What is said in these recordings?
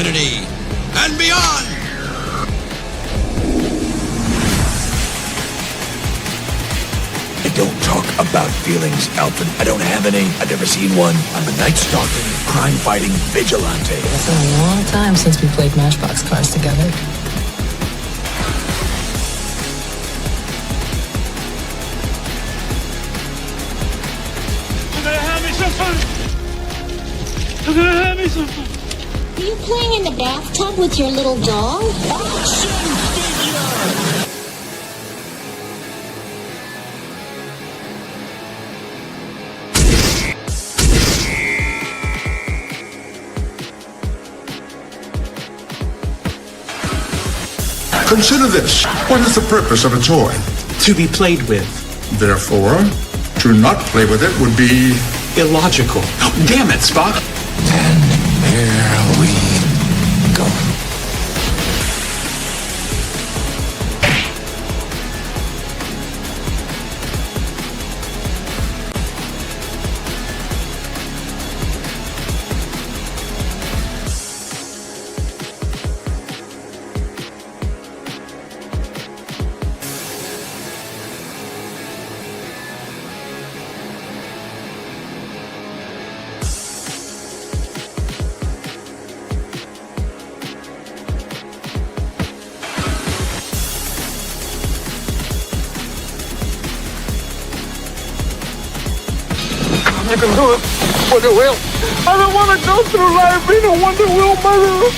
infinity and beyond! I don't talk about feelings, Alfred. I don't have any. I've never seen one. I'm a night-stalking, crime-fighting vigilante. It's been a long time since we played Matchbox Cars together. Are you playing in the bathtub with your little dog? Consider this. What is the purpose of a toy? To be played with. Therefore, to not play with it would be illogical. Damn it, Spock. And here we go. You can do it, Wonder Wheel. I don't want to go through life being a Wonder Wheel mother.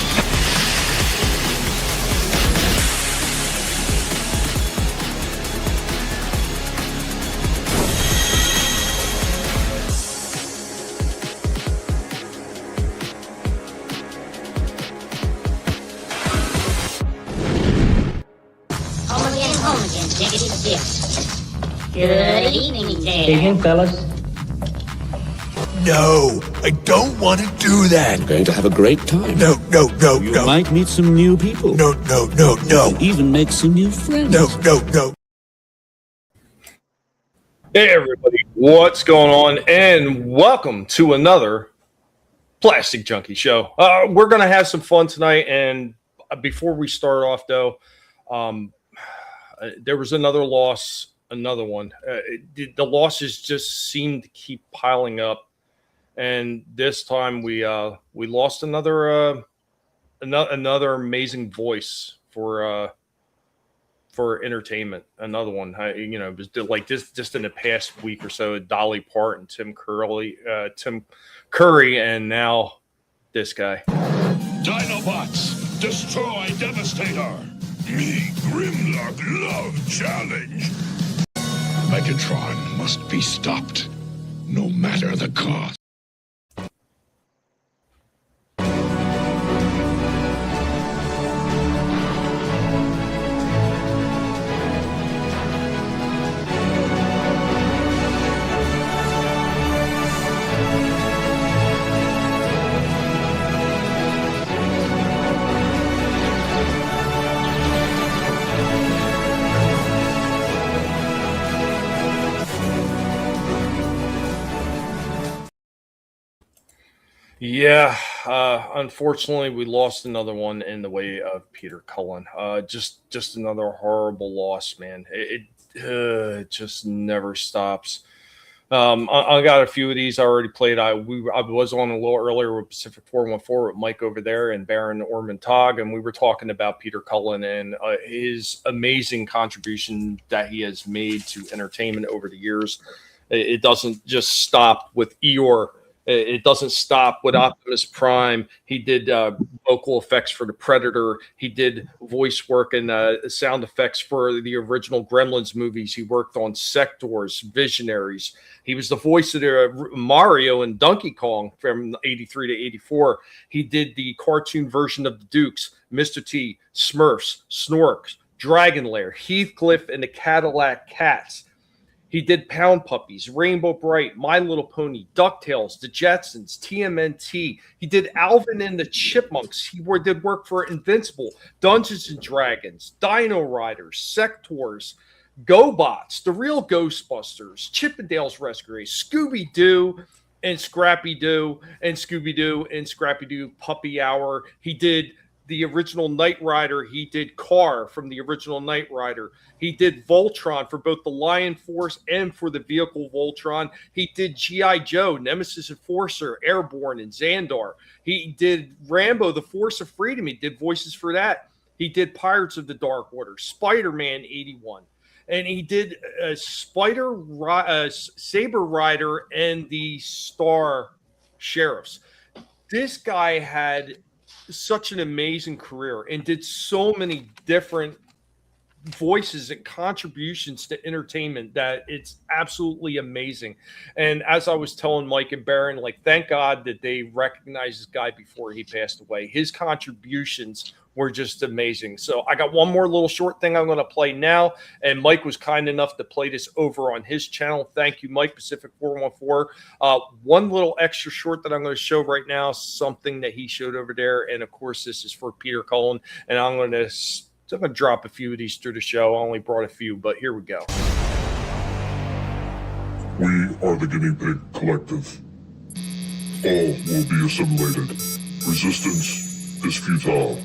Home again, diggity dip. Good evening, Dad. Evening, fellas. No, I don't want to do that. You're going to have a great time. No. You might meet some new people. No. And even make some new friends. No. Hey everybody, what's going on? And welcome to another Plastic Junkie show. We're going to have some fun tonight. And before we start off, though, there was another loss, another one. The losses just seem to keep piling up. And this time we lost another amazing voice for entertainment. Another one, it was like this just in the past week or so. Dolly Parton, Tim Curry, and now this guy. Dinobots, destroy Devastator. Me, Grimlock, love challenge. Megatron must be stopped, no matter the cost. Yeah, unfortunately, we lost another one in the way of Peter Cullen. Just another horrible loss, man. It just never stops. I got a few of these I already played. I was on a little earlier with Pacific 414 with Mike over there and Baron Ormond-Tog, and we were talking about Peter Cullen and his amazing contribution that he has made to entertainment over the years. It doesn't just stop with Eeyore. It doesn't stop with Optimus Prime. He did vocal effects for the Predator. He did voice work and sound effects for the original Gremlins movies. He worked on Sectors, Visionaries. He was the voice of the Mario and Donkey Kong from 83 to 84. He did the cartoon version of the Dukes, Mr. T, Smurfs, Snorks, Dragon Lair, Heathcliff and the Cadillac Cats. He did Pound Puppies, Rainbow Bright, My Little Pony, DuckTales, The Jetsons, TMNT. He did Alvin and the Chipmunks. He did work for Invincible, Dungeons and Dragons, Dino Riders, Sectors, GoBots, The Real Ghostbusters, Chippendales Rescue, Scooby-Doo, and Scrappy-Doo and Scooby-Doo and Scrappy-Doo Puppy Hour. He did the original Knight Rider. He did Car from the original Knight Rider. He did Voltron for both the Lion Force and for the vehicle Voltron. He did G.I. Joe, Nemesis Enforcer, Airborne, and Xandar. He did Rambo, The Force of Freedom. He did voices for that. He did Pirates of the Dark Order, Spider-Man 81. And he did Saber Rider and the Star Sheriffs. This guy had such an amazing career and did so many different voices and contributions to entertainment that it's absolutely amazing. And as I was telling Mike and Baron, like, thank God that they recognized this guy before he passed away. His contributions were just amazing. So I got one more little short thing I'm going to play now, and Mike was kind enough to play this over on his channel. Thank you, Mike, Pacific 414. One little extra short that I'm going to show right now, something that he showed over there, and of course this is for Peter Cullen, and I'm going to drop a few of these through the show. I only brought a few, but here we go. We are the Guinea Pig Collective. All will be assimilated. Resistance is futile.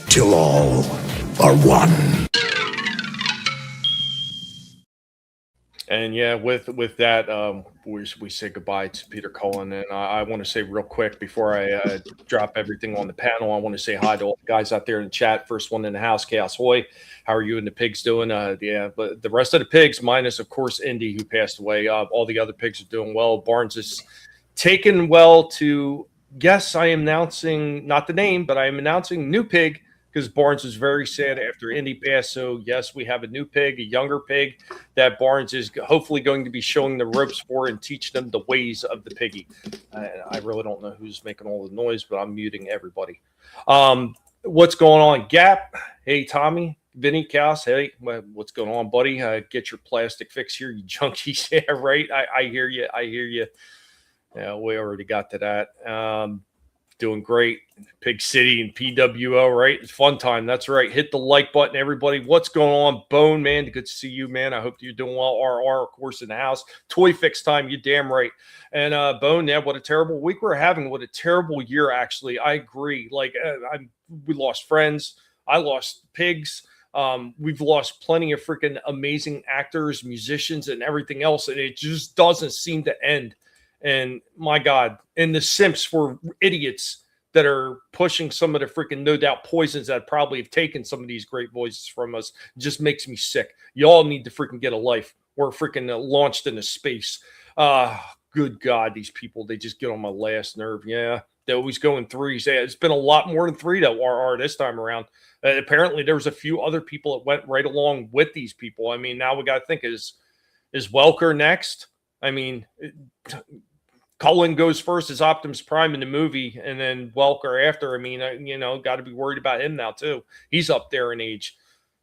Till all are one. And yeah, with that, we say goodbye to Peter Cullen. And I want to say real quick before I drop everything on the panel, I want to say hi to all the guys out there in the chat. First one in the house, Chaos Hoy. How are you and the pigs doing? Yeah, but the rest of the pigs, minus of course Indy, who passed away. All the other pigs are doing well. Barnes is taken well to. Yes, I am announcing not the name, but I am announcing new pig. Because Barnes was very sad after Indy passed. So, yes, we have a new pig, a younger pig that Barnes is hopefully going to be showing the ropes for and teach them the ways of the piggy. I really don't know who's making all the noise, but I'm muting everybody. What's going on, Gap? Hey, Tommy, Vinnie, Cass. Hey, what's going on, buddy? Get your plastic fix here, you junkies. Yeah, right. I hear you. I hear you. Yeah, we already got to that. Doing great. Pig City and PWO, right? It's fun time. That's right. Hit the like button, everybody. What's going on? Bone, man. Good to see you, man. I hope you're doing well. RR, of course, in the house. Toy Fix time. You damn right. And Bone, yeah, what a terrible week we're having. What a terrible year, actually. I agree. Like, we lost friends. I lost pigs. We've lost plenty of freaking amazing actors, musicians, and everything else. And it just doesn't seem to end. And my God, and the simps for idiots that are pushing some of the freaking no doubt poisons that probably have taken some of these great voices from us just makes me sick. You all need to freaking get a life. We're freaking launched into space. Good God, these people, they just get on my last nerve. Yeah, they always go in threes. Yeah, it's been a lot more than three that are this time around. Apparently, there was a few other people that went right along with these people. I mean, now we got to think, is Welker next? I mean, Cullen goes first as Optimus Prime in the movie, and then Welker after. I mean, got to be worried about him now, too. He's up there in age.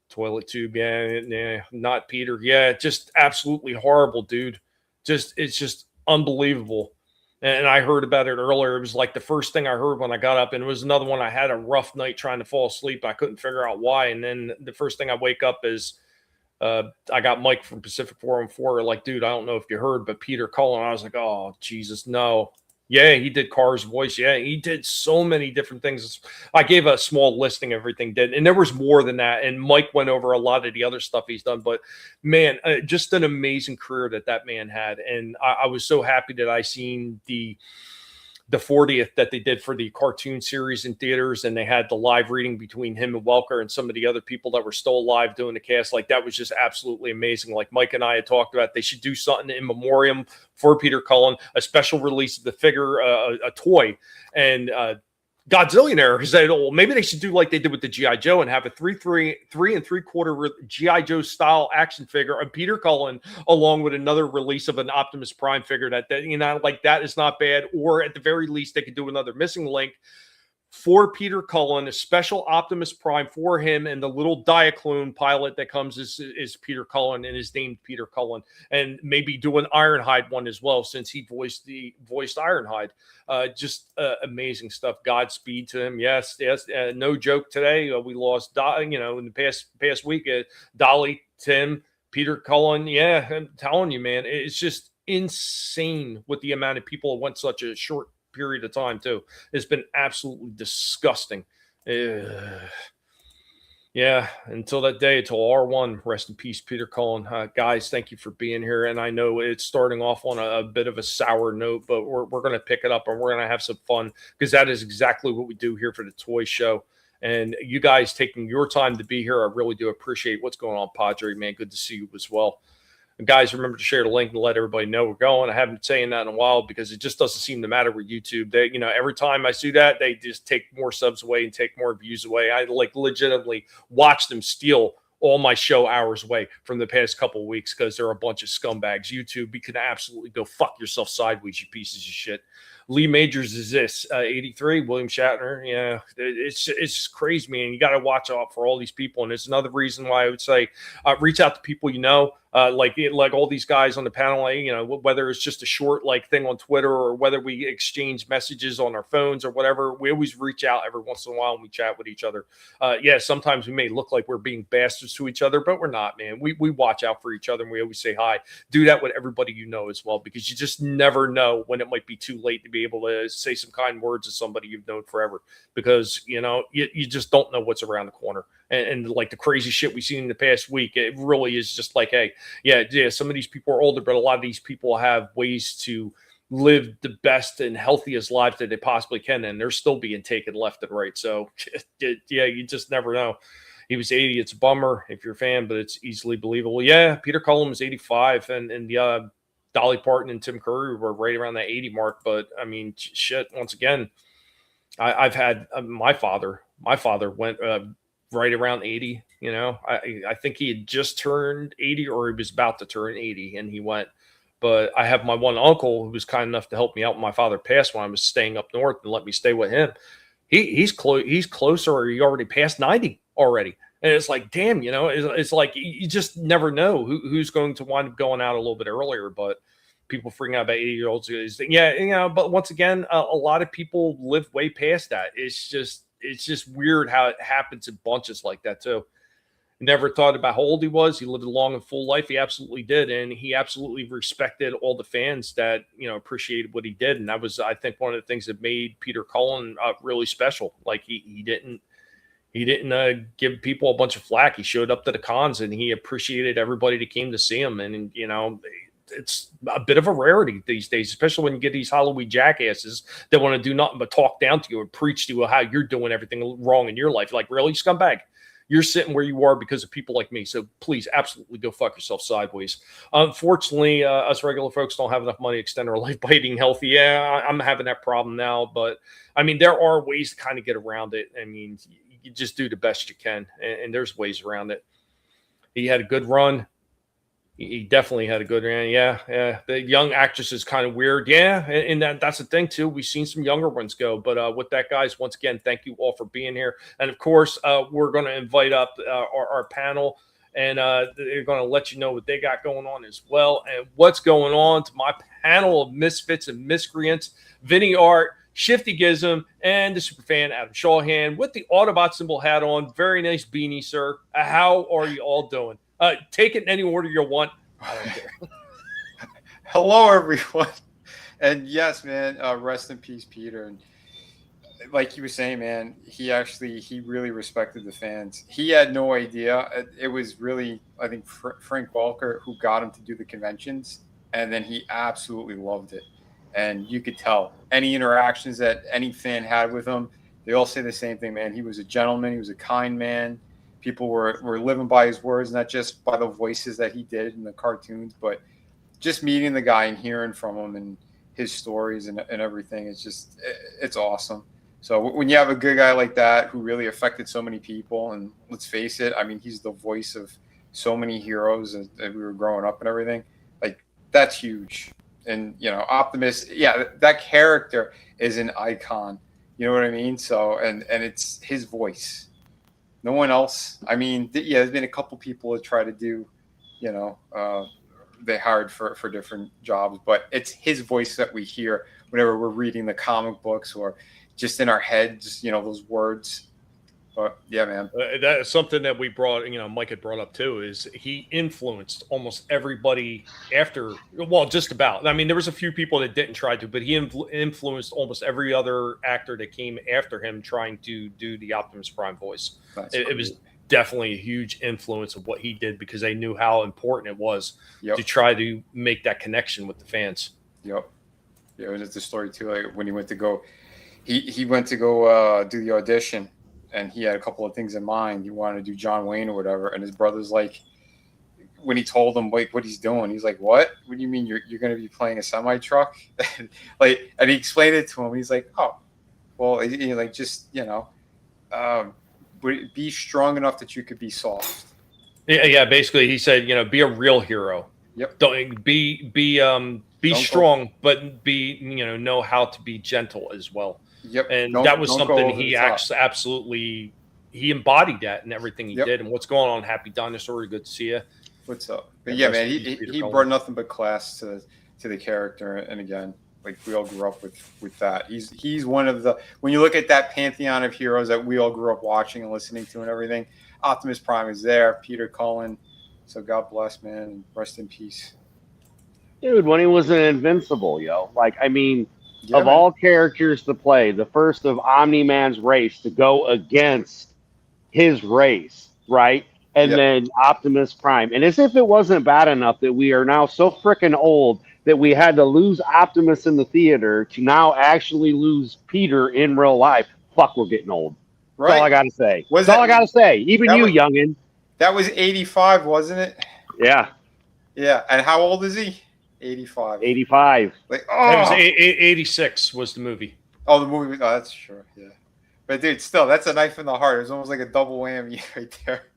Toilet tube, yeah, not Peter. Yeah, just absolutely horrible, dude. It's just unbelievable. And I heard about it earlier. It was like the first thing I heard when I got up, and it was another one. I had a rough night trying to fall asleep. I couldn't figure out why. And then the first thing I wake up is I got Mike from Pacific 414. Like, dude, I don't know if you heard, but Peter Cullen. I was like, oh, Jesus, no. Yeah, he did Carr's voice. Yeah, he did so many different things. I gave a small listing of everything did, and there was more than that. And Mike went over a lot of the other stuff he's done. But, man, just an amazing career that man had. And I was so happy that I seen the 40th that they did for the cartoon series in theaters, and they had the live reading between him and Welker and some of the other people that were still alive doing the cast. Like, that was just absolutely amazing. Like Mike and I had talked about, they should do something in memoriam for Peter Cullen, a special release of the figure, a toy, and Godzillionaire said, well, maybe they should do like they did with the G.I. Joe and have a 3 3/4 G.I. Joe style action figure of Peter Cullen, along with another release of an Optimus Prime figure that like that is not bad. Or at the very least, they could do another Missing Link for Peter Cullen, a special Optimus Prime for him, and the little Diaclone pilot that comes is Peter Cullen and is named Peter Cullen, and maybe do an Ironhide one as well since he voiced Ironhide. Just amazing stuff. Godspeed to him. Yes. No joke. Today we lost, in the past week, Dolly, Tim, Peter Cullen. Yeah, I'm telling you, man, it's just insane with the amount of people that went such a short period of time too. It's been absolutely disgusting. Yeah, until that day, until R1, rest in peace, Peter Cullen. Guys, thank you for being here. And I know it's starting off on a bit of a sour note, but we're going to pick it up and we're going to have some fun because that is exactly what we do here for the toy show. And you guys taking your time to be here, I really do appreciate what's going on, Padre, man. Good to see you as well. And guys, remember to share the link and let everybody know we're going. I haven't been saying that in a while because it just doesn't seem to matter with YouTube. They, every time I do that, they just take more subs away and take more views away. I legitimately watch them steal all my show hours away from the past couple of weeks because they're a bunch of scumbags. YouTube, you can absolutely go fuck yourself sideways, you pieces of shit. Lee Majors is this 83. William Shatner. Yeah, it's crazy, man. You got to watch out for all these people, and it's another reason why I would say reach out to people like all these guys on the panel. Whether it's just a short thing on Twitter or whether we exchange messages on our phones or whatever. We always reach out every once in a while and we chat with each other. Yeah, sometimes we may look like we're being bastards to each other, but we're not, man. We watch out for each other and we always say hi. Do that with everybody as well, because you just never know when it might be too late to be able to say some kind words to somebody you've known forever, because you just don't know what's around the corner. And like the crazy shit we've seen in the past week, it really is just like, hey, yeah, some of these people are older, but a lot of these people have ways to live the best and healthiest lives that they possibly can, and they're still being taken left and right. So yeah, you just never know. He was 80. It's a bummer if you're a fan, but it's easily believable. Yeah, Peter Cullen was 85, and the Dolly Parton and Tim Curry were right around that 80 mark. But I mean, shit. Once again, I've had my father. My father went right around 80. I think he had just turned 80, or he was about to turn 80, and he went. But I have my one uncle who was kind enough to help me out when my father passed when I was staying up north and let me stay with him. He's closer, or he already passed 90 already. And it's like, damn, it's like you just never know who's going to wind up going out a little bit earlier. But people freaking out about 80-year-olds, yeah, but once again, a lot of people live way past that. It's just weird how it happens in bunches like that too. Never thought about how old he was. He lived a long and full life. He absolutely did. And he absolutely respected all the fans that, appreciated what he did. And that was, I think, one of the things that made Peter Cullen really special. Like he didn't give people a bunch of flack. He showed up to the cons and he appreciated everybody that came to see him. And, it's a bit of a rarity these days, especially when you get these Halloween jackasses that want to do nothing but talk down to you and preach to you how you're doing everything wrong in your life. Like, really, scumbag? You're sitting where you are because of people like me. So please, absolutely go fuck yourself sideways. Unfortunately, us regular folks don't have enough money to extend our life by eating healthy. Yeah, I'm having that problem now. But, I mean, there are ways to kind of get around it. I mean, you just do the best you can. And there's ways around it. He had a good run. He definitely had a good run. Yeah. The young actress is kind of weird. Yeah, and that's the thing, too. We've seen some younger ones go. But with that, guys, once again, thank you all for being here. And, of course, we're going to invite up our panel, and they're going to let you know what they got going on as well. And what's going on to my panel of misfits and miscreants, Vinnieart, Shifty Gizm, and the superfan Adam Shawhan with the Autobot symbol hat on. Very nice beanie, sir. How are you all doing? Take it in any order you want. I don't care. Hello, everyone. And yes, man, rest in peace, Peter. And like you were saying, man, he really respected the fans. He had no idea. It was really, I think, Frank Walker who got him to do the conventions. And then he absolutely loved it. And you could tell any interactions that any fan had with him, they all say the same thing, man. He was a gentleman. He was a kind man. People were living by his words, not just by the voices that he did in the cartoons, but just meeting the guy and hearing from him and his stories and everything. It's awesome. So when you have a good guy like that who really affected so many people, and let's face it, I mean, he's the voice of so many heroes as we were growing up and everything. Like, that's huge. And, Optimus, yeah, that character is an icon. You know what I mean? So, and it's his voice. No one else. I mean, yeah, there's been a couple people that try to do, you know, they hired for different jobs, but it's his voice that we hear whenever we're reading the comic books or just in our heads, you know, those words. But yeah, man, that's something that we brought, you know, Mike had brought up too, is he influenced almost everybody after, well, just about. I mean, there was a few people that didn't try to, but he influenced almost every other actor that came after him trying to do the Optimus Prime voice. It was definitely a huge influence of what he did because they knew how important it was to try to make that connection with the fans. Yep. Yeah, it was the story too. Like when he went to go, he went to go do the audition. And he had a couple of things in mind. He wanted to do John Wayne or whatever. And his brother's like, when he told him like what he's doing, he's like, "What? What do you mean you're going to be playing a semi truck?" Like, and he explained it to him. He's like, "Oh, well, like just be strong enough that you could be soft." Yeah. Basically, he said, you know, be a real hero. Yep. Don't be strong, but know how to be gentle as well. Yep. And that was something he absolutely embodied that in everything he did. And what's going on, Happy Dinosaur? Good to see you. What's up? But yeah, man, he brought nothing but class to the character. And again, like we all grew up with that. He's one of the, when you look at that pantheon of heroes that we all grew up watching and listening to and everything, Optimus Prime is there, Peter Cullen. So God bless, man, and rest in peace. Dude, when he was an Invincible, like, I mean, of all characters to play, the first of Omni-Man's race to go against his race, right? And then Optimus Prime. And as if it wasn't bad enough that we are now so freaking old that we had to lose Optimus in the theater to now actually lose Peter in real life. Fuck, we're getting old. Right. That's all I got to say. That's all I got to say. Even you, youngin. That was 85, wasn't it? Yeah. Yeah. And how old is he? 85. 85. Like, It was 86 was the movie. Oh, the movie. Oh, that's true. Yeah. But dude, still, that's a knife in the heart. It was almost like a double whammy right there.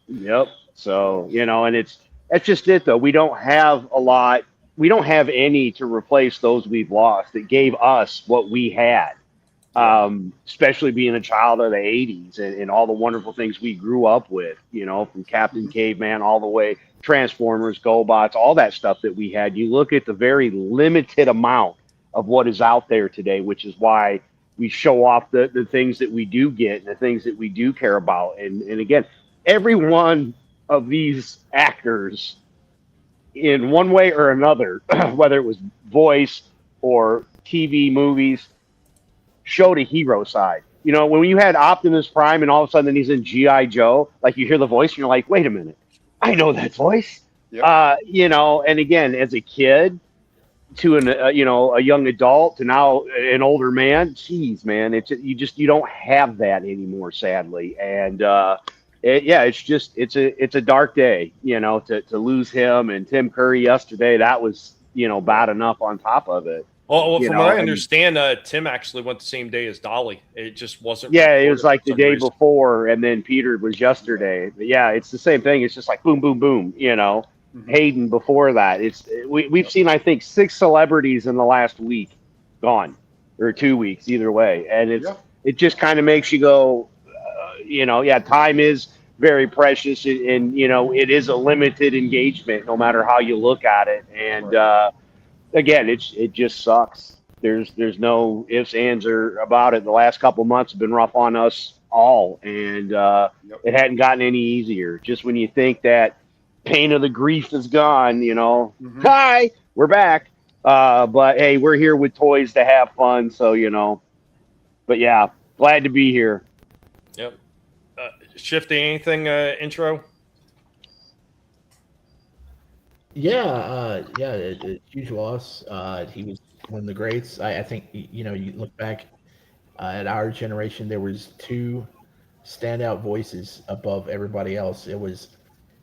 Yep. So, and that's just it though. We don't have a lot. We don't have any to replace those we've lost that gave us what we had. Especially being a child of the 80s and all the wonderful things we grew up with, from Captain Caveman all the way, Transformers, GoBots, all that stuff that we had. You look at the very limited amount of what is out there today, which is why we show off the things that we do get and the things that we do care about. And again, every one of these actors in one way or another, whether it was voice or TV, movies, showed a hero side. When you had Optimus Prime and all of a sudden he's in G.I. Joe, like you hear the voice and you're like, wait a minute, I know that voice. Yep. And again, as a kid to a young adult to now an older man, geez, man, you don't have that anymore, sadly. And it's a dark day, to lose him and Tim Curry yesterday. That was, bad enough on top of it. Well, from what I understand, Tim actually went the same day as Dolly. It just wasn't. Yeah, it was like the day before, and then Peter was yesterday. But yeah, it's the same thing. It's just like boom, boom, boom. Mm-hmm. Hayden before that. We've seen, I think, 6 celebrities in the last week gone, or 2 weeks, either way, and it just kind of makes you go, time is very precious, and it is a limited engagement, no matter how you look at it, and. Again, it just sucks. There's no ifs, ands, or about it. The last couple months have been rough on us all, and it hadn't gotten any easier. Just when you think that pain of the grief is gone, hi, we're back. But hey, we're here with toys to have fun, so But yeah, glad to be here. Yep. Shifty, anything intro? Yeah, huge loss. He was one of the greats. I think you look back at our generation, there was 2 standout voices above everybody else. It was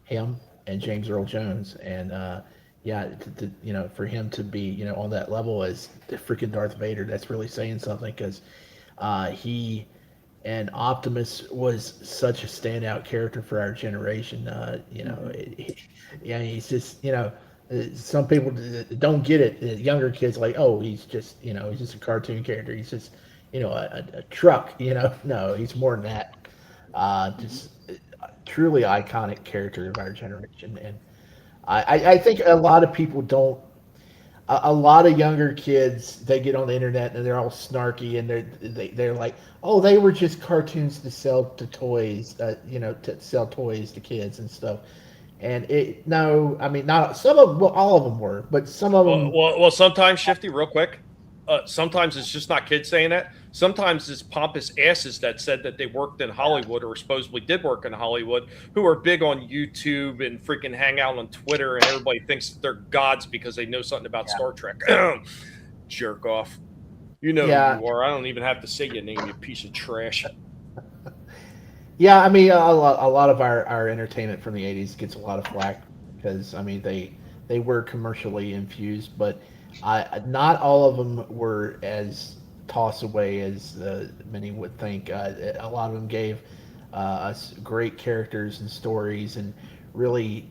him and James Earl Jones, and for him to be on that level as the freaking Darth Vader, that's really saying something, because he and Optimus was such a standout character for our generation. He's just, some people don't get it. The younger kids like, oh, he's just a cartoon character. He's just, a truck. No, he's more than that. Just truly iconic character of our generation, and I think a lot of people don't. A lot of younger kids, they get on the internet and they're all snarky and they're like, oh, they were just cartoons to sell to toys, to sell toys to kids and stuff. And no, I mean, not some of them, well, all of them were, but some of them. Well, sometimes, Shifty, real quick. Sometimes it's just not kids saying that. Sometimes it's pompous asses that said that they worked in Hollywood or supposedly did work in Hollywood, who are big on YouTube and freaking hang out on Twitter, and everybody thinks that they're gods because they know something about Star Trek. Jerk off. You know who you are. I don't even have to say your name, you piece of trash. Yeah, I mean, a lot of our entertainment from the 80s gets a lot of flack because, I mean, they were commercially infused, but not all of them were as toss away as many would think. A lot of them gave us great characters and stories, and really,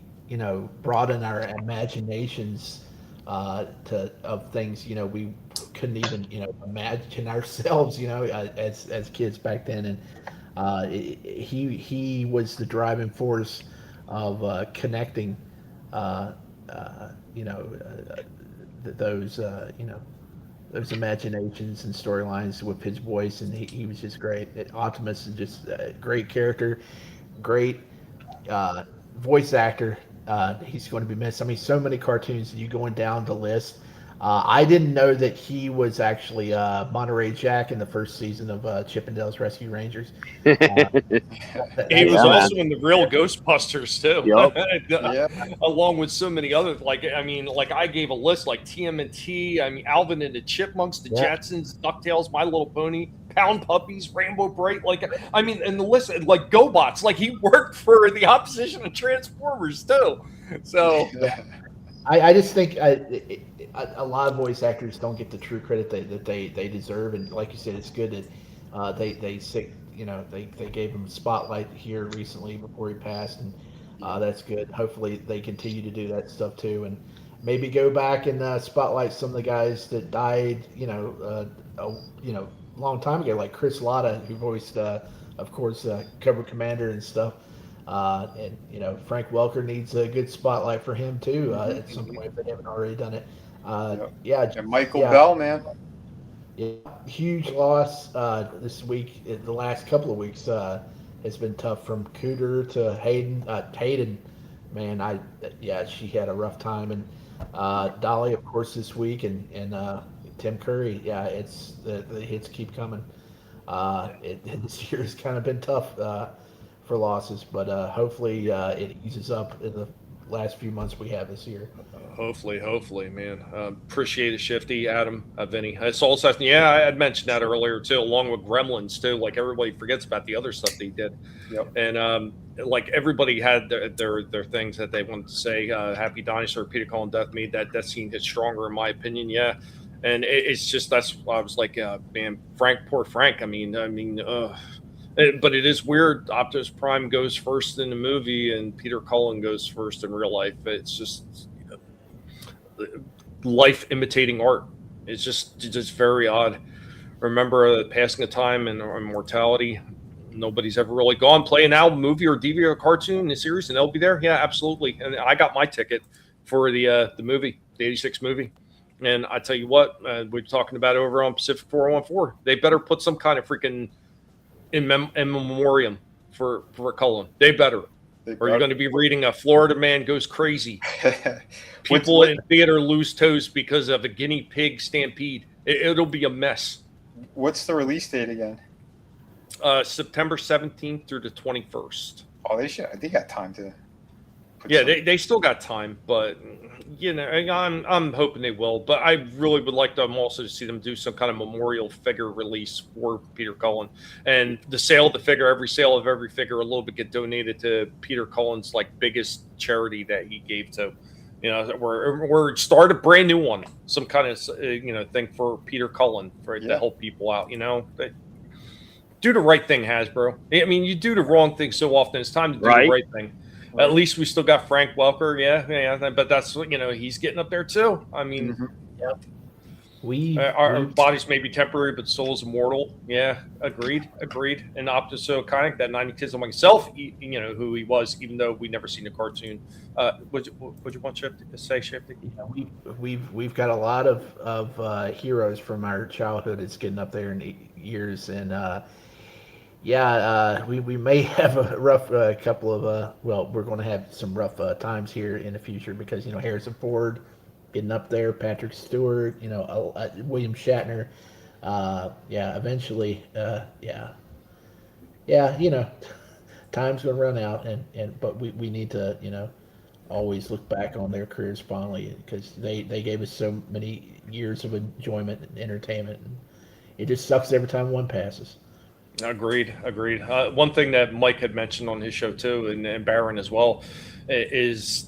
broaden our imaginations of things we couldn't even imagine ourselves as kids back then. And he was the driving force of connecting those imaginations and storylines with his voice, and he was just great. Optimus is just a great character, great voice actor. He's going to be missed. I mean, so many cartoons, you going down the list. I didn't know that he was actually Monterey Jack in the first season of Chip 'n Dale's Rescue Rangers. He was also in the real Ghostbusters too. Yep. Along with so many other, I gave a list like TMNT. I mean, Alvin and the Chipmunks, the Jetsons, DuckTales, My Little Pony, Pound Puppies, Rainbow Bright. And the list, like GoBots. Like, he worked for the opposition of Transformers too. So. I just think a lot of voice actors don't get the true credit that they deserve, and like you said, it's good that they gave him a spotlight here recently before he passed, and that's good. Hopefully, they continue to do that stuff too, and maybe go back and spotlight some of the guys that died, long time ago, like Chris Latta, who voiced, of course, Cobra Commander and stuff. And Frank Welker needs a good spotlight for him too at some point if they haven't already done it. And Michael Bell, man. Yeah, huge loss this week. The last couple of weeks has been tough, from Cooter to Hayden. Hayden, man, she had a rough time, and Dolly, of course, this week, and Tim Curry. Yeah, it's the hits keep coming. This year has kind of been tough. For losses, but hopefully it eases up in the last few months we have this year. Hopefully, man. Appreciate it, Shifty, Adam, Vinnie. Soul Assassin. Yeah, I had mentioned that earlier too, along with Gremlins too. Like, everybody forgets about the other stuff they did. Yep. And like, everybody had their things that they wanted to say. Happy Dinosaur, Peter Cullen, Death Meat. That scene hit stronger in my opinion. Yeah. And it's just, that's why I was like, man, poor Frank. I mean. But it is weird. Optimus Prime goes first in the movie, and Peter Cullen goes first in real life. It's just life imitating art. It's just very odd. Remember the passing of time and mortality. Nobody's ever really gone. Play an album, movie, or DVD or cartoon in the series, and they'll be there. Yeah, absolutely. And I got my ticket for the movie, the '86 movie. And I tell you what, we're talking about over on Pacific 414. They better put some kind of freaking in memoriam for Cullen. They better. Or you're going to be reading a Florida man goes crazy. People in theater lose toes because of a guinea pig stampede. It'll be a mess. What's the release date again? September 17th through the 21st. Oh, they got time to. Yeah, they still got time, but I'm hoping they will. But I really would like them also to see them do some kind of memorial figure release for Peter Cullen, and the sale of the figure, every sale of every figure, a little bit get donated to Peter Cullen's biggest charity that he gave to. We're start a brand new one, some kind of thing for Peter Cullen to help people out. Do the right thing, Hasbro. I mean, you do the wrong thing so often. It's time to do the right thing. At least we still got Frank Welker, yeah, but that's he's getting up there too. I mean, Our bodies may be temporary, but soul is immortal. Yeah, agreed. And Optus Iconic, that 90 Kids on myself, you know who he was, even though we never seen a cartoon. Would you want Shifty to say, Shifty? We've got a lot of heroes from our childhood. It's getting up there in years, and we may have a rough couple of we're going to have some rough times here in the future because Harrison Ford getting up there, Patrick Stewart, William Shatner, eventually, time's gonna run out, but we need to always look back on their careers fondly because they gave us so many years of enjoyment and entertainment, and it just sucks every time one passes. Agreed. One thing that Mike had mentioned on his show too, and Baron as well, is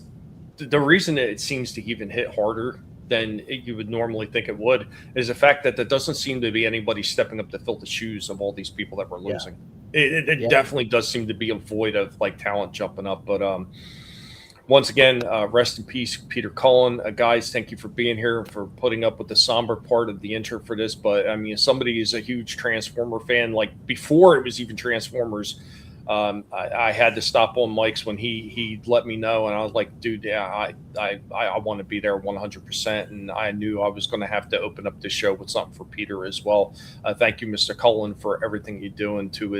the reason it seems to even hit harder than you would normally think it would is the fact that there doesn't seem to be anybody stepping up to fill the shoes of all these people that we're losing. It definitely does seem to be a void of like talent jumping up. But once again, rest in peace, Peter Cullen. Guys, thank you for being here, for putting up with the somber part of the intro for this. But I mean, somebody is a huge Transformer fan, like before it was even Transformers. I had to stop on Mike's when he let me know, and I was like, dude, I want to be there 100%, and I knew I was going to have to open up this show with something for Peter as well. Thank you, Mr. Cullen, for everything you're doing to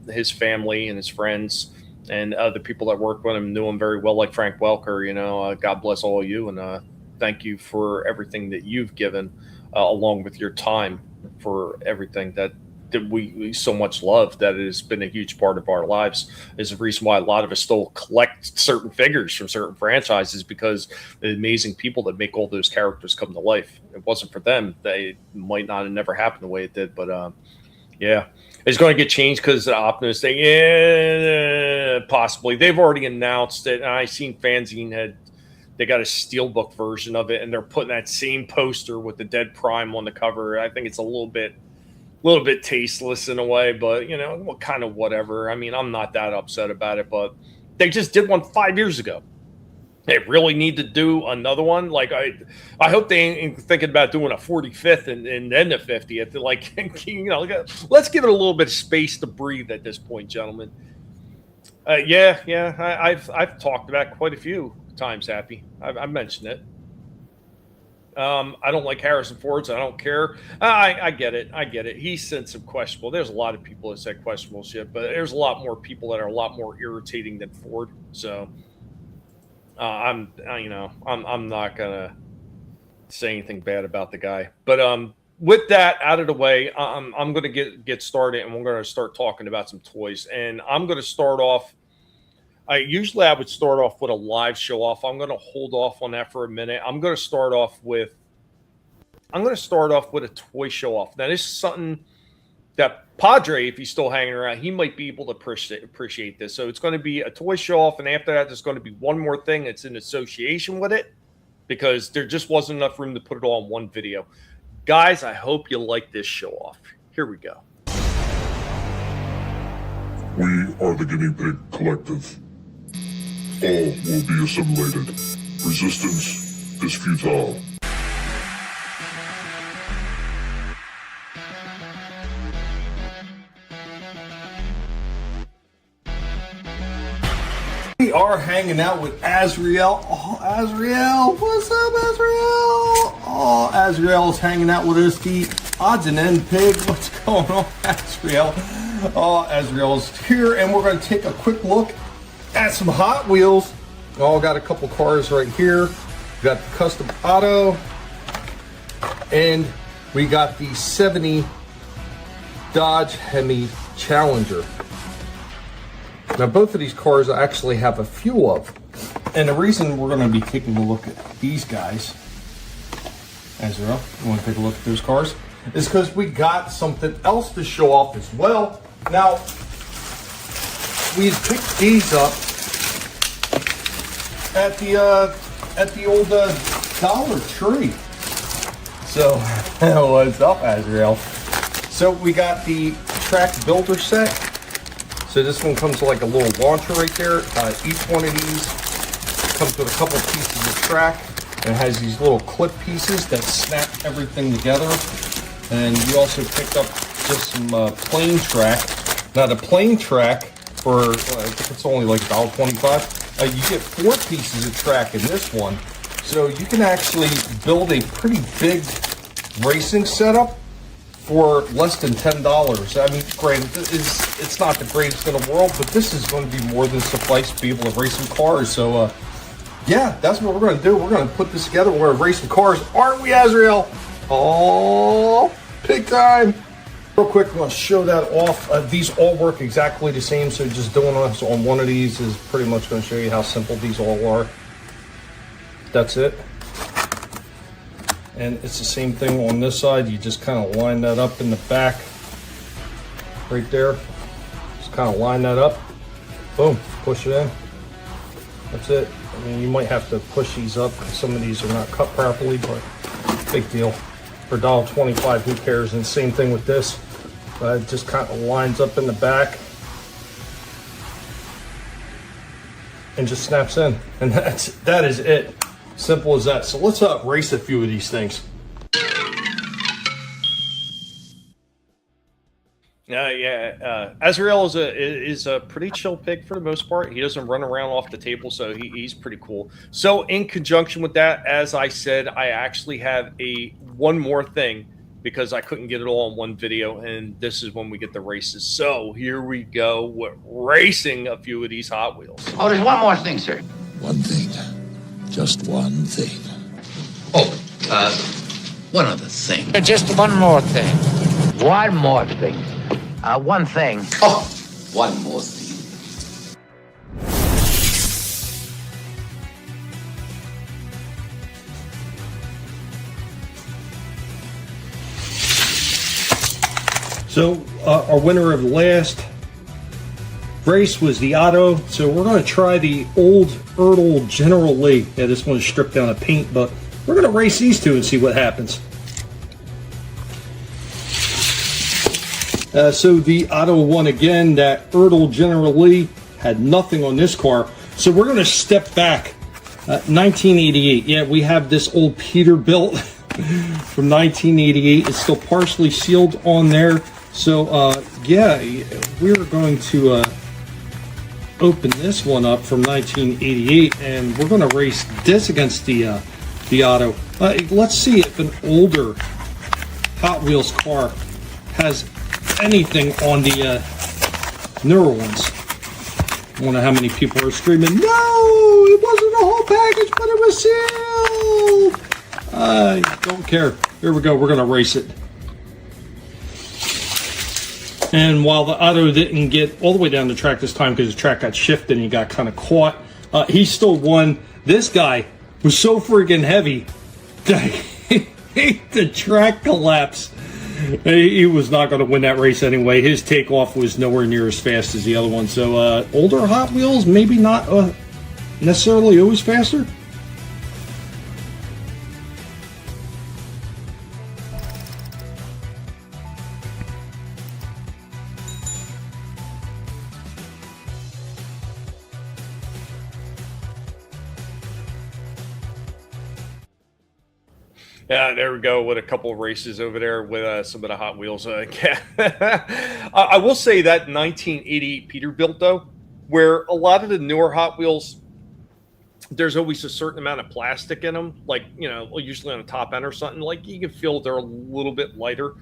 his family and his friends and other people that work with him. Knew him very well, like Frank Welker. God bless all of you, and thank you for everything that you've given, along with your time, for everything that we so much love, that it has been a huge part of our lives. Is the reason why a lot of us still collect certain figures from certain franchises, because the amazing people that make all those characters come to life. If it wasn't for them, they might not have never happened the way it did. But it's going to get changed because the Optimus thing, possibly. They've already announced it, and I seen Fanzine they got a steelbook version of it, and they're putting that same poster with the Dead Prime on the cover. I think it's a little bit tasteless in a way, but kind of whatever. I mean, I'm not that upset about it, but they just did one 5 years ago. They really need to do another one. Like I hope they ain't thinking about doing a 45th and then the 50th. Like, let's give it a little bit of space to breathe at this point, gentlemen. I've talked about it quite a few times. Happy, I've mentioned it. I don't like Harrison Ford, so I don't care. I get it. He's said some questionable. There's a lot of people that said questionable shit, but there's a lot more people that are a lot more irritating than Ford. So I'm not gonna say anything bad about the guy. But with that out of the way, I'm gonna get started, and we're gonna start talking about some toys. And I'm gonna start off. I would start off with a live show off. I'm going to hold off on that for a minute. I'm going to start off with a toy show off. Now, this is something that Padre, if he's still hanging around, he might be able to appreciate this. So it's going to be a toy show off, and after that, there's going to be one more thing that's in association with it, because there just wasn't enough room to put it all in one video. Guys, I hope you like this show off. Here we go. We are the Guinea Pig Collective. All will be assimilated. Resistance is futile. We are hanging out with Azrael. Oh, Azrael. What's up, Azrael? Oh, Azrael's hanging out with us, the odds and end pig. What's going on, Azrael? Oh, Azrael's here, and we're going to take a quick look at some Hot Wheels. Oh, got a couple cars right here. We got the Custom Auto, and we got the 70 Dodge Hemi Challenger. Now, both of these cars I actually have a few of, and the reason we're going to be taking a look at these guys, Azrael, you want to take a look at those cars, is because we got something else to show off as well. Now, we picked these up at the old Dollar Tree. So, what's up, Azrael? So we got the track builder set. So this one comes with like a little launcher right there. Each one of these comes with a couple pieces of track. And it has these little clip pieces that snap everything together. And you also picked up just some plain track. Now the plain track for, I think it's only like $1.25. You get 4 pieces of track in this one. So you can actually build a pretty big racing setup for less than $10. I mean, granted, it's not the greatest in the world, but this is going to be more than suffice to be able to race some cars. So, yeah, that's what we're going to do. We're going to put this together. We're going to race some cars. Aren't we, Azrael? Oh, big time. Real quick, I'm going to show that off. These all work exactly the same, so just doing this on one of these is pretty much going to show you how simple these all are. That's it. And it's the same thing on this side. You just kind of line that up in the back right there. Just kind of line that up. Boom, push it in. That's it. I mean, you might have to push these up because some of these are not cut properly, but big deal. For $1.25, who cares? And same thing with this. It just kind of lines up in the back and just snaps in. And that is it. Simple as that. So let's race a few of these things. Azrael is a pretty chill pig for the most part. He doesn't run around off the table, so he's pretty cool. So in conjunction with that, as I said, I actually have one more thing because I couldn't get it all in one video, and this is when we get the races. So here we go with racing a few of these Hot Wheels. Oh, there's one more thing, sir. One thing. Just one thing. Oh, one other thing. Just one more thing. One more thing. One thing. Oh, one more thing. So our winner of the last race was the Otto. So we're going to try the old Erdl General Lee. Yeah, this one is stripped down to paint, but we're going to race these two and see what happens. So the Otto won again. That Erdl General Lee had nothing on this car. So we're going to step back. 1988. Yeah, we have this old Peterbilt from 1988. It's still partially sealed on there. So, yeah, we're going to open this one up from 1988, and we're going to race this against the Otto. Let's see if an older Hot Wheels car has anything on the newer ones. I wonder how many people are screaming, no, it wasn't a whole package, but it was sealed. I don't care. Here we go. We're going to race it. And while the Otto didn't get all the way down the track this time because the track got shifted and he got kind of caught, he still won. This guy was so freaking heavy that the track collapsed. He was not going to win that race anyway. His takeoff was nowhere near as fast as the other one. So older Hot Wheels, maybe not necessarily always faster. Yeah, there we go with a couple of races over there with some of the Hot Wheels. I will say that 1988 Peterbilt, though, where a lot of the newer Hot Wheels, there's always a certain amount of plastic in them, like, you know, usually on the top end or something. Like, you can feel they're a little bit lighter.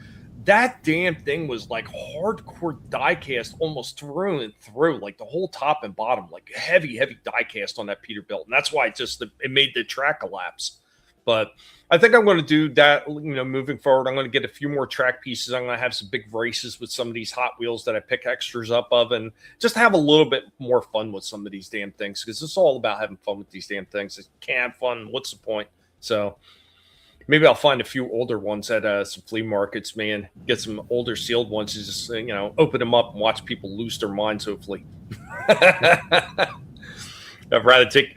That damn thing was like hardcore die cast almost through and through, like the whole top and bottom, like heavy die cast on that Peterbilt. And that's why it made the track collapse. But I think I'm going to do that, you know, moving forward. I'm going to get a few more track pieces. I'm going to have some big races with some of these Hot Wheels that I pick extras up of and just have a little bit more fun with some of these damn things because it's all about having fun with these damn things. If you can't have fun, what's the point? So maybe I'll find a few older ones at some flea markets, man. Get some older sealed ones and just, you know, open them up and watch people lose their minds, hopefully. I'd rather take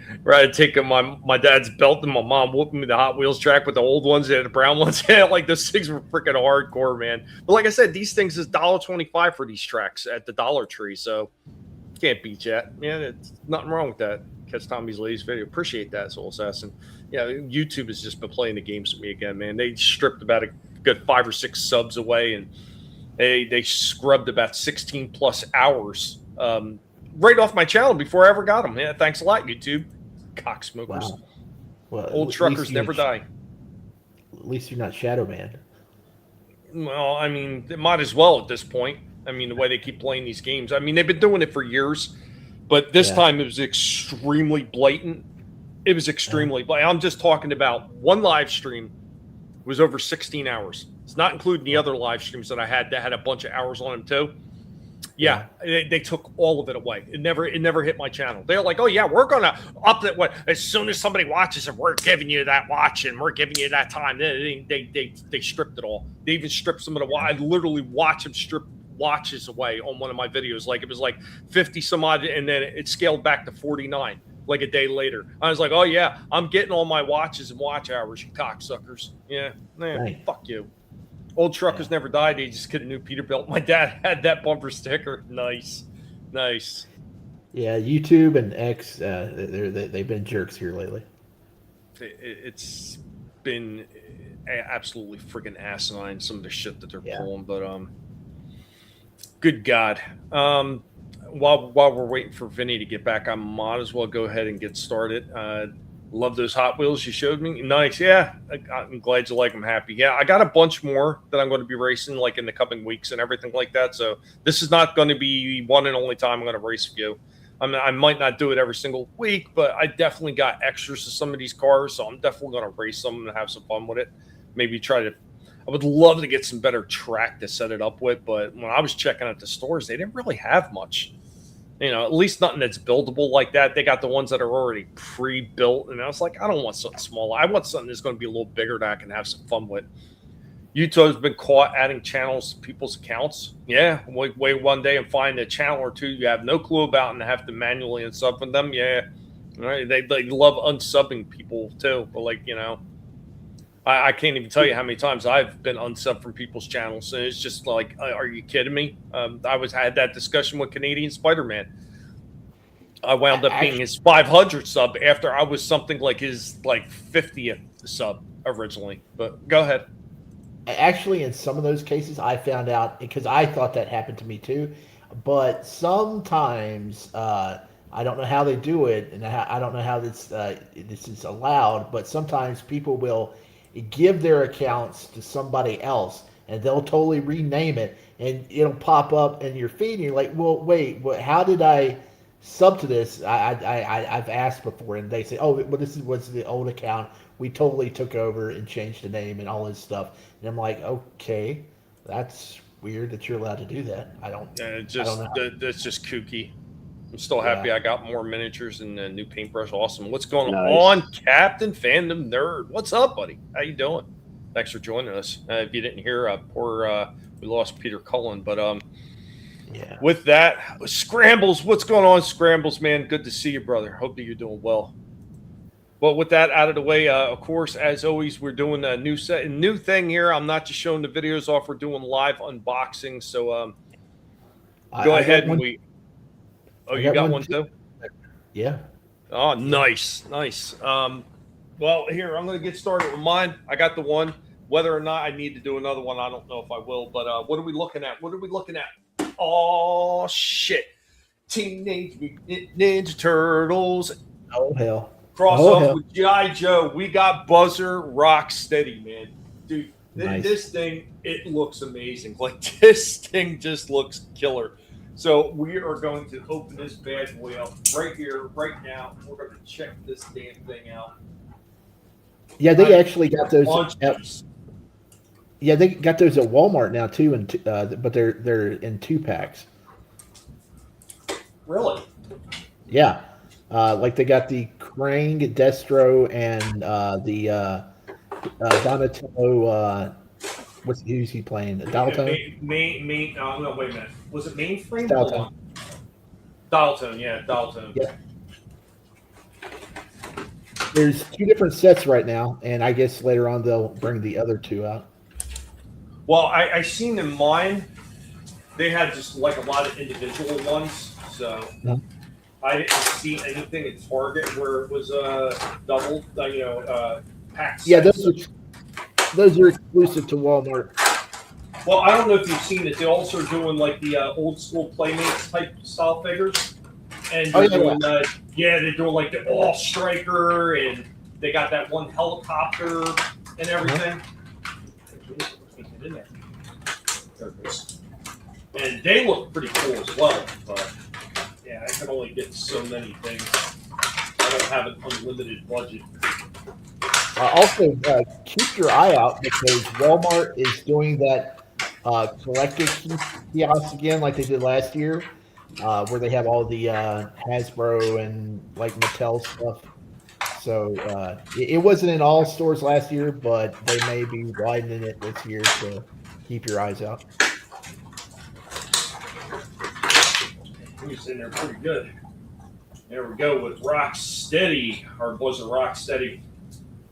my dad's belt and my mom whooping me the Hot Wheels track with the old ones and the brown ones. Yeah, like those things were freaking hardcore, man. But like I said, these things is $1.25 for these tracks at the Dollar Tree, so can't beat that. Man, it's nothing wrong with that. catch Tommy's latest video. Appreciate that, Soul Assassin. Yeah, YouTube has just been playing the games with me again, man. They stripped about a good 5 or 6 subs away, and they scrubbed about 16 plus hours right off my channel before I ever got them. Yeah, thanks a lot, YouTube. Cocksmokers. Wow. Well, old truckers never die. At least you're not Shadow Man. Well, I mean, they might as well at this point. I mean, the way they keep playing these games. I mean, they've been doing it for years, but this time it was extremely blatant. It was extremely blatant. I'm just talking about one live stream was over 16 hours. It's not including the other live streams that I had that had a bunch of hours on them too. Yeah, they took all of it away. It never hit my channel. They're like, oh yeah, we're gonna up that. What as soon as somebody watches it, we're giving you that watch and we're giving you that time. They stripped it all. They even stripped some of the. I literally watch them strip watches away on one of my videos. Like it was like 50 some odd, and then it scaled back to 49 like a day later. I was like, oh yeah, I'm getting all my watches and watch hours, you cocksuckers. Yeah, man, Right. fuck you. Old truckers never died. They just get a new Peterbilt. My dad had that bumper sticker. Nice. Yeah, YouTube and X, they've been jerks here lately. It's been absolutely freaking asinine, some of the shit that they're pulling. But good God. While we're waiting for Vinnie to get back, I might as well go ahead and get started. Love those Hot Wheels you showed me. Nice. Yeah, I'm glad you like them. Happy. Yeah, I got a bunch more that I'm going to be racing like in the coming weeks and everything like that. So this is not going to be one and only time I'm going to race with you. I might not do it every single week, but I definitely got extras to some of these cars. So I'm definitely going to race them and have some fun with it. Maybe I would love to get some better track to set it up with. But when I was checking at the stores, they didn't really have much. You know, at least nothing that's buildable like that. They got the ones that are already pre-built. And I was like, I don't want something small. I want something that's going to be a little bigger that I can have some fun with. YouTube's been caught adding channels to people's accounts. Yeah, wait one day and find a channel or two you have no clue about and have to manually unsub from them. Yeah, all right. They love unsubbing people too. But like, you know, I can't even tell you how many times I've been unsubbed from people's channels. And it's just like, are you kidding me? I had that discussion with Canadian Spider-Man. I wound up being his 500 sub after I was something like his 50th sub originally. But go ahead. Actually, in some of those cases, I found out because I thought that happened to me too. But sometimes I don't know how they do it, and I don't know how this is allowed. But sometimes people will give their accounts to somebody else, and they'll totally rename it, and it'll pop up in your feed, and you're like, well, wait, how did I sub to this? I've asked before, and they say, oh, well, this was the old account. We totally took over and changed the name and all this stuff. And I'm like, okay, that's weird that you're allowed to do that. I don't know. That's just kooky. I'm still happy I got more miniatures and a new paintbrush. Awesome. What's going on, Captain Fandom Nerd? What's up, buddy? How you doing? Thanks for joining us. If you didn't hear, we lost Peter Cullen, but with that, Scrambles, what's going on, Scrambles, man? Good to see you, brother. Hope that you're doing well. Well, with that out of the way, of course, as always, we're doing a new thing here. I'm not just showing the videos off. We're doing live unboxing. So go ahead and Oh, you got one too? Yeah. Oh, nice. Well, here, I'm going to get started with mine. I got the one. Whether or not I need to do another one, I don't know if I will. But what are we looking at? Oh, shit. Teenage Mutant Ninja Turtles. Oh, hell. Off with G.I. Joe. We got Buzzer Rocksteady, man. Dude, this thing, it looks amazing. Like, this thing just looks killer. So we are going to open this bad boy up right here, right now. We're going to check this damn thing out. Yeah, they actually got those. Yeah, they got those at Walmart now too, but they're in 2-packs. Really? Yeah, like they got the Krang, Destro, and the Donatello. Who's he playing? Donatello? No, wait a minute. Was it Mainframe? Donatello. Yeah, Donatello. Yeah. There's 2 different sets right now, and I guess later on they'll bring the other 2 out. Well, I seen in mine, they had just like a lot of individual ones. So I didn't see anything at Target where it was double, packed. Yeah, sets. those are exclusive to Walmart. Well, I don't know if you've seen it. They also are doing like the old school Playmates type style figures, and they're doing they're doing like the All Striker, and they got that one helicopter and everything. There it is. And they look pretty cool as well, but yeah, I can only get so many things. I don't have an unlimited budget. Also, keep your eye out because Walmart is doing that collector kiosk again, like they did last year, where they have all the Hasbro and like Mattel stuff. So it wasn't in all stores last year, but they may be widening it this year. So keep your eyes out. He's in there pretty good. There we go with Rocksteady, or was it Rocksteady?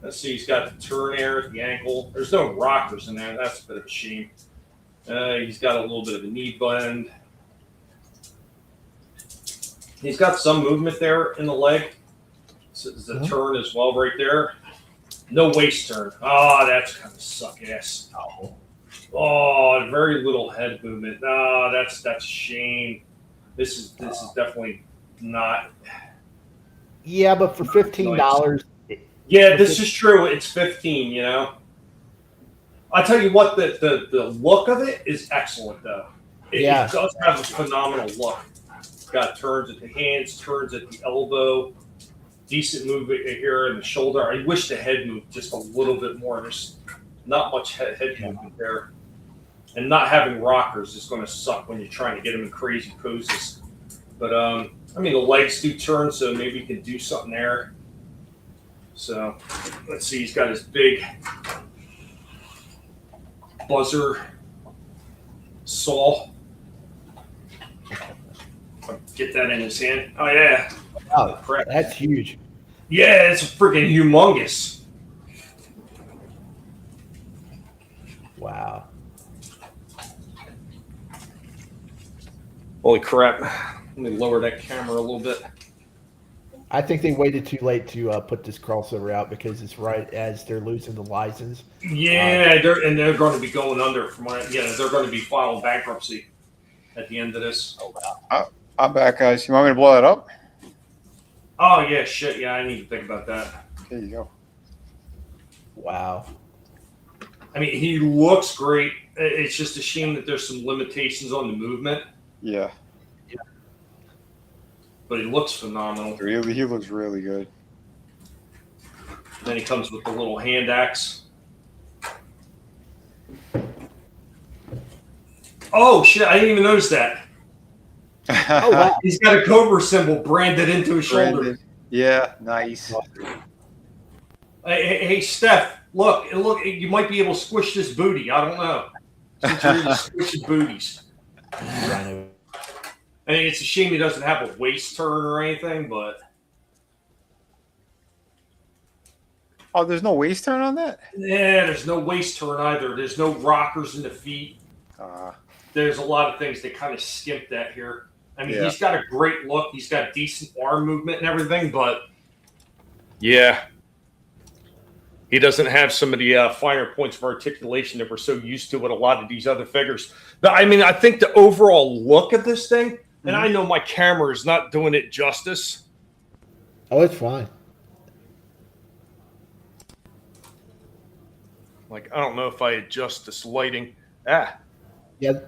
Let's see, he's got the turn air at the ankle. There's no rockers in there. That's a bit of a shame. He's got a little bit of a knee bend. He's got some movement there in the leg. So the turn as well right there. No waist turn. Oh, that's kind of suck ass. Oh, very little head movement. Oh, that's a shame. This is definitely not. Yeah, but for $15. Yeah, this is true. It's 15. You know, I tell you what, the look of it is excellent though. It does have a phenomenal look. It's got turns at the hands, turns at the elbow, decent movement here in the shoulder. I wish the head moved just a little bit more. There's not much head movement there. And not having rockers is going to suck when you're trying to get them in crazy poses. But, I mean, the legs do turn, so maybe you can do something there. So, let's see. He's got his big buzzer saw. Get that in his hand. Oh, yeah. Oh, crap. That's huge. Yeah, it's freaking humongous. Wow. Holy crap. Let me lower that camera a little bit. I think they waited too late to put this crossover out because it's right as they're losing the license. Yeah, they're going to be going under. They're going to be filing bankruptcy at the end of this. Oh, wow. I'm back, guys. You want me to blow that up? Oh, yeah, shit. Yeah, I need to think about that. There you go. Wow. I mean, he looks great. It's just a shame that there's some limitations on the movement. Yeah. But he looks phenomenal. Really, he looks really good. Then he comes with the little hand axe. Oh, shit. I didn't even notice that. Oh, wow. He's got a Cobra symbol branded into his shoulder. Yeah, nice. Hey, Steph, look, you might be able to squish this booty. I don't know. Since you're into squishing booties. I mean, it's a shame he doesn't have a waist turn or anything, but. Oh, there's no waist turn on that? Yeah, there's no waist turn either. There's no rockers in the feet. There's a lot of things that kind of skimp that here. I mean, He's got a great look. He's got decent arm movement and everything, but. Yeah. He doesn't have some of the finer points of articulation that we're so used to with a lot of these other figures. But, I mean, I think the overall look of this thing, and I know my camera is not doing it justice. Oh, it's fine. Like, I don't know if I adjust this lighting. Yeah,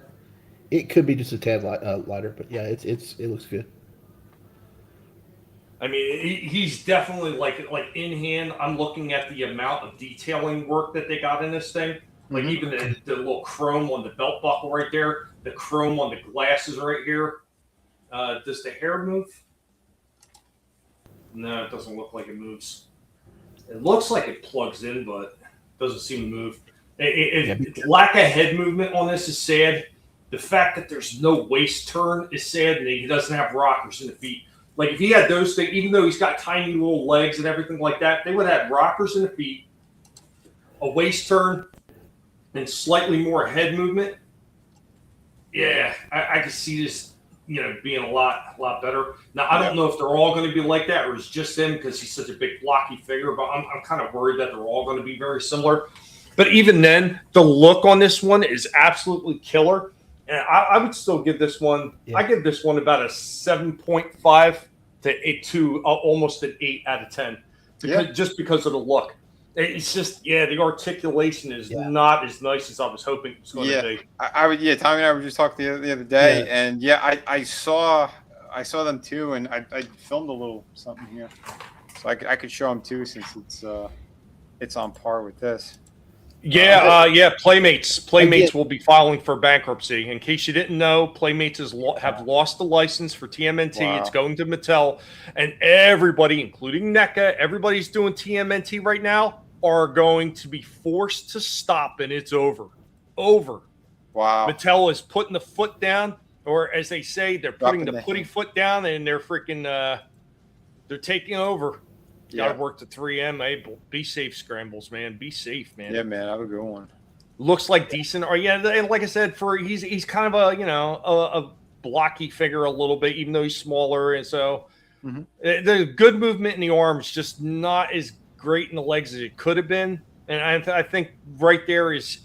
it could be just a tad lighter, but yeah, it looks good. I mean, he's definitely like in hand. I'm looking at the amount of detailing work that they got in this thing. Like even the little chrome on the belt buckle right there, the chrome on the glasses right here. Does the hair move? No, it doesn't look like it moves. It looks like it plugs in, but it doesn't seem to move. Lack of head movement on this is sad. The fact that there's no waist turn is sad, and he doesn't have rockers in the feet. Like, if he had those things, even though he's got tiny little legs and everything like that, they would have rockers in the feet, a waist turn, and slightly more head movement. Yeah, I can see this being a lot better. Now, I don't know if they're all going to be like that or it's just him because he's such a big blocky figure, but I'm kind of worried that they're all going to be very similar. But even then, the look on this one is absolutely killer. And I would still give this one, I give this one about a 7.5 to almost an 8 out of 10. Just because of the look. It's just, the articulation is not as nice as I was hoping it was going to be. Tommy and I were just talking the other day, and I saw them too, and I filmed a little something here, so I could show them too, since it's on par with this. Playmates will be filing for bankruptcy. In case you didn't know, Playmates have lost the license for TMNT. Wow. It's going to Mattel, and everybody, including NECA, everybody's doing TMNT right now, are going to be forced to stop, and it's over. Wow. Mattel is putting the foot down, or as they say, they're putting the putty foot down, and they're freaking they're taking over. Got to work the 3M. Hey, be safe, Scrambles, man. Be safe, man. Yeah, man. Have a good one. Looks like decent. Or like I said, he's kind of a blocky figure a little bit, even though he's smaller, and so the good movement in the arms, just not as great in the legs as it could have been. And I think right there it's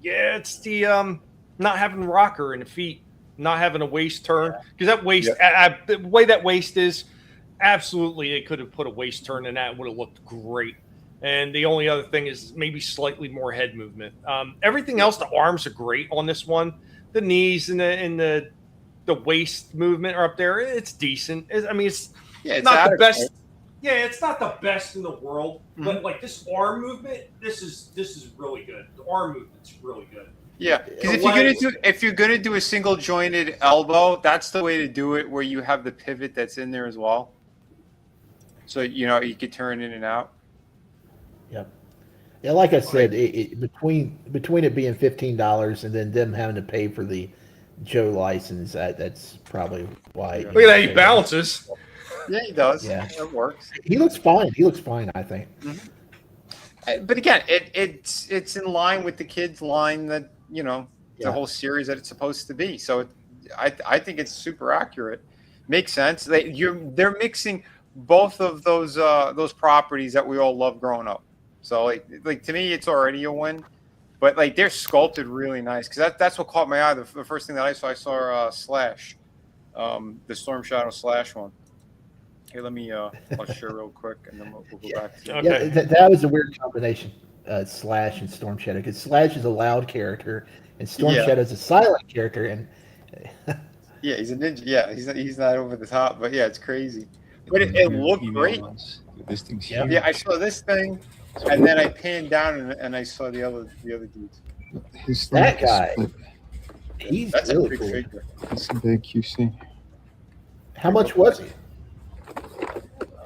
the not having rocker in the feet, not having a waist turn, because that waist, the way that waist is. Absolutely, they could have put a waist turn in that. It would have looked great. And the only other thing is maybe slightly more head movement. Everything else, the arms are great on this one. The knees and the waist movement are up there. It's decent. It's not the best. Yeah, it's not the best in the world. But like this arm movement, this is really good. The arm movement's really good. Yeah, because if you're gonna do a single jointed elbow, that's the way to do it, where you have the pivot that's in there as well. So you could turn in and out. Yep. Yeah, like I said, between it being $15 and then them having to pay for the Joe license, that's probably why. Look at that, he balances. Yeah, he does. Yeah, it works. He looks fine. I think. But again, it's in line with the kids' line that the whole series that it's supposed to be. So I think it's super accurate. Makes sense. They're mixing both of those properties that we all love growing up. So like to me, it's already a win. But like they're sculpted really nice, because that's what caught my eye. The first thing that I saw Slash, the Storm Shadow Slash one. Here, let me I'll share real quick, and then we'll go back to that was a weird combination, Slash and Storm Shadow, because Slash is a loud character and Storm Shadow is a silent character, and he's a ninja. Yeah, he's not over the top, but it's crazy. But it looked great. This thing's huge. Yeah, I saw this thing, and then I panned down and I saw the other dudes. That guy, that's really a big cool. figure. That's a big QC. How much was he?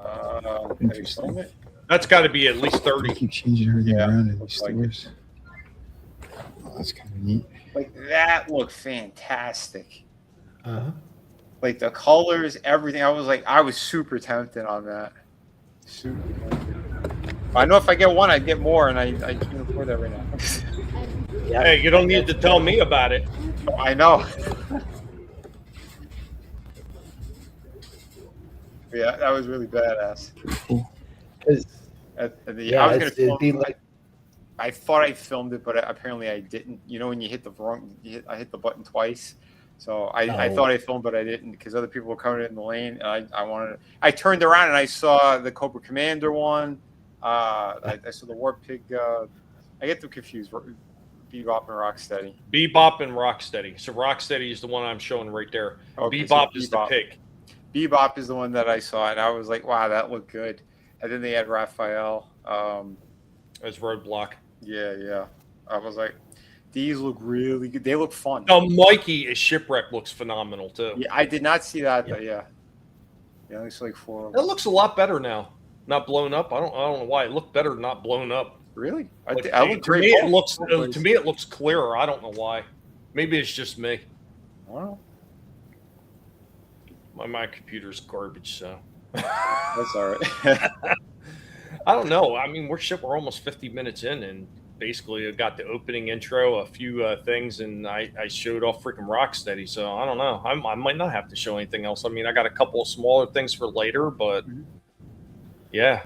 Have you seen it? That's got to be at least 30. They keep changing everything around in these stores. Oh, that's kind of neat. Like that looked fantastic. Like the colors, everything. I was super tempted on that. Super tempted. I know if I get one, I'd get more, and I can't afford that right now. Hey, you don't need to tell me about it. I know. Yeah, that was really badass. I thought I filmed it, but apparently I didn't. You know, when you hit I hit the button twice. So I thought I filmed, but I didn't, because other people were coming in the lane, and I turned around and I saw the Cobra Commander one. I saw the Warp Pig. I get them confused. Bebop and Rocksteady. Bebop and Rocksteady. So Rocksteady is the one I'm showing right there. Okay, Bebop is the pig. Bebop is the one that I saw, and I was like, wow, that looked good. And then they had Raphael. As Roadblock. Yeah. I was like, these look really good. They look fun. Oh, Mikey as Shipwreck looks phenomenal, too. Yeah, I did not see that, though, yeah. Yeah, it looks like 4 of them. It looks a lot better now. Not blown up. I don't know why. It looked better not blown up. Really? To me, it looks clearer. I don't know why. Maybe it's just me. Well, my computer's garbage, so that's all right. I don't know. I mean, we're almost 50 minutes in, and basically got the opening intro, a few things, and I showed off freaking Rocksteady. So I don't know. I might not have to show anything else. I mean, I got a couple of smaller things for later, but yeah.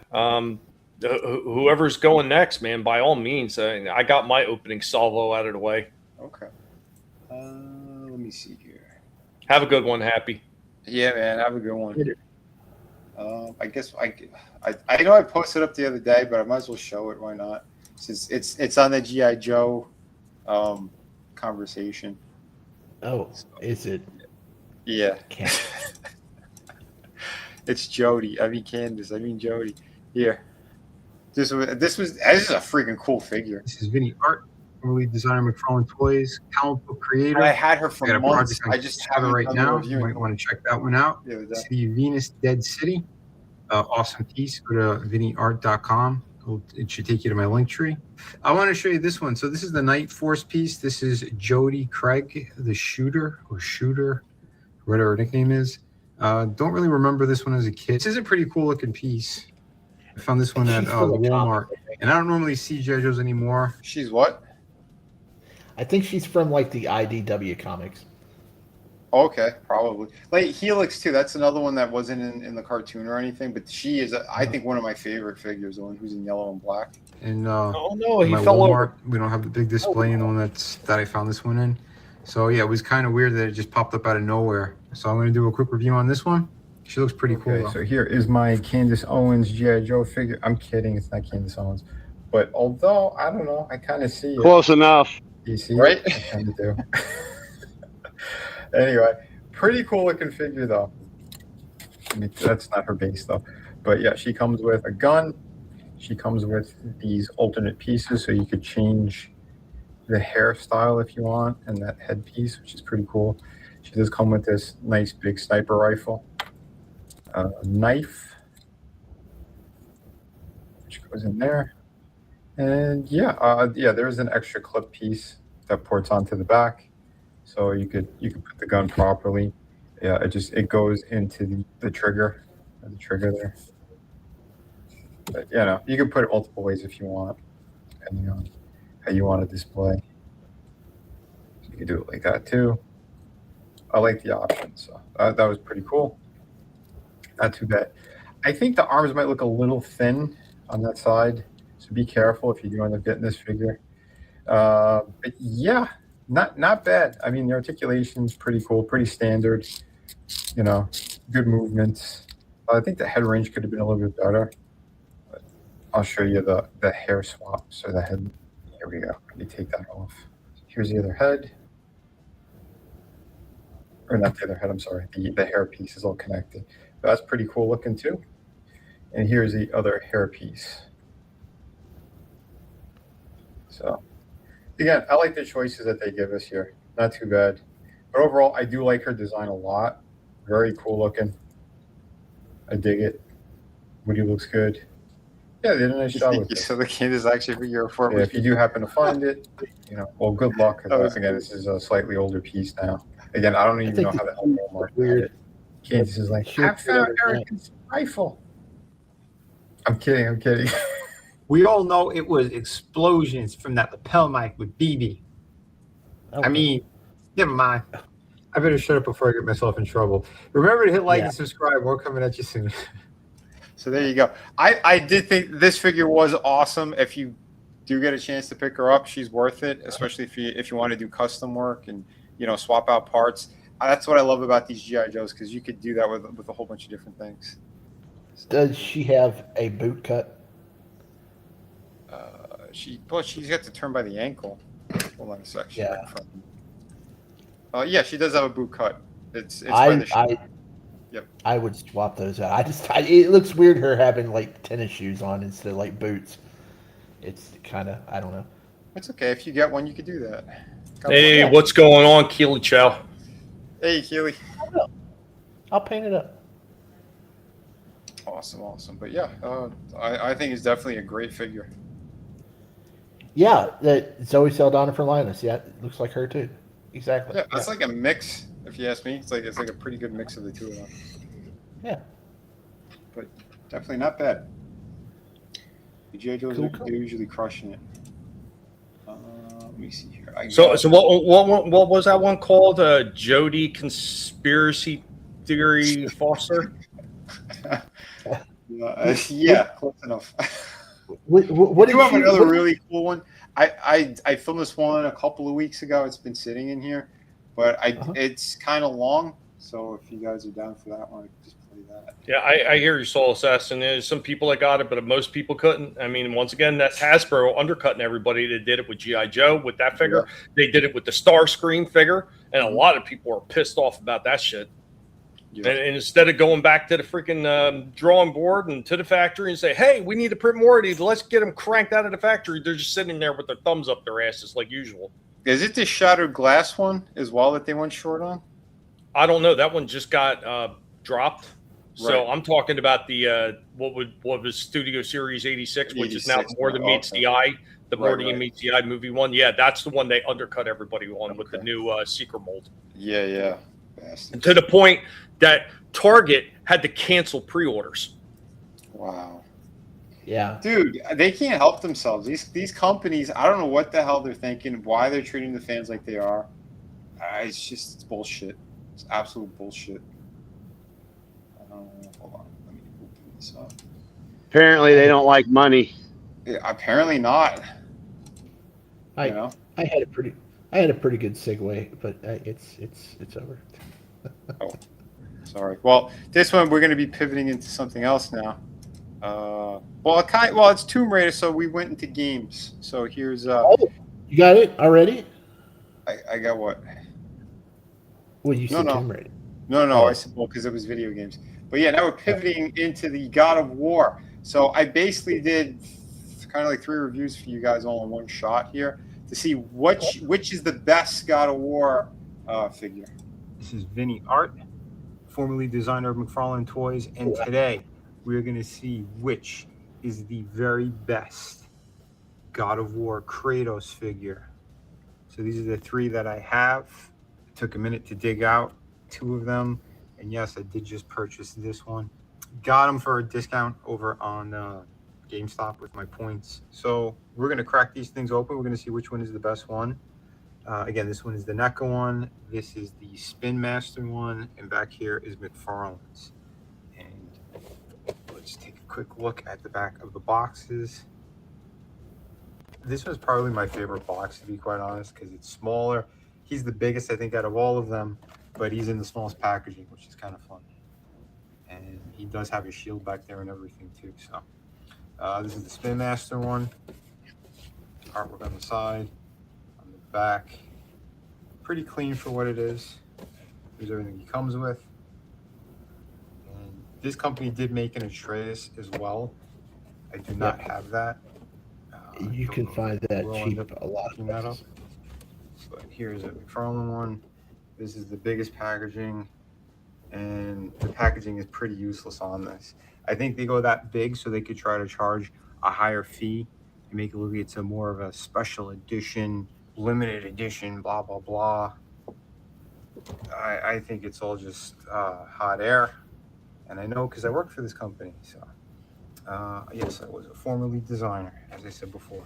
Whoever's going next, man, by all means. I got my opening salvo out of the way. Okay. Let me see here. Have a good one, Happy. Yeah, man. Have a good one. I guess I know I posted up the other day, but I might as well show it. Why not? Since it's on the G.I. Joe conversation. Oh, is it? Yeah. It's Jody. I mean Candace. I mean Jody. Here. This is a freaking cool figure. This is Vinnieart, formerly designer McFarlane Toys, comic book creator. I had her for months. I just have her right now. You might want to check that one out. City of Venus, Dead City. Awesome piece. Go to Vinnieart.com. It should take you to my link tree. I want to show you this one. So this is the Night Force piece. This is Jody Craig, the shooter, whatever her nickname is. Don't really remember this one as a kid. This is a pretty cool looking piece. I found this one at Walmart, and I don't normally see G.I. Joes anymore. She's what? I think she's from like the IDW comics. Okay, probably. Like Helix too. That's another one that wasn't in the cartoon or anything, but she is, I think, one of my favorite figures. The one who's in yellow and black. And oh no, he my fell Walmart, over. we don't have the big display in the one that I found this one in. So yeah, it was kind of weird that it just popped up out of nowhere. So I'm going to do a quick review on this one. She looks pretty cool. Okay, so here is my Candace Owens G.I. Joe figure. I'm kidding, it's not Candace Owens. But although, I don't know, I kind of see it. Close enough. You see right? I kind of do. Anyway, pretty cool looking figure though. I mean, that's not her base though. But yeah, she comes with a gun. She comes with these alternate pieces, so you could change the hairstyle if you want, and that headpiece, which is pretty cool. She does come with this nice big sniper rifle. A knife, which goes in there, and yeah, there's an extra clip piece that ports onto the back, so you could put the gun properly. Yeah, it goes into the trigger, there. But you can put it multiple ways if you want, depending on how you want to display. So you can do it like that too. I like the option, so that was pretty cool. Not too bad. I think the arms might look a little thin on that side, so be careful if you do end up getting this figure. But yeah, not bad. I mean, the articulation's pretty cool, pretty standard. Good movements. I think the head range could have been a little bit better. But I'll show you the hair swaps or the head. Here we go. Let me take that off. Here's the other head. Or not the other head, I'm sorry. The hair piece is all connected. But that's pretty cool looking too. And here's the other hair piece. So again, I like the choices that they give us here. Not too bad. But overall, I do like her design a lot. Very cool looking. I dig it. Woody looks good. Yeah, they did a nice job with it. So the kid is actually for your form. Yeah, if you do happen to find it, well, good luck. Again, this is a slightly older piece now. Again, I don't even know how the hell Walmart weird. It. Kansas is like, I found Erica's rifle. I'm kidding. We all know it was explosions from that lapel mic with BB. Okay. I mean, never mind. I better shut up before I get myself in trouble. Remember to hit like and subscribe. We're coming at you soon. So there you go. I did think this figure was awesome. If you do get a chance to pick her up, she's worth it, especially if you want to do custom work and swap out parts. That's what I love about these G.I. Joes, because you could do that with a whole bunch of different things. Does she have a boot cut? She's got to turn by the ankle. Hold on a sec. Yeah, she does have a boot cut. It's by the shoe. Yep. I would swap those out. It looks weird her having like tennis shoes on instead of like boots. It's kind of, I don't know. It's okay. If you get one, you could do that. Hey, what's going on, Keely Chow? Hey, Keely. I'll paint it up. Awesome. But yeah, I think it's definitely a great figure. Yeah, Zoe Saldana for Linus. Yeah, it looks like her too. Exactly. Yeah, that's like a mix, if you ask me. It's like a pretty good mix of the two of them. Yeah. But definitely not bad. The G.I. Joes are usually crushing it. Let me see here. So what was that one called? Jody Conspiracy Theory Foster? Yeah, close enough. What do you have another really cool one? I filmed this one a couple of weeks ago. It's been sitting in here, but it's kind of long. So if you guys are down for that one, I can just play that. Yeah, I hear you, Soul Assassin. There's some people that got it, but most people couldn't. I mean, once again, that's Hasbro undercutting everybody that did it with G.I. Joe with that figure. Yeah. They did it with the Starscream figure, and a lot of people are pissed off about that shit. Yeah. And instead of going back to the freaking drawing board and to the factory and say, hey, we need to print more of these, let's get them cranked out of the factory, they're just sitting there with their thumbs up their asses like usual. Is it the Shattered Glass one as well that they went short on? I don't know. That one just got dropped. So I'm talking about the what was Studio Series 86, which is now More Than Meets the Eye, the More Than Meets the Eye movie one. Yeah, that's the one they undercut everybody on with the new Seeker mold. Yeah. And to the point that Target had to cancel pre-orders. Wow. Yeah. Dude, they can't help themselves. These companies, I don't know what the hell they're thinking, why they're treating the fans like they are. It's bullshit. It's absolute bullshit. Hold on. Let me open this up. Apparently, they don't like money. Yeah, apparently not. I had a pretty good segue, but it's over. Oh, sorry. Well, this one we're going to be pivoting into something else now. It's Tomb Raider, so we went into games. So here's you got it already? I got what? Well, you said Tomb Raider. No. I said because it was video games. But yeah, now we're pivoting into the God of War. So I basically did kind of like 3 reviews for you guys all in one shot here to see which is the best God of War figure. This is Vinnieart, formerly designer of McFarlane Toys, and today we're going to see which is the very best God of War Kratos figure. So these are the 3 that I have. It took a minute to dig out 2 of them. And yes, I did just purchase this one. Got them for a discount over on GameStop with my points. So we're going to crack these things open. We're going to see which one is the best one. Again, this one is the NECA one. This is the Spin Master one. And back here is McFarlane's. And let's take a quick look at the back of the boxes. This was probably my favorite box, to be quite honest, because it's smaller. He's the biggest, I think, out of all of them. But he's in the smallest packaging, which is kind of fun. And he does have his shield back there and everything too. So this is the Spin Master one. Artwork on the side, on the back. Pretty clean for what it is. Here's everything he comes with. And this company did make an Atreus as well. I do not have that. You can find that cheap a lot of places. But here's a McFarlane one. This is the biggest packaging, and the packaging is pretty useless on this. I think they go that big so they could try to charge a higher fee and make it look like it's a more of a special edition, limited edition, blah, blah, blah. I think it's all just hot air, and I know because I worked for this company. So, yes, I was a formerly designer, as I said before.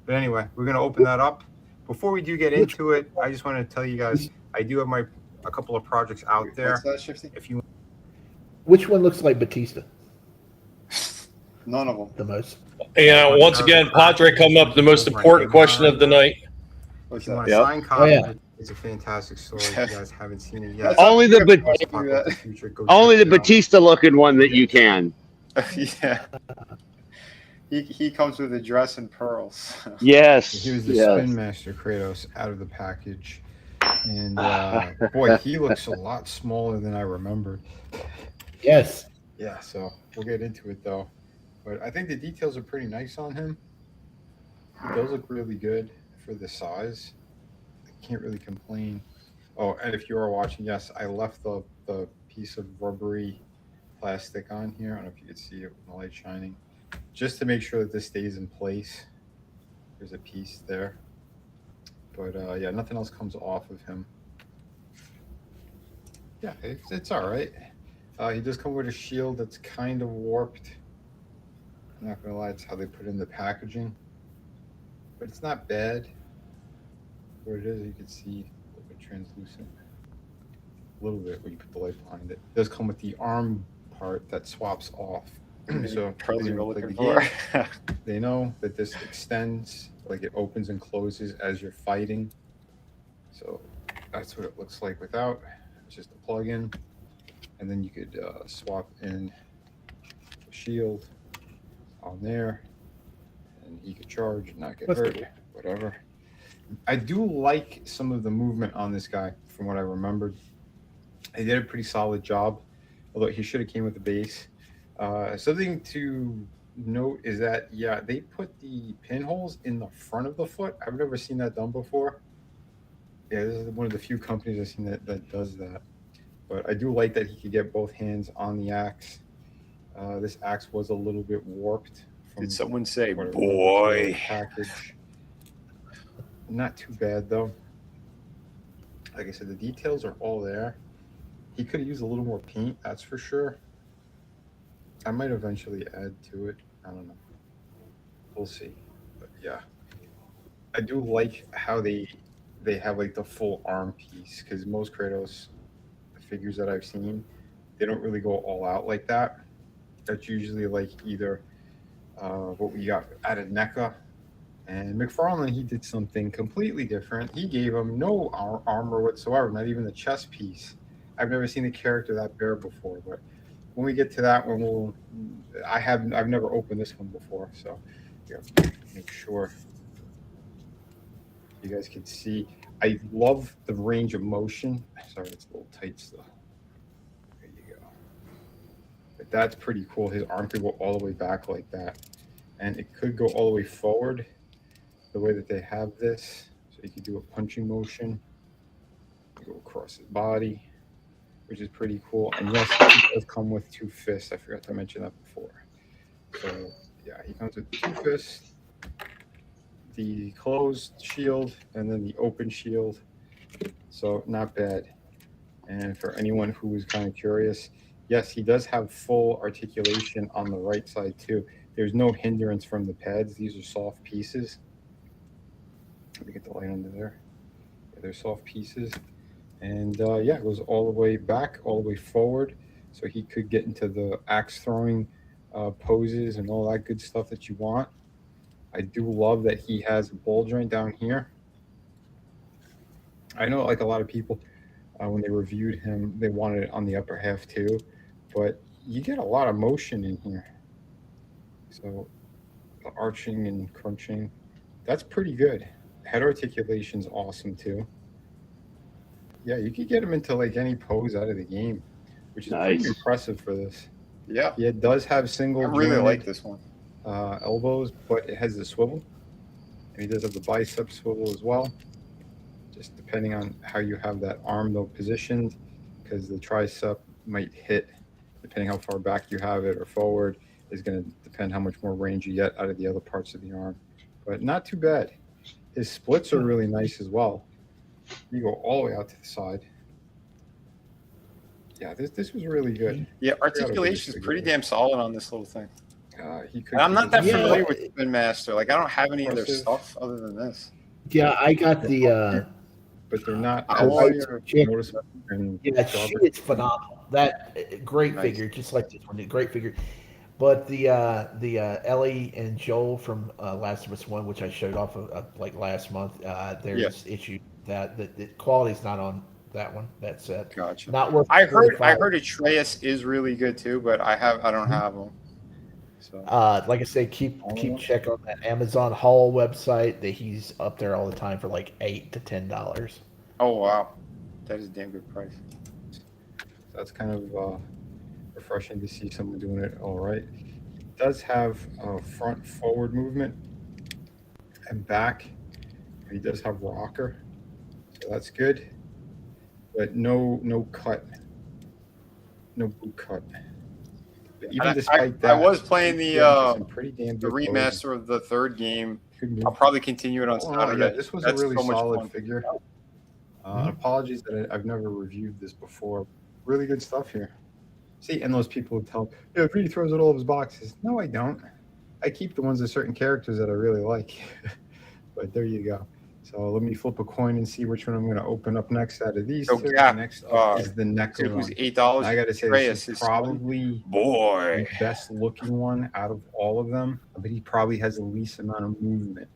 But anyway, we're going to open that up. Before we do get into it, I just want to tell you guys, I do have a couple of projects out there. What's that, Shifty? If you, which one looks like Batista? None of them. The most. Yeah. Once again, Padre come up with the most important question of the night. If you want to sign copies, it's a fantastic story. If you guys haven't seen it yet, only the Batista looking one that you can. Yeah. He comes with a dress and pearls. Yes. Here's the Spin Master Kratos out of the package. And boy, he looks a lot smaller than I remembered. Yes. Yeah, so we'll get into it though. But I think the details are pretty nice on him. He does look really good for the size. I can't really complain. Oh, and if you are watching, yes, I left the piece of rubbery plastic on here. I don't know if you can see it with the light shining. Just to make sure that this stays in place. There's a piece there. But yeah, nothing else comes off of him. Yeah, it's all right. He does come with a shield that's kind of warped. I'm not gonna lie, it's how they put in the packaging. But it's not bad. what it is. You can see a little bit translucent. A little bit when you put the light behind it. It does come with the arm part that swaps off. So they know that this extends, like it opens and closes as you're fighting. So that's what it looks like without. It's just a plug-in, and then you could swap in the shield on there, and he could charge and not get hurt, whatever. I do like some of the movement on this guy from what I remembered. He did a pretty solid job, although he should have came with the base. Something to note is that, yeah, they put the pinholes in the front of the foot. I've never seen that done before. Yeah, this is one of the few companies I've seen that does that. But I do like that he could get both hands on the axe. This axe was a little bit warped. Did someone say, boy? Package. Not too bad, though. Like I said, the details are all there. He could have used a little more paint, that's for sure. I might eventually add to it. I don't know. We'll see. But yeah, I do like how they have like the full arm piece, because most Kratos figures that I've seen, they don't really go all out like that. That's usually like either what we got out of NECA. And McFarlane, he did something completely different. He gave him no armor whatsoever, not even the chest piece. I've never seen a character that bare before, but when we get to that one, I've never opened this one before, so yeah, make sure you guys can see. I love the range of motion. Sorry, it's a little tight still. There you go. But that's pretty cool. His arm could go all the way back like that, and it could go all the way forward the way that they have this. So you could do a punching motion, go across his body, which is pretty cool. And yes, it does come with 2 fists. I forgot to mention that before. So yeah, he comes with 2 fists, the closed shield, and then the open shield. So not bad. And for anyone who is kind of curious, yes, he does have full articulation on the right side too. There's no hindrance from the pads. These are soft pieces. Let me get the light under there. Yeah, they're soft pieces. And yeah, it goes all the way back, all the way forward. So he could get into the axe throwing poses and all that good stuff that you want. I do love that he has a ball joint down here. I know like a lot of people, when they reviewed him, they wanted it on the upper half too. But you get a lot of motion in here. So the arching and crunching, that's pretty good. Head articulation's awesome too. Yeah, you could get him into like any pose out of the game, which is pretty impressive for this. Yeah. It does have single. I really like this one. Elbows, but it has the swivel, and he does have the bicep swivel as well. Just depending on how you have that arm though positioned, because the tricep might hit, depending how far back you have it or forward, is going to depend how much more range you get out of the other parts of the arm. But not too bad. His splits are really nice as well. You go all the way out to the side. Yeah, this was really good. Yeah, articulation is pretty damn solid on this little thing. He could. I'm not that familiar with Spin Master. Like, I don't have any other stuff other than this. Yeah, I got the. But they're not. Yeah, it's phenomenal. That great figure, just like this one, great figure. But the Ellie and Joel from Last of Us 1, which I showed off like last month, there's issue that the quality's not on that one. That set. Gotcha. Not worth. I heard Atreus is really good too, but I don't have them. So like I say, keep check on that Amazon Haul website. That he's up there all the time for like $8 to $10. Oh wow, that is a damn good price. That's kind of refreshing to see someone doing it all right. It does have front forward movement and back. And he does have rocker, so that's good. But no cut, no boot cut. But even despite that, I was playing the remaster poses. of the third game. I'll probably continue it on Saturday. Yeah, this was a really solid figure. Apologies that I've never reviewed this before. Really good stuff here. See, and those people who tell, yeah, Vinnie throws out all of his boxes. No, I don't. I keep the ones of certain characters that I really like. But there you go. So let me flip a coin and see which one I'm going to open up next out of these So two. Gap, Next up is the NECA it was one. $8. I got to say, this is probably the best looking one out of all of them, but he probably has the least amount of movement.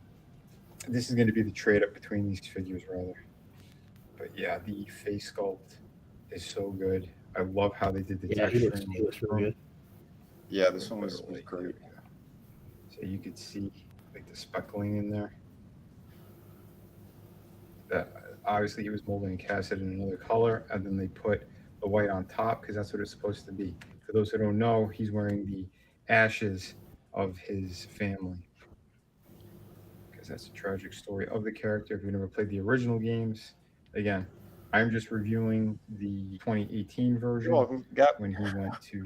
This is going to be the trade up between these figures, rather. But yeah, the face sculpt is so good. I love how they did the texture. He looks really good. Yeah, this one was great. So you could see like the speckling in there. Obviously he was molding and casted in another color, and then they put the white on top because that's what it's supposed to be. For those who don't know, he's wearing the ashes of his family, because that's a tragic story of the character. If you've never played the original games, again, I'm just reviewing the 2018 version. You're welcome. Yep. When he went to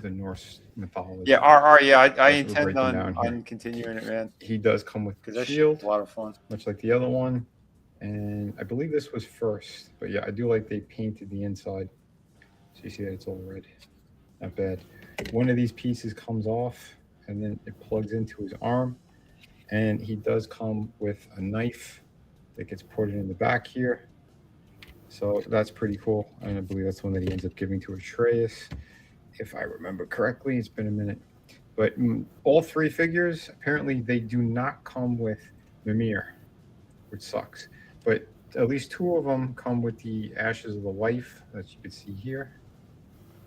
the Norse mythology. Yeah, I intend on continuing it, man. He does come with because the that's shield, a lot of fun, much like the other one. And I believe this was first, but yeah, I do like they painted the inside. So you see that it's all red. Not bad. One of these pieces comes off and then it plugs into his arm. And he does come with a knife that gets ported in the back here. So that's pretty cool. And I believe that's the one that he ends up giving to Atreus, if I remember correctly. It's been a minute. But all three figures, apparently they do not come with Mimir, which sucks. But at least two of them come with the ashes of the wife that you can see here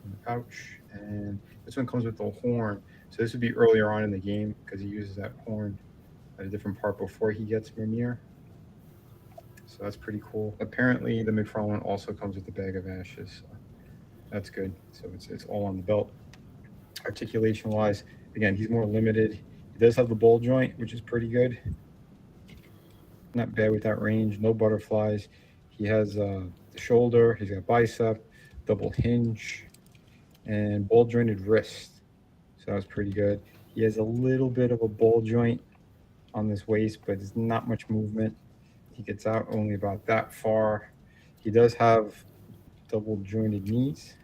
in the pouch. And this one comes with the horn. So this would be earlier on in the game because he uses that horn at a different part before he gets Mimir. So that's pretty cool. Apparently the McFarlane also comes with the bag of ashes. So that's good. So it's all on the belt. Articulation wise, again, he's more limited. He does have the ball joint, which is pretty good. Not bad with that range. No butterflies. He has the shoulder. He's got bicep, double hinge, and ball jointed wrist. So that's pretty good. He has a little bit of a ball joint on this waist, but there's not much movement. He gets out only about that far. He does have double jointed knees,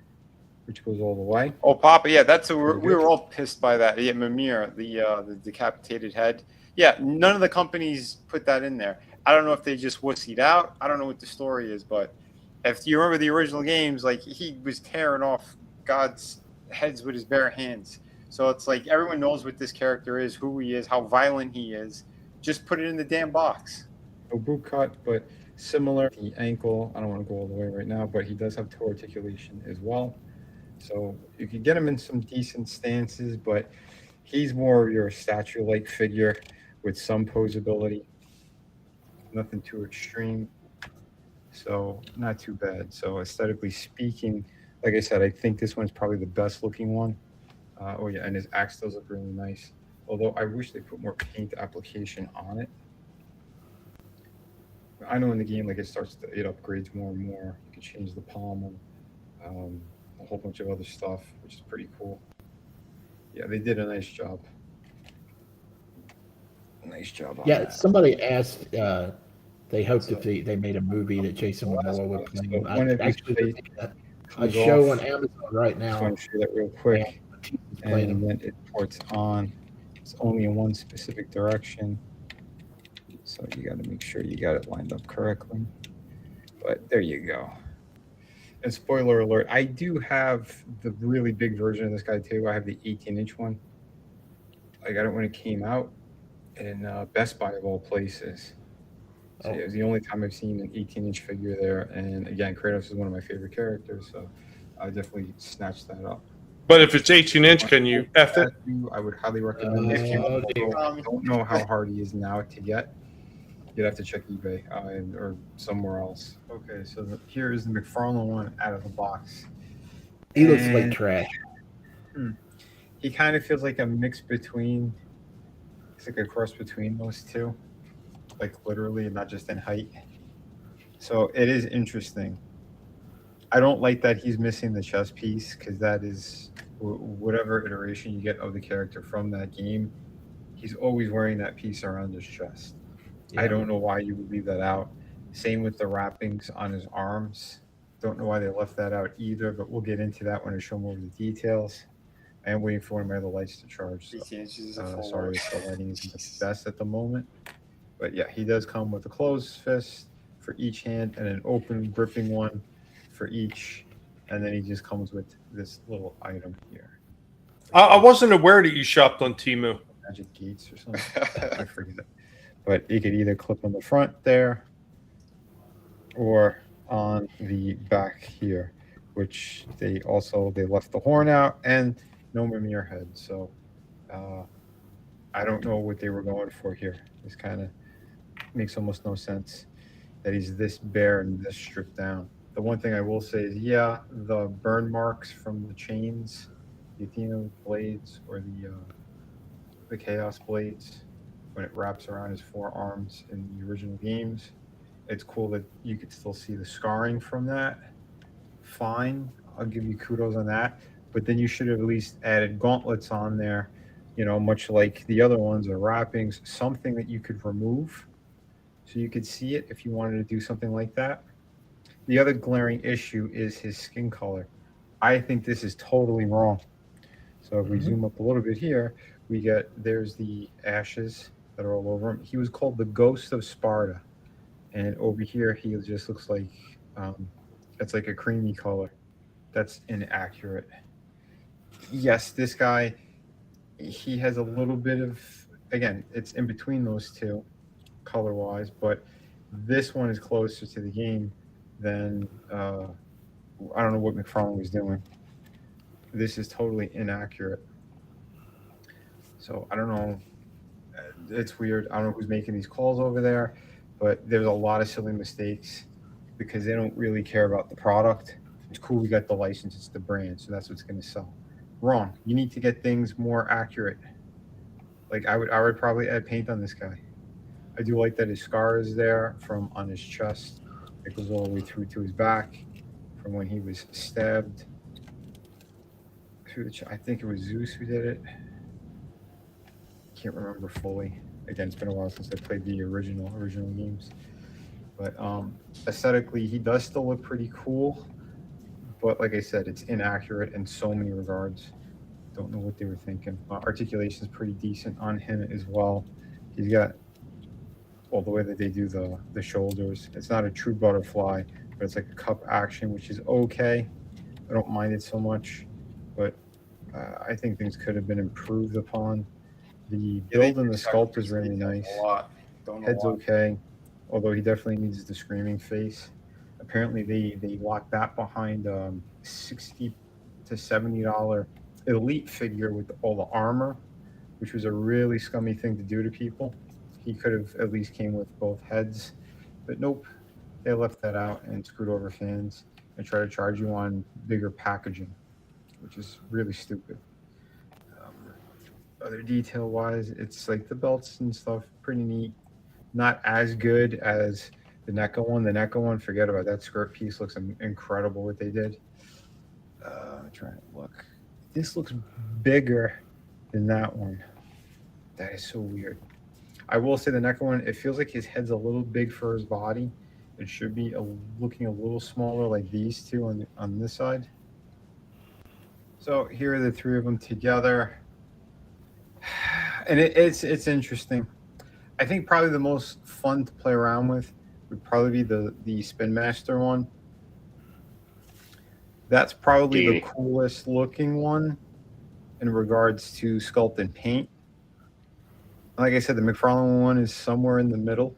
which goes all the way. Oh, Papa, yeah, we were all pissed by that. Yeah, Mimir, the decapitated head. Yeah, none of the companies put that in there. I don't know if they just wussied out. I don't know what the story is, but if you remember the original games, like he was tearing off God's heads with his bare hands. So it's like everyone knows what this character is, who he is, how violent he is. Just put it in the damn box. No boot cut, but similar. The ankle, I don't want to go all the way right now, but he does have toe articulation as well. So you can get him in some decent stances, but he's more of your statue-like figure with some posability. Nothing too extreme. So not too bad. So aesthetically speaking, like I said, I think this one's probably the best looking one. Oh yeah, and his axe does look really nice. Although I wish they put more paint application on it. I know in the game, like it upgrades more and more. You can change the pommel, a whole bunch of other stuff, which is pretty cool. Yeah, they did a nice job. Nice job on that. Somebody asked. They hoped if they made a movie that Jason Momoa would play. A show on Amazon right now. I just want to show that real quick. And then it ports on. It's only in one specific direction. So you got to make sure you got it lined up correctly. But there you go. And spoiler alert, I do have the really big version of this guy too. I have the 18-inch one. I got it when it came out in Best Buy of all places. So yeah, it was the only time I've seen an 18-inch figure there. And again, Kratos is one of my favorite characters, so I definitely snatched that up. But if it's 18-inch, can you F it? I would highly recommend it. If you don't know how hard he is now to get, you'd have to check eBay or somewhere else. Okay, so here is the McFarlane one out of the box. He looks like trash. He kind of feels like a mix between, it's like a cross between those two, like literally, not just in height. So it is interesting. I don't like that he's missing the chest piece, because that is whatever iteration you get of the character from that game, he's always wearing that piece around his chest. Yeah. I don't know why you would leave that out. Same with the wrappings on his arms. Don't know why they left that out either, but we'll get into that when I show more of the details. I am waiting for one of my other lights to charge. So, sorry if the lighting isn't the best at the moment, But yeah, he does come with a closed fist for each hand and an open gripping one for each. And then he just comes with this little item here. I wasn't aware that you shopped on Temu. Magic Gates or something. I forget it. But it could either clip on the front there or on the back here, which they left the horn out and no Mimir head. So I don't know what they were going for here. This kind of makes almost no sense that he's this bare and this stripped down. The one thing I will say is, yeah, the burn marks from the chains, the Athena blades or the Chaos blades, when it wraps around his forearms in the original games, it's cool that you could still see the scarring from that. Fine, I'll give you kudos on that. But then you should have at least added gauntlets on there, you know, much like the other ones, or wrappings, something that you could remove so you could see it if you wanted to do something like that. The other glaring issue is his skin color. I think this is totally wrong. So if we zoom up a little bit here, there's the ashes that are all over him. He was called the Ghost of Sparta. And over here, he just looks like, it's like a creamy color. That's inaccurate. Yes, this guy, he has a little bit of, again, it's in between those two color-wise, but this one is closer to the game than, I don't know what McFarlane was doing. This is totally inaccurate. So I don't know. It's weird. I don't know who's making these calls over there, but there's a lot of silly mistakes because they don't really care about the product. It's cool we got the license, it's the brand, so that's what's going to sell. Wrong. You need to get things more accurate. Like I would probably add paint on this guy. I do like that his scar is there from on his chest. It goes all the way through to his back from when he was stabbed. I think it was Zeus who did it. Can't remember fully. Again, it's been a while since I played the original games. But aesthetically, he does still look pretty cool. But like I said, it's inaccurate in so many regards. Don't know what they were thinking. Articulation is pretty decent on him as well. He's got all the way that they do the shoulders. It's not a true butterfly, but it's like a cup action, which is okay. I don't mind it so much, but I think things could have been improved upon. The build and the sculpt is really nice. Head's okay, although he definitely needs the screaming face. Apparently, they locked that behind $60 to $70 elite figure with all the armor, which was a really scummy thing to do to people. He could have at least came with both heads, but nope, they left that out and screwed over fans and try to charge you on bigger packaging, which is really stupid. Other detail-wise, it's like the belts and stuff, pretty neat. Not as good as the NECA one. The NECA one, forget about that skirt piece. Looks incredible what they did. I'm trying to look. This looks bigger than that one. That is so weird. I will say the NECA one, it feels like his head's a little big for his body. It should be looking a little smaller like these two on this side. So here are the three of them together. And it's interesting. I think probably the most fun to play around with would probably be the Spin Master one. That's probably the coolest looking one in regards to sculpt and paint. Like I said, the McFarlane one is somewhere in the middle.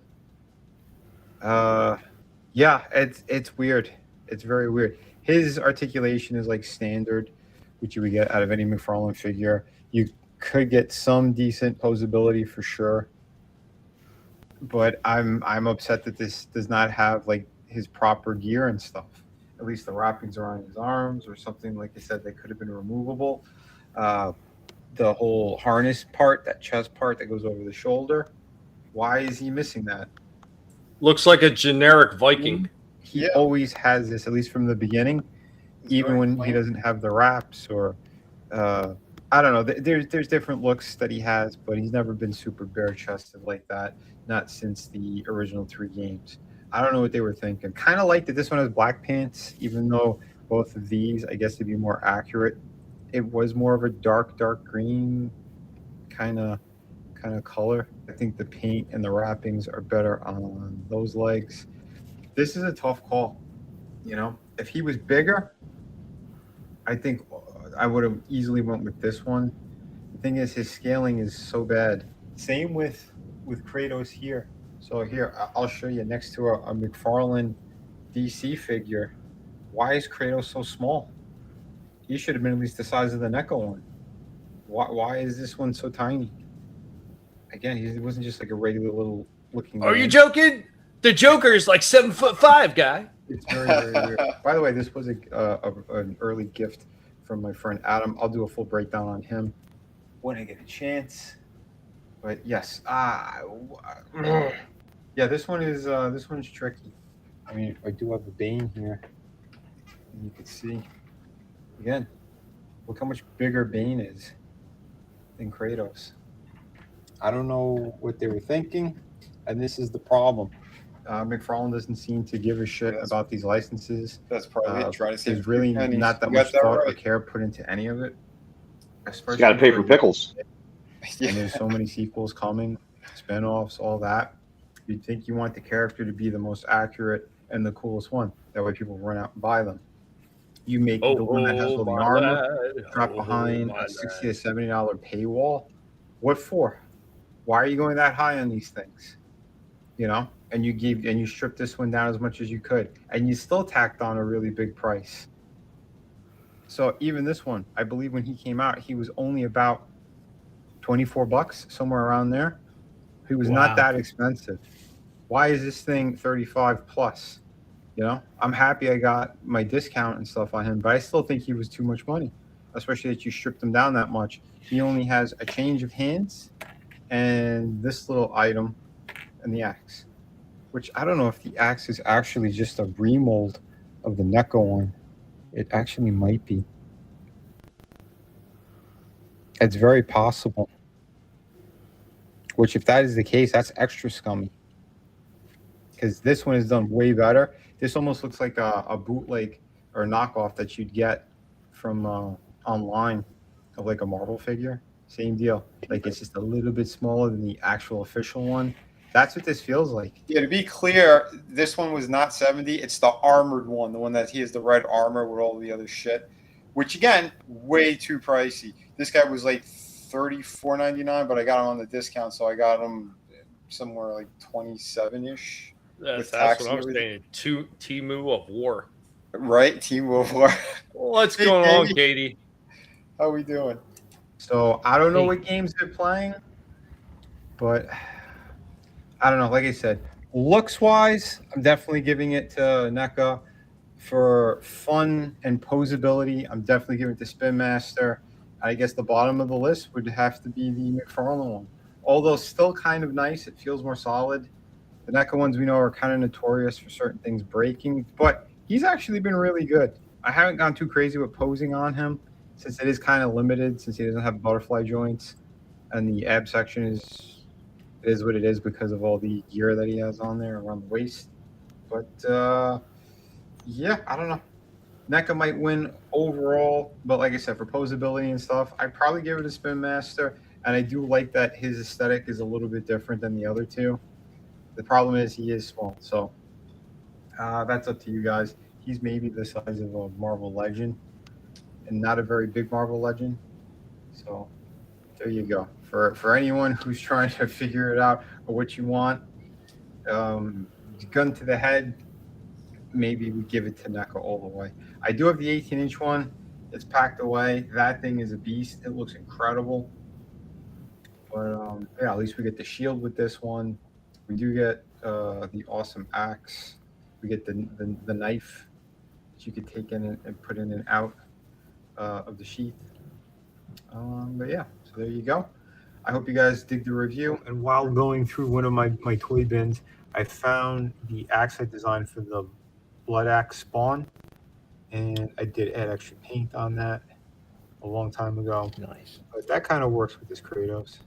Yeah, it's weird. It's very weird. His articulation is like standard, which you would get out of any McFarlane figure. You could get some decent posability for sure, but I'm upset that this does not have like his proper gear and stuff. At least the wrappings are on his arms or something. Like I said, they could have been removable. The whole harness part, that chest part that goes over the shoulder, why is he missing that? Looks like a generic Viking. He always has this, at least from the beginning, even when he doesn't have the wraps or I don't know. There's different looks that he has, but he's never been super bare-chested like that. Not since the original 3 games. I don't know what they were thinking. Kind of like that this one has black pants, even though both of these, I guess to be more accurate, it was more of a dark green kind of kind of color. I think the paint and the wrappings are better on those legs. This is a tough call. You know, if he was bigger, I think I would have easily went with this one. The thing is, his scaling is so bad. Same with Kratos here. So here, I'll show you next to a McFarlane DC figure. Why is Kratos so small? He should have been at least the size of the NECA one. Why is this one so tiny? Again, he wasn't just like a regular little looking. Are you joking? The Joker is like 7'5", guy. It's very, very weird. By the way, this was an early gift from my friend Adam. I'll do a full breakdown on him when I get a chance. But yes, yeah, this one's tricky. I mean, I do have a Bane here, and you can see again, look how much bigger Bane is than Kratos. I don't know what they were thinking, and this is the problem. McFarlane doesn't seem to give a shit about these licenses. That's probably trying to say there's really not that much thought or care put into any of it. You got to pay for pickles. And there's so many sequels coming, spinoffs, all that. You'd think you want the character to be the most accurate and the coolest one. That way people run out and buy them. You make the one that has all the armor, drop behind a $60 to $70 paywall. What for? Why are you going that high on these things? You know, and you stripped this one down as much as you could, and you still tacked on a really big price. So even this one, I believe when he came out, he was only about $24, somewhere around there. He was not that expensive. Why is this thing 35 plus? You know, I'm happy I got my discount and stuff on him, but I still think he was too much money, especially that you stripped him down that much. He only has a change of hands and this little item and the axe, which I don't know if the axe is actually just a remold of the NECA one. It actually might be. It's very possible. Which, if that is the case, that's extra scummy. Because this one is done way better. This almost looks like a bootleg or a knockoff that you'd get from online of like a Marvel figure. Same deal. Like it's just a little bit smaller than the actual official one. That's what this feels like. Yeah, to be clear, this one was not 70. It's the armored one, the one that he has the red armor with all the other shit. Which again, way too pricey. This guy was like $34.99, but I got him on the discount, so I got him somewhere like 27-ish. That's what I was saying. Timu of War. Right, Timu of War. What's going on, Katie? How we doing? So I don't know what games they're playing, but I don't know. Like I said, looks-wise, I'm definitely giving it to NECA. For fun and posability, I'm definitely giving it to Spin Master. I guess the bottom of the list would have to be the McFarlane one. Although still kind of nice, it feels more solid. The NECA ones we know are kind of notorious for certain things breaking, but he's actually been really good. I haven't gone too crazy with posing on him since it is kind of limited, since he doesn't have butterfly joints, and the ab section is what it is because of all the gear that he has on there around the waist. But yeah, I don't know. NECA might win overall, but like I said, for posability and stuff, I'd probably give it a Spin Master. And I do like that his aesthetic is a little bit different than the other two. The problem is he is small, so that's up to you guys. He's maybe the size of a Marvel Legend, and not a very big Marvel Legend. So there you go. For anyone who's trying to figure it out or what you want, gun to the head, maybe we give it to NECA all the way. I do have the 18-inch one. It's packed away. That thing is a beast. It looks incredible. But yeah, at least we get the shield with this one. We do get the awesome axe. We get the knife that you could take in and put in and out of the sheath. But yeah, so there you go. I hope you guys dig the review. And while going through one of my toy bins, I found the axe I designed for the Blood Axe Spawn, and I did add extra paint on that a long time ago. Nice. But that kind of works with this Kratos.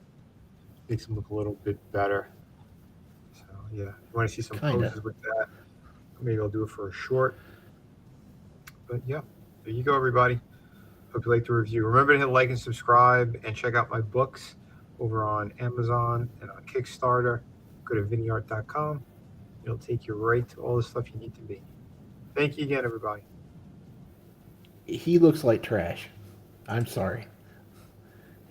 Makes him look a little bit better. So yeah, if you want to see some poses with that, maybe I'll do it for a short. But yeah, there you go, everybody. Hope you liked the review. Remember to hit like and subscribe and check out my books. over on Amazon and on Kickstarter. Go to Vinnieart.com. It'll take you right to all the stuff you need to be. Thank you again, everybody. He looks like trash. I'm sorry.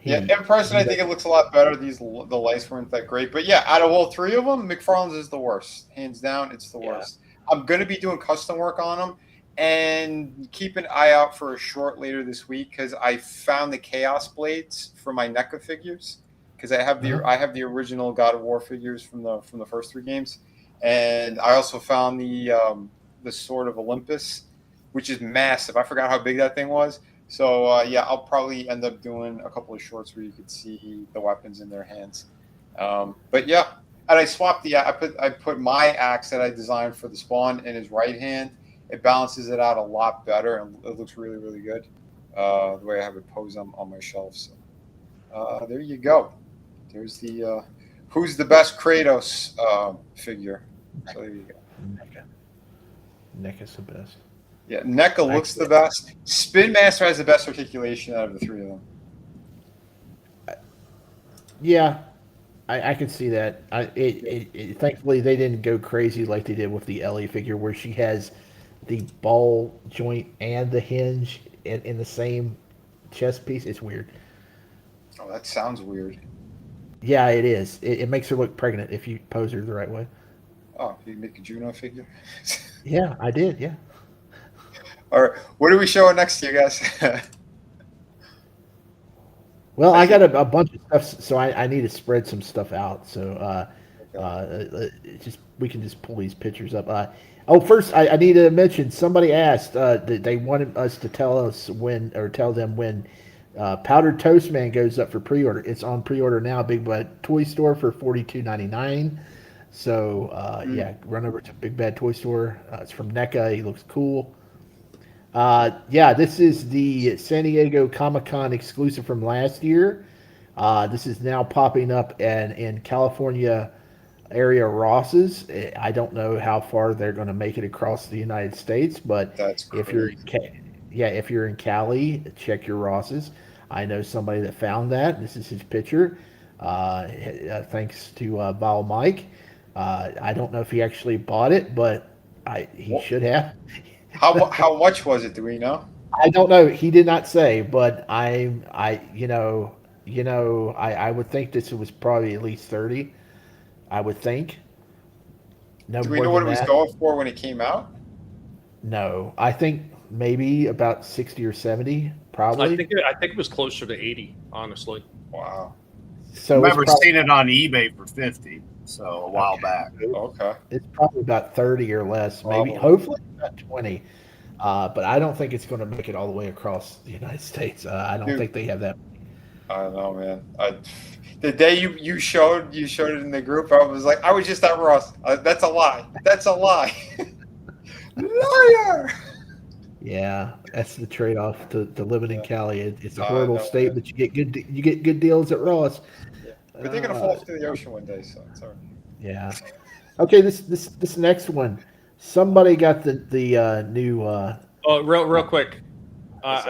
Yeah, in person, I think it looks a lot better. The lights weren't that great, but yeah, out of all three of them, McFarlane's is the worst, hands down. It's the worst. I'm going to be doing custom work on them, and keep an eye out for a short later this week because I found the Chaos Blades for my NECA figures because I have the original God of War figures from the first 3 games, and I also found the Sword of Olympus, which is massive. I forgot how big that thing was. So yeah, I'll probably end up doing a couple of shorts where you could see the weapons in their hands. But yeah, and I swapped I put my axe that I designed for the Spawn in his right hand. It balances it out a lot better, and it looks really, really good. The way I have it posed on my shelf. So there you go. There's the who's the best Kratos figure. So there you go. NECA's the best. Yeah, NECA looks the best. Spin Master has the best articulation out of the 3 of them. Yeah, I can see that. Thankfully, they didn't go crazy like they did with the Ellie figure, where she has the ball joint and the hinge in the same chest piece. It's weird. Oh, that sounds weird. Yeah, it is. It makes her look pregnant if you pose her the right way. Oh, you make a Juno figure? Yeah, I did. Yeah. All right, what are we showing next to you guys? Well, I got a bunch of stuff, so I need to spread some stuff out. So we can just pull these pictures up. First, I need to mention, somebody asked that they wanted us to tell them when Powdered Toast Man goes up for pre-order. It's on pre-order now, Big Bad Toy Store for $42.99. So yeah, run over to Big Bad Toy Store. It's from NECA. He looks cool. Yeah, this is the San Diego Comic-Con exclusive from last year. This is now popping up in California area Ross's. I don't know how far they're going to make it across the United States, but if you're in Cali, check your Ross's. I know somebody that found that. This is his picture. Thanks to Vile Mike. I don't know if he actually bought it, but he should have. How much was it? Do we know? I don't know. He did not say, but I would think this was probably at least 30. I would think. No. Do we know what it was going for when it came out? No, I think maybe about 60 or 70. Probably. I think it was closer to 80. Honestly. Wow. So I remember seeing it on eBay for 50. So a while back. Okay. It's probably about 30 or less, maybe. Hopefully about 20. But I don't think it's going to make it all the way across the United States. I don't think they have that. I don't know, man. The day you showed it in the group, I was like, I was just at Ross. That's a lie. That's a lie. Liar. Yeah, that's the trade-off to living in Cali. It's a horrible state, but you get good deals at Ross. Yeah. But they're gonna fall off to the ocean one day, so it's all right. Yeah. Okay, this next one. Somebody got the new. Real quick.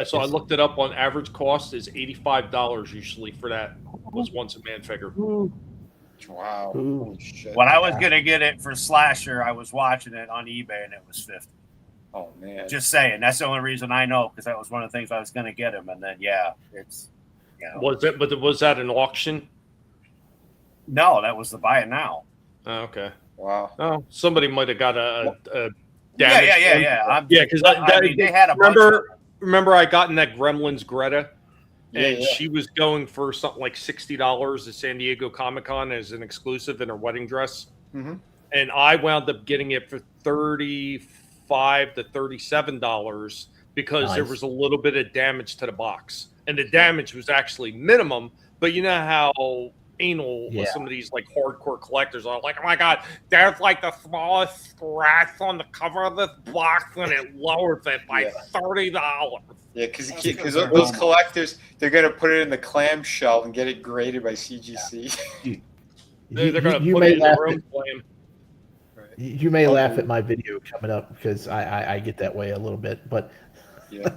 So I looked it up. On average cost is $85 usually for that. Was once a man figure. Wow. Holy shit. When I was gonna get it for Slasher, I was watching it on eBay and it was 50. Oh man. Just saying. That's the only reason I know, because that was one of the things I was gonna get him, and then it's Was that an auction? No, that was the buy it now. Oh, okay. Wow. Oh, somebody might have got a yeah. Because they had a remember I got in that Gremlins Greta, and Yeah. she was going for something like $60 at San Diego Comic-Con as an exclusive in her wedding dress. Mm-hmm. And I wound up getting it for $35 to $37 because there was a little bit of damage to the box, and the damage was actually minimum. But you know how anal with some of these like hardcore collectors are like, oh my god, there's like the smallest scratch on the cover of this box, and it lowers it by $30. Yeah, because those collectors, they're gonna put it in the clamshell and get it graded by CGC. They're gonna put it in their own flame. You may laugh at my video coming up because I get that way a little bit, but Yeah.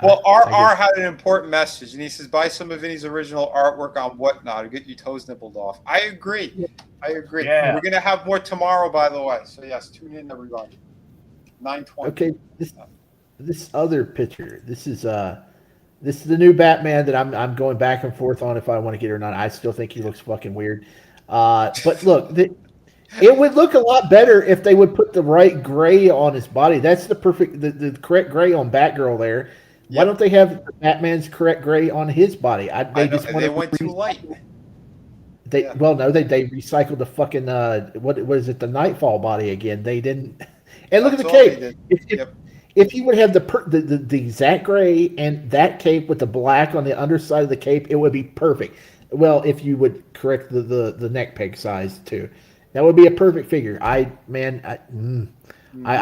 Well, R had an important message, and he says, buy some of Vinnie's original artwork on Whatnot to get your toes nibbled off. I agree. Yeah. We're going to have more tomorrow, by the way. So, yes, tune in, everybody. 9:20. Okay, this other picture. This is the new Batman that I'm going back and forth on if I want to get it or not. I still think he looks fucking weird. But look, it would look a lot better if they would put the right gray on his body. That's the correct gray on Batgirl there. Yep. Why don't they have Batman's correct gray on his body? They went too light. They recycled the fucking what is it, the Nightfall body again. They didn't. And look at the cape. If you would have the exact gray and that cape with the black on the underside of the cape, it would be perfect. Well, if you would correct the neck peg size too, that would be a perfect figure. I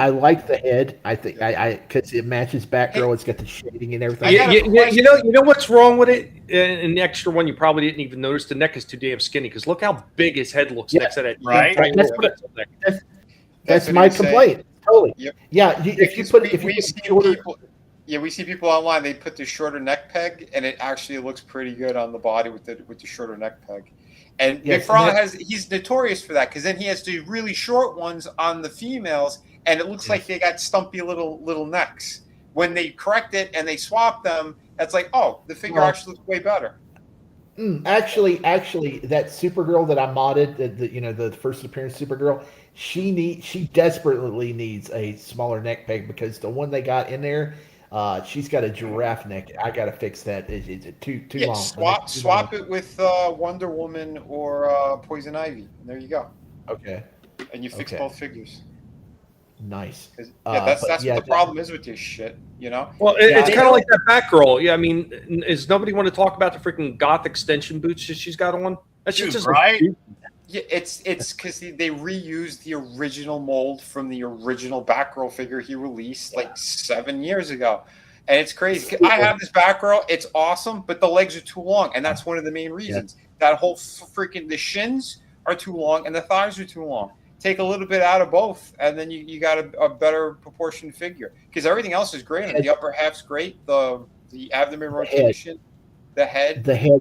like the head. I think because it matches Batgirl. It's got the shading and everything. You know what's wrong with it? And the extra one you probably didn't even notice. The neck is too damn skinny. Because look how big his head looks next to that. Right. That's my complaint. Totally. Yep. Yeah. We see people online. They put the shorter neck peg, and it actually looks pretty good on the body with the shorter neck peg. And McFarlane he's notorious for that because then he has the really short ones on the females, and it looks like they got stumpy little necks. When they correct it and they swap them, that's like, oh, the figure actually looks way better. Actually, that Supergirl that I modded, the first appearance Supergirl, she desperately needs a smaller neck peg because the one they got in there, she's got a giraffe neck. I gotta fix that. It's too long. Swap it with Wonder Woman or Poison Ivy. And there you go. Okay. And you fix both figures. Nice. That's what the problem is with this shit, you know? Well, it's kind of like that Batgirl. Yeah, I mean, is nobody want to talk about the freaking goth extension boots that she's got on? That's just right. Yeah, it's because they reused the original mold from the original Batgirl figure he released like 7 years ago. And it's crazy. I have this Batgirl. It's awesome, but the legs are too long. And that's one of the main reasons. That whole the shins are too long and the thighs are too long. Take a little bit out of both, and then you got a better proportioned figure. Because everything else is great. The upper half's great. The abdomen rotation, the head. The head,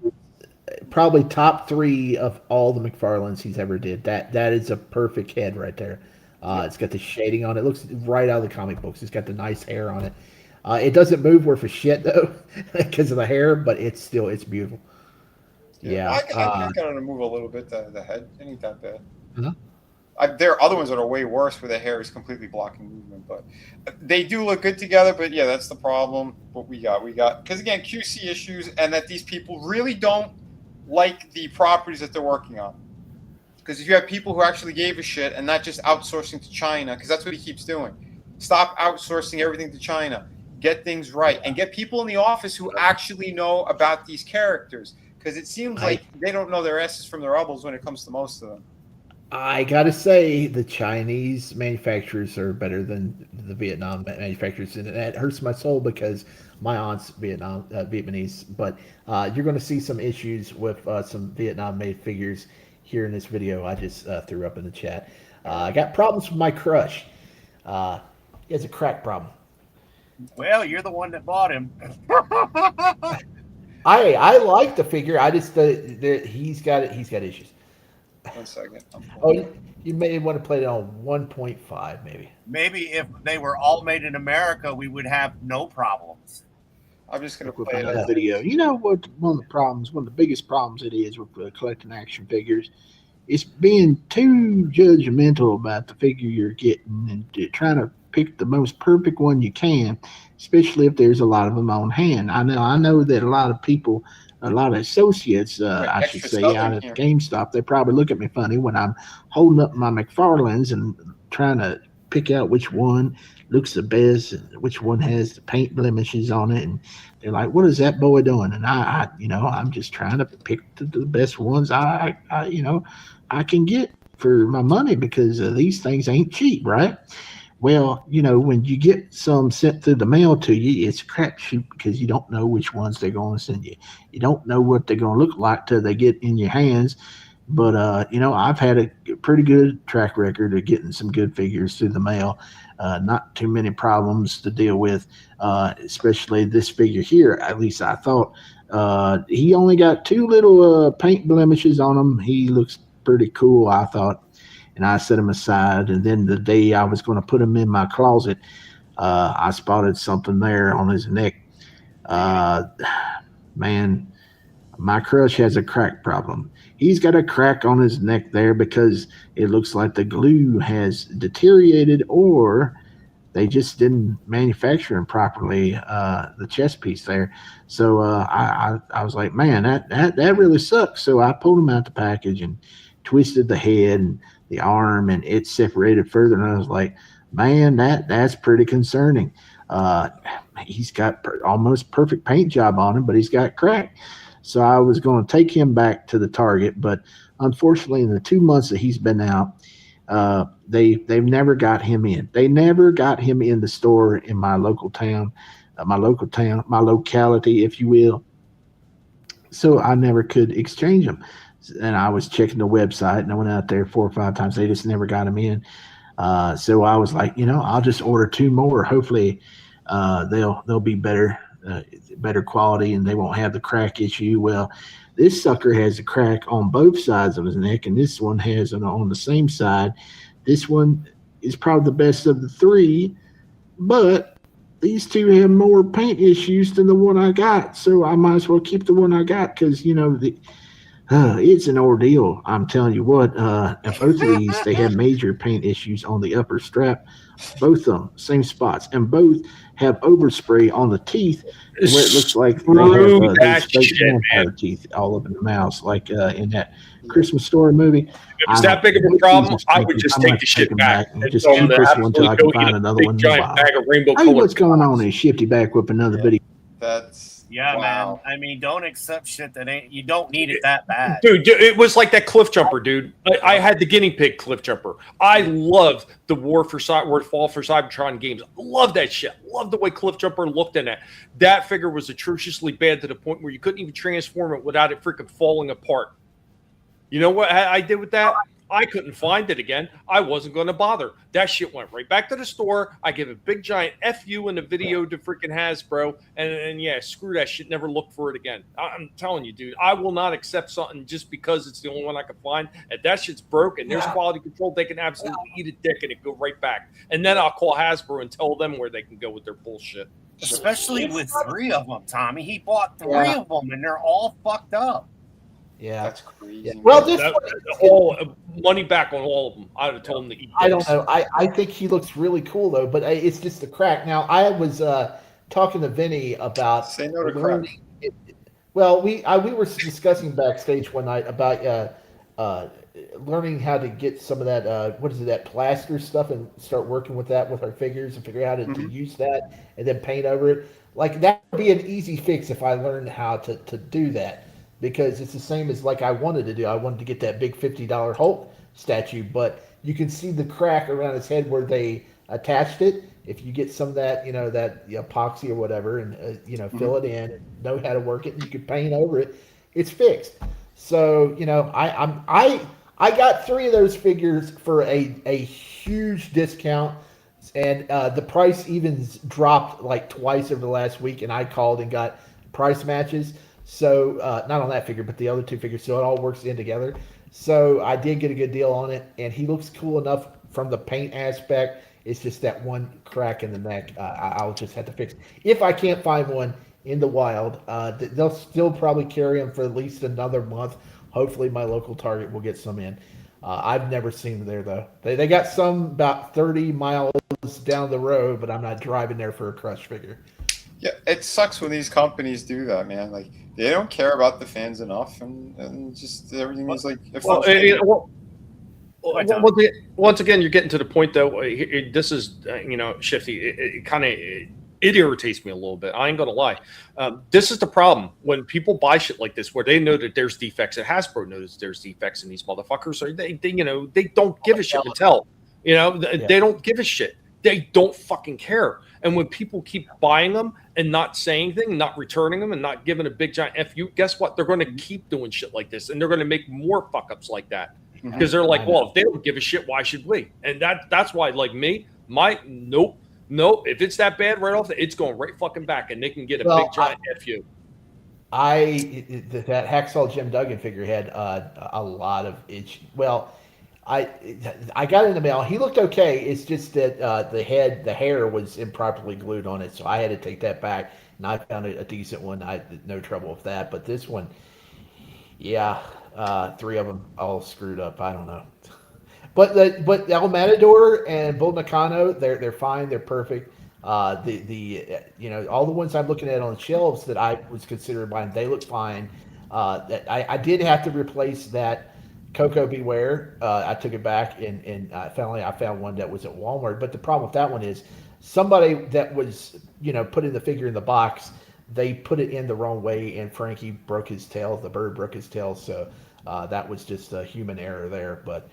probably top 3 of all the McFarlanes he's ever did. That is a perfect head right there. It's got the shading on it. It looks right out of the comic books. It's got the nice hair on it. It doesn't move worth a shit though because of the hair, but it's beautiful. Yeah. I got to move a little bit the head. It ain't that bad. Uh-huh. There are other ones that are way worse where the hair is completely blocking movement, but they do look good together. But yeah, that's the problem. What we got because again, QC issues, and that these people really don't like the properties that they're working on. Because if you have people who actually gave a shit and not just outsourcing to China, because that's what he keeps doing. Stop outsourcing everything to China. Get things right and get people in the office who actually know about these characters. Because it seems like they don't know their asses from their elbows when it comes to most of them. I gotta say, the Chinese manufacturers are better than the Vietnam manufacturers, and that hurts my soul because my aunt's Vietnamese. But you're going to see some issues with some Vietnam-made figures here in this video. I just threw up in the chat. I got problems with my crush. He has a crack problem. Well, you're the one that bought him. I like the figure. I just he's got issues. 1 second. You may want to play it on 1.5, maybe. Maybe if they were all made in America, we would have no problems. I'm just going to play that video. You know what? One of the biggest problems it is with collecting action figures is being too judgmental about the figure you're getting and trying to pick the most perfect one you can, especially if there's a lot of them on hand. I know that a lot of people. A lot of associates, I should say, out at GameStop, they probably look at me funny when I'm holding up my McFarlanes and trying to pick out which one looks the best and which one has the paint blemishes on it. And they're like, "What is that boy doing?" And I'm just trying to pick the best ones I can get for my money because these things ain't cheap, right? Well, when you get some sent through the mail to you, it's a crapshoot because you don't know which ones they're going to send you. You don't know what they're going to look like till they get in your hands. But, I've had a pretty good track record of getting some good figures through the mail. not too many problems to deal with, especially this figure here. At least I thought. He only got 2 little paint blemishes on him. He looks pretty cool, I thought, and I set him aside. And then the day I was going to put him in my closet, I spotted something there on his neck. Man, my crush has a crack problem. He's got a crack on his neck there because it looks like the glue has deteriorated, or they just didn't manufacture him properly, the chest piece there. So I was like, man, that really sucks. So I pulled him out the package and twisted the head and the arm, and it separated further. And I was like, man, that's pretty concerning. He's got almost perfect paint job on him, but he's got crack. So I was going to take him back to the Target, but unfortunately, in the 2 months that he's been out, they've never got him in. They never got him in the store in my local town, my locality, if you will. So I never could exchange them. And I was checking the website, and I went out there 4 or 5 times. They just never got him in. So I was like, I'll just order 2 more. Hopefully, they'll be better quality, and they won't have the crack issue. Well, this sucker has a crack on both sides of his neck, and this one has it on the same side. This one is probably the best of the 3, but these 2 have more paint issues than the one I got. So I might as well keep the one I got because, it's an ordeal. I'm telling you what, and both of these, they have major paint issues on the upper strap. Both of them, same spots, and both have overspray on the teeth where it looks like they have those fake vampire teeth all up in the mouth, like in that Christmas Story movie. If it's that big of a problem, I would just take the shit back and just keep this one until I can find another one. Bag of rainbow hey, what's going on? Is Shifty back with another video? Man. I mean, don't accept shit that you don't need it that bad. Dude, it was like that cliff jumper, dude. I had the guinea pig cliff jumper. I loved the Fall for Cybertron games. Love that shit. Love the way cliff jumper looked in it. That figure was atrociously bad to the point where you couldn't even transform it without it freaking falling apart. You know what I did with that? I couldn't find it again. I wasn't going to bother. That shit went right back to the store. I gave a big giant FU in a video to freaking Hasbro. And yeah, screw that shit. Never look for it again. I'm telling you, dude, I will not accept something just because it's the only one I can find. If that shit's broke and there's quality control, they can absolutely eat a dick and it go right back. And then I'll call Hasbro and tell them where they can go with their bullshit. Especially with 3 of them, Tommy. He bought 3 of them and they're all fucked up. Yeah, that's crazy. Yeah. Well, this all money back on all of them. I would have told him to eat. I don't know. I think he looks really cool though, but it's just the crack. Now I was talking to Vinnie about say no to crack. Well, we were discussing backstage one night about learning how to get some of that that plaster stuff and start working with that with our figures and figure out how to use that and then paint over it. Like that would be an easy fix if I learned how to do that. Because it's the same as like I wanted to do. I wanted to get that big $50 Hulk statue, but you can see the crack around his head where they attached it. If you get some of that, that epoxy or whatever, and fill it in, know how to work it, and you can paint over it, it's fixed. So I got 3 of those figures for a huge discount, and the price even dropped like twice over the last week, and I called and got price matches. So not on that figure, but the other 2 figures. So it all works in together. So I did get a good deal on it, and he looks cool enough from the paint aspect. It's just that one crack in the neck. I'll just have to fix. If I can't find one in the wild, they'll still probably carry them for at least another month. Hopefully, my local Target will get some in. I've never seen them there though. They got some about 30 miles down the road, but I'm not driving there for a crush figure. Yeah, it sucks when these companies do that, man. Like they don't care about the fans enough, and just everything is like. Once again, you're getting to the point though. This is Shifty. It kind of irritates me a little bit. I ain't gonna lie. This is the problem when people buy shit like this, where they know that there's defects. At Hasbro knows there's defects in these motherfuckers. So they don't give a shit to tell. They don't give a shit. They don't fucking care. And when people keep buying them and not saying anything, not returning them, and not giving a big giant FU, guess what? They're going to keep doing shit like this, and they're going to make more fuck ups like that because they're like, well, if they don't give a shit, why should we? And that's why, like me, Nope. If it's that bad right off, it's going right fucking back, and they can get a big giant FU. That Hacksaw Jim Duggan figure had a lot of itch. Well, I got it in the mail. He looked okay. It's just that the hair was improperly glued on it, so I had to take that back. And I found a decent one. I had no trouble with that. But this one, yeah, 3 of them all screwed up. I don't know. But El Matador and Bull Nakano, they're fine. They're perfect. All the ones I'm looking at on the shelves that I was considering buying, they look fine. I did have to replace that Coco Beware. I took it back and I found one that was at Walmart. But the problem with that one is somebody that was putting the figure in the box, they put it in the wrong way, and Frankie broke his tail. The bird broke his tail, so that was just a human error there. But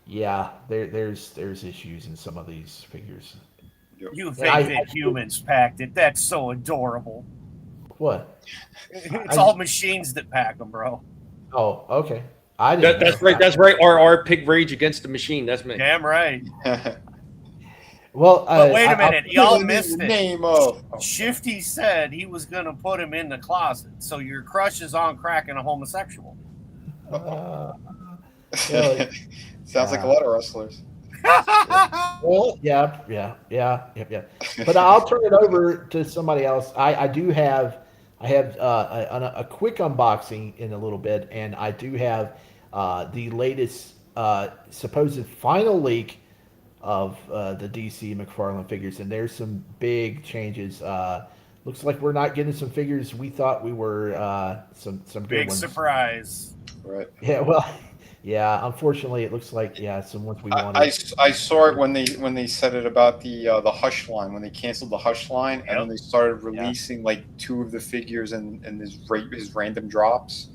yeah, there's issues in some of these figures. You think that humans packed it? That's so adorable. What? It's all machines that pack them, bro. Oh, okay. That's right. That's right. Our pig rage against the machine. That's me. Damn right. Well, but wait a minute. Y'all missed it. Name of Shifty said he was going to put him in the closet. So your crush is on crack and a homosexual. Sounds like a lot of wrestlers. Well, yeah. But I'll turn it over to somebody else. I have a quick unboxing in a little bit, and I do have the latest supposed final leak of the DC McFarlane figures, and there's some big changes. Looks like we're not getting some figures we thought we were. Some good big ones. Surprise. Right. Yeah. Well. Yeah, unfortunately, it looks like some ones we wanted. I saw it when they said it about the Hush line, when they canceled the Hush line, and then they started releasing like 2 of the figures and his random drops.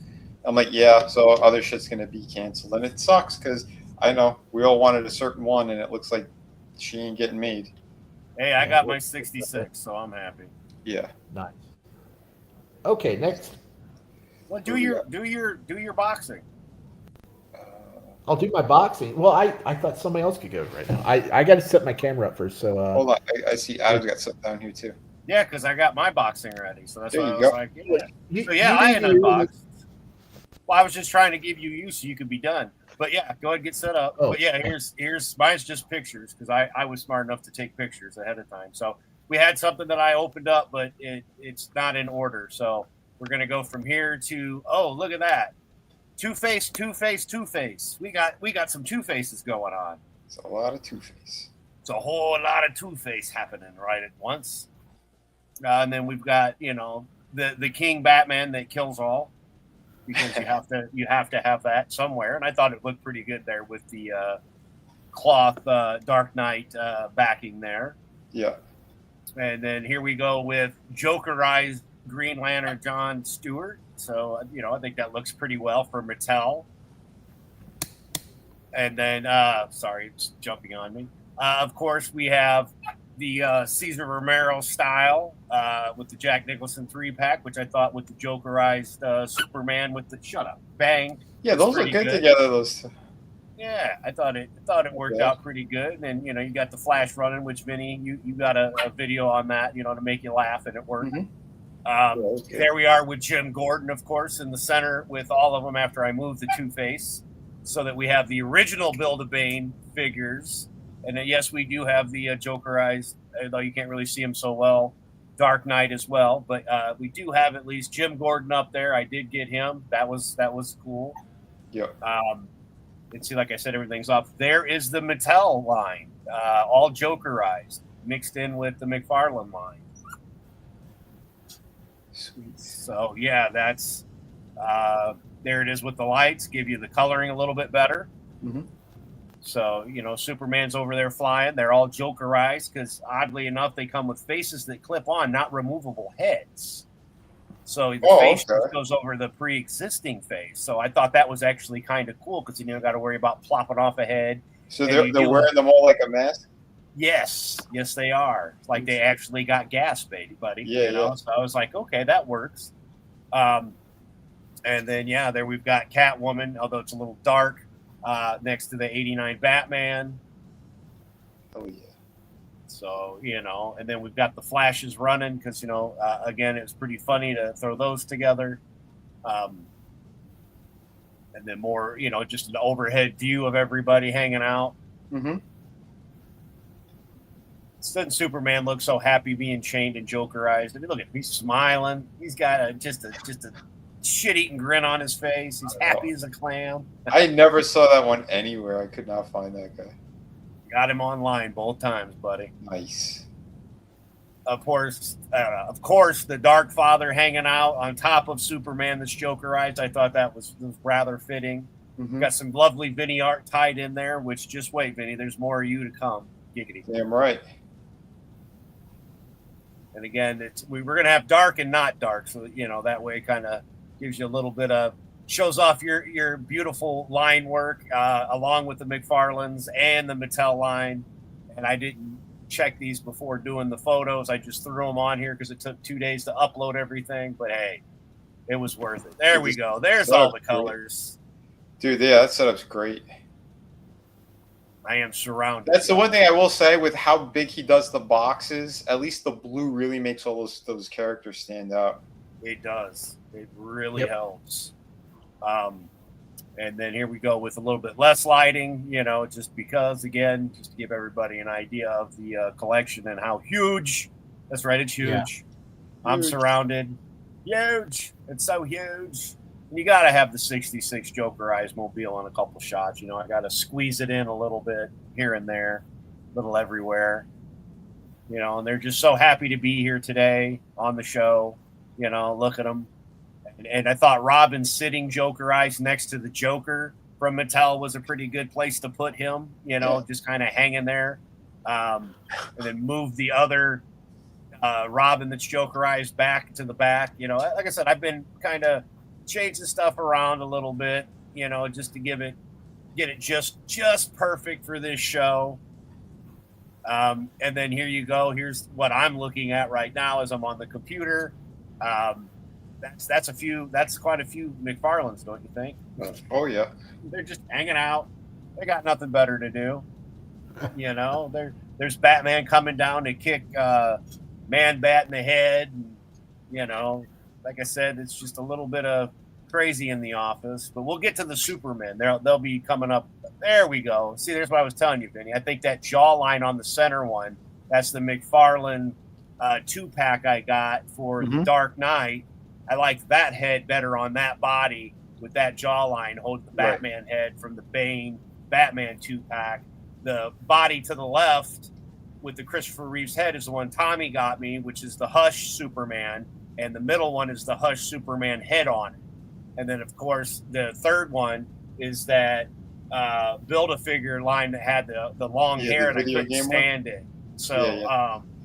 I'm like, yeah, so other shit's gonna be canceled, and it sucks because I know we all wanted a certain one, and it looks like she ain't getting made. Hey, I got my 66, so I'm happy. Yeah. Nice. Okay, next. Well, do your boxing. I'll do my boxing. Well, I thought somebody else could go right now. I got to set my camera up first. So hold on, I see Adam's got stuff down here too. Yeah, because I got my boxing ready, so that's there why I you was go. like, yeah. I had unboxed. Well, I was just trying to give you so you could be done. But yeah, go ahead and get set up. Oh. But yeah, here's mine's just pictures because I was smart enough to take pictures ahead of time. So we had something that I opened up, but it's not in order. So we're gonna go from here to look at that. Two-Face. We got some Two-Faces going on. It's a lot of Two-Face. It's a whole lot of Two-Face happening right at once. And then we've got, the King Batman that kills all, because you have to have that somewhere. And I thought it looked pretty good there with the cloth Dark Knight backing there. Yeah. And then here we go with Jokerized Green Lantern John Stewart. So, I think that looks pretty well for Mattel. And then, sorry, it's jumping on me. Of course, we have the Cesar Romero style with the Jack Nicholson 3-pack, which I thought with the Jokerized Superman with the bang. Yeah, those look good together. Those two. Yeah, I thought it worked out pretty good. And you got the Flash running, which Vinnie, you got a video on that, to make you laugh, and it worked. Mm-hmm. There we are with Jim Gordon, of course, in the center with all of them after I moved the Two-Face, so that we have the original Build-A-Bane figures. And then, yes, we do have the Jokerized, though you can't really see him so well, Dark Knight as well. But we do have at least Jim Gordon up there. I did get him. That was cool. Yeah. And see, like I said, everything's off. There is the Mattel line, all Jokerized, mixed in with the McFarlane line. Sweet. So yeah, that's there it is with the lights, give you the coloring a little bit better. Mm-hmm. So Superman's over there flying. They're all Jokerized because oddly enough, they come with faces that clip on, not removable heads. So the face just goes over the pre-existing face. So I thought that was actually kind of cool because you don't got to worry about plopping off a head. So they're wearing them all like a mask. Yes, they are. It's like they actually got gas, buddy. Yeah. So I was like, okay, that works. And then there we've got Catwoman, although it's a little dark, next to the '89 Batman. Oh yeah. So, and then we've got the flashes running because, again, it was pretty funny to throw those together. And then more, just an overhead view of everybody hanging out. Mm-hmm. Doesn't Superman look so happy being chained and Jokerized? I mean, look at him. He's smiling. He's got just a shit-eating grin on his face. He's happy as a clam. I never saw that one anywhere. I could not find that guy. Got him online both times, buddy. Nice. Of course, the Dark Father hanging out on top of Superman that's Jokerized. I thought that was rather fitting. Mm-hmm. Got some lovely Vinnieart tied in there, which just wait, Vinnie, there's more of you to come. Giggity. Damn right. And again, we're going to have dark and not dark. So, that way it kind of gives you a little bit of, shows off your beautiful line work along with the McFarlanes and the Mattel line. And I didn't check these before doing the photos. I just threw them on here because it took 2 days to upload everything. But hey, it was worth it. There we go. There's all the colors. Dude, yeah, that setup's great. I am surrounded. That's the one thing I will say with how big he does the boxes. At least the blue really makes all those characters stand out. It does. It really helps. And then here we go with a little bit less lighting, just because, again, just to give everybody an idea of the collection and how huge. That's right, it's huge. Yeah. I'm surrounded. Huge. It's so huge. And you got to have the 66 Jokerized mobile in a couple shots. I got to squeeze it in a little bit here and there, a little everywhere. And they're just so happy to be here today on the show. Look at them. And I thought Robin sitting Jokerized next to the Joker from Mattel was a pretty good place to put him, just kind of hanging there. And then move the other Robin that's Jokerized back to the back. Like I said, I've been kind of changing stuff around a little bit, just to get it just perfect for this show. And then here you go. Here's what I'm looking at right now as I'm on the computer. That's quite a few McFarlanes, don't you think? Oh yeah. They're just hanging out. They got nothing better to do. There's Batman coming down to kick Man Bat in the head. And, like I said, it's just a little bit of crazy in the office. But we'll get to the Superman. They'll be coming up. There we go. See, there's what I was telling you, Vinny. I think that jawline on the center one, that's the McFarlane 2-pack I got for the Dark Knight. I liked that head better on that body with that jawline holding the Batman head from the Bane Batman 2-pack. The body to the left with the Christopher Reeves head is the one Tommy got me, which is the Hush Superman. And the middle one is the Hush Superman head on it. And then, of course, the third one is that Build-A-Figure line that had the long hair, and I couldn't stand it. So,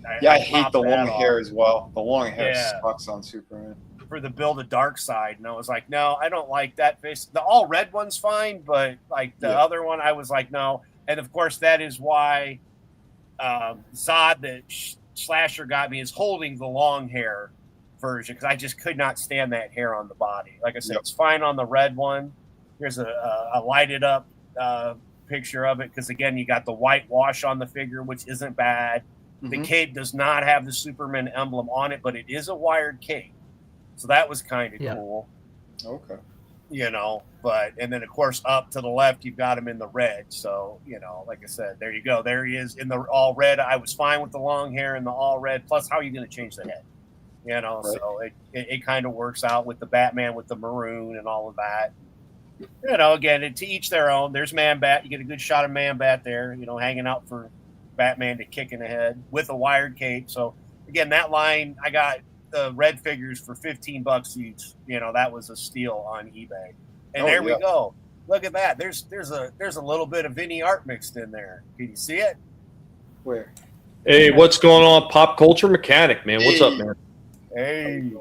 I hate the long hair as well. The long hair sucks on Superman. For the Build-A-Dark side, and I was like, no, I don't like that face. The all red one's fine, but like the other one, I was like, no. And of course, that is why Zod, that Slasher got me, is holding the long hair version because I just could not stand that hair on the body. Like I said, it's fine on the red one. Here's a lighted up picture of it because, again, you got the white wash on the figure, which isn't bad. The cape does not have the Superman emblem on it, but it is a wired cape. So that was kind of cool. Okay. But, and then of course, up to the left, you've got him in the red. So, like I said, there you go. There he is in the all red. I was fine with the long hair and the all red. Plus, how are you going to change the head? So it kind of works out with the Batman with the maroon and all of that. Again, to each their own. There's Man Bat. You get a good shot of Man Bat there, hanging out for Batman to kick in the head with a wired cape. So, again, that line, I got the red figures for $15 each. That was a steal on eBay. And there we go. Look at that. There's a little bit of Vinnieart mixed in there. Can you see it? Where? Hey, what's going on, Pop Culture Mechanic, man? What's up, man? Hey.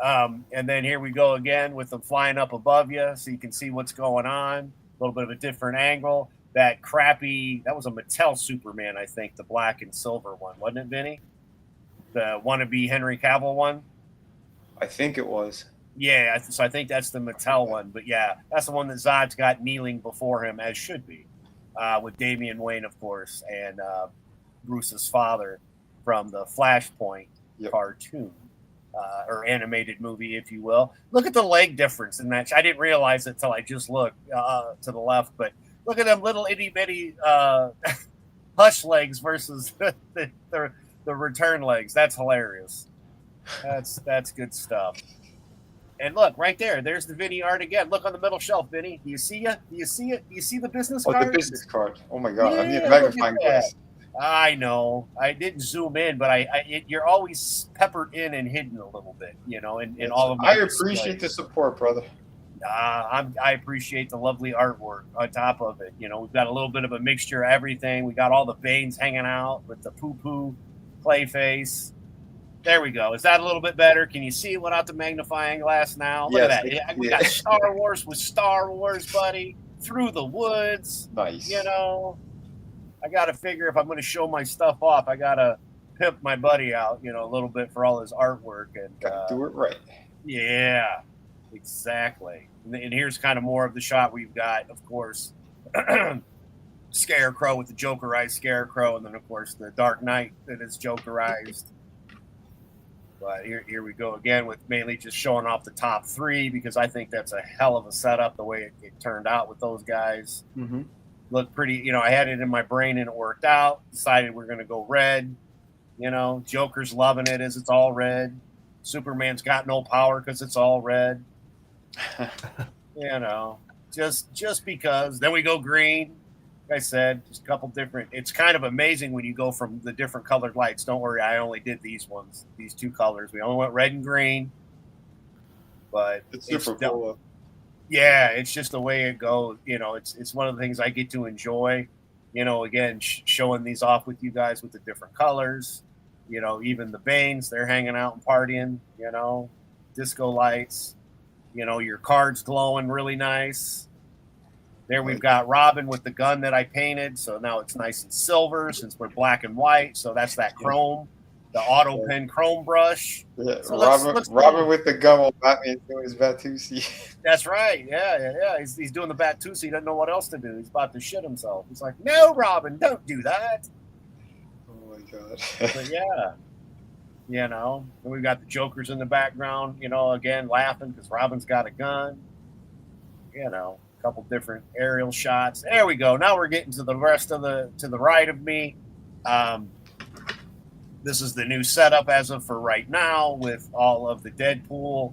And then here we go again with them flying up above you so you can see what's going on. A little bit of a different angle. That was a Mattel Superman, I think, the black and silver one. Wasn't it, Vinny? The wannabe Henry Cavill one? I think it was. Yeah, so I think that's the Mattel one. But yeah, that's the one that Zod's got kneeling before him, as should be, with Damian Wayne, of course. And Bruce's father from the Flashpoint cartoon or animated movie, if you will. Look at the leg difference in that. I didn't realize it until I just looked to the left, but look at them little itty bitty Hush legs versus the return legs. That's hilarious. That's good stuff. And look, right there. There's the Vinnieart again. Look on the middle shelf, Vinnie. Do you see it? Do you see it? Do you see the business card? The business card. Oh my god! Yeah, I need a magnifying glass. I know. I didn't zoom in, but you're always peppered in and hidden a little bit, in all of my I appreciate the support, brother. I appreciate the lovely artwork on top of it. We've got a little bit of a mixture of everything. We got all the Banes hanging out with the poo-poo clay face. There we go. Is that a little bit better? Can you see it without the magnifying glass now? Look at that. We got Star Wars with Star Wars, buddy. Through the Woods. Nice. I got to figure if I'm going to show my stuff off, I got to pimp my buddy out, a little bit for all his artwork. And do it right. Yeah, exactly. And here's kind of more of the shot we've got, of course, Scarecrow with the Jokerized Scarecrow, and then, of course, the Dark Knight that is Jokerized. But here we go again with mainly just showing off the top three because I think that's a hell of a setup the way it turned out with those guys. Mm-hmm. Looked pretty, I had it in my brain and it worked out. Decided we're going to go red. Joker's loving it as it's all red. Superman's got no power because it's all red. Just because. Then we go green. Like I said, just a couple different. It's kind of amazing when you go from the different colored lights. Don't worry, I only did these ones, these two colors. We only went red and green. But it's super cool. Yeah, it's just the way it goes. It's one of the things I get to enjoy. Again, showing these off with you guys with the different colors. Even the Banes, they're hanging out and partying. Disco lights. Your cards glowing really nice. There we've got Robin with the gun that I painted. So now it's nice and silver since we're black and white. So that's that chrome, the auto pen chrome brush. Yeah, so Robin with the gun while Batman's doing his Batusi. That's right. Yeah. He's doing the Batusi. He doesn't know what else to do. He's about to shit himself. He's like, no, Robin, don't do that. Oh my god. But yeah. And we've got the Jokers in the background, again, laughing because Robin's got a gun. A couple different aerial shots. There we go. Now we're getting to the rest to the right of me. This is the new setup as of for right now with all of the Deadpool,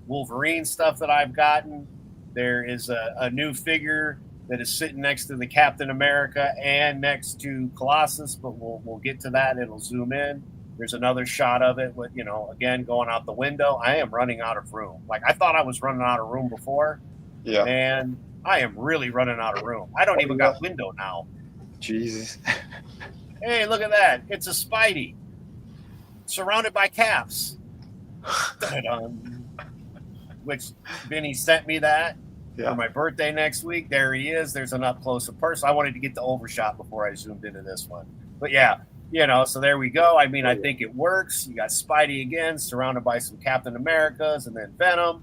Wolverine stuff that I've gotten. There is a new figure that is sitting next to the Captain America and next to Colossus, but we'll get to that. It'll zoom in. There's another shot of it with, again, going out the window. I am running out of room. Like, I thought I was running out of room before. Yeah. And I am really running out of room. I don't even got window now. Jesus. Hey, look at that. It's a Spidey. Surrounded by caps. Which Vinnie sent me that for my birthday next week. There he is. There's an up-close person. I wanted to get the overshot before I zoomed into this one. But yeah, so there we go. I mean, I think it works. You got Spidey again, surrounded by some Captain Americas and then Venom,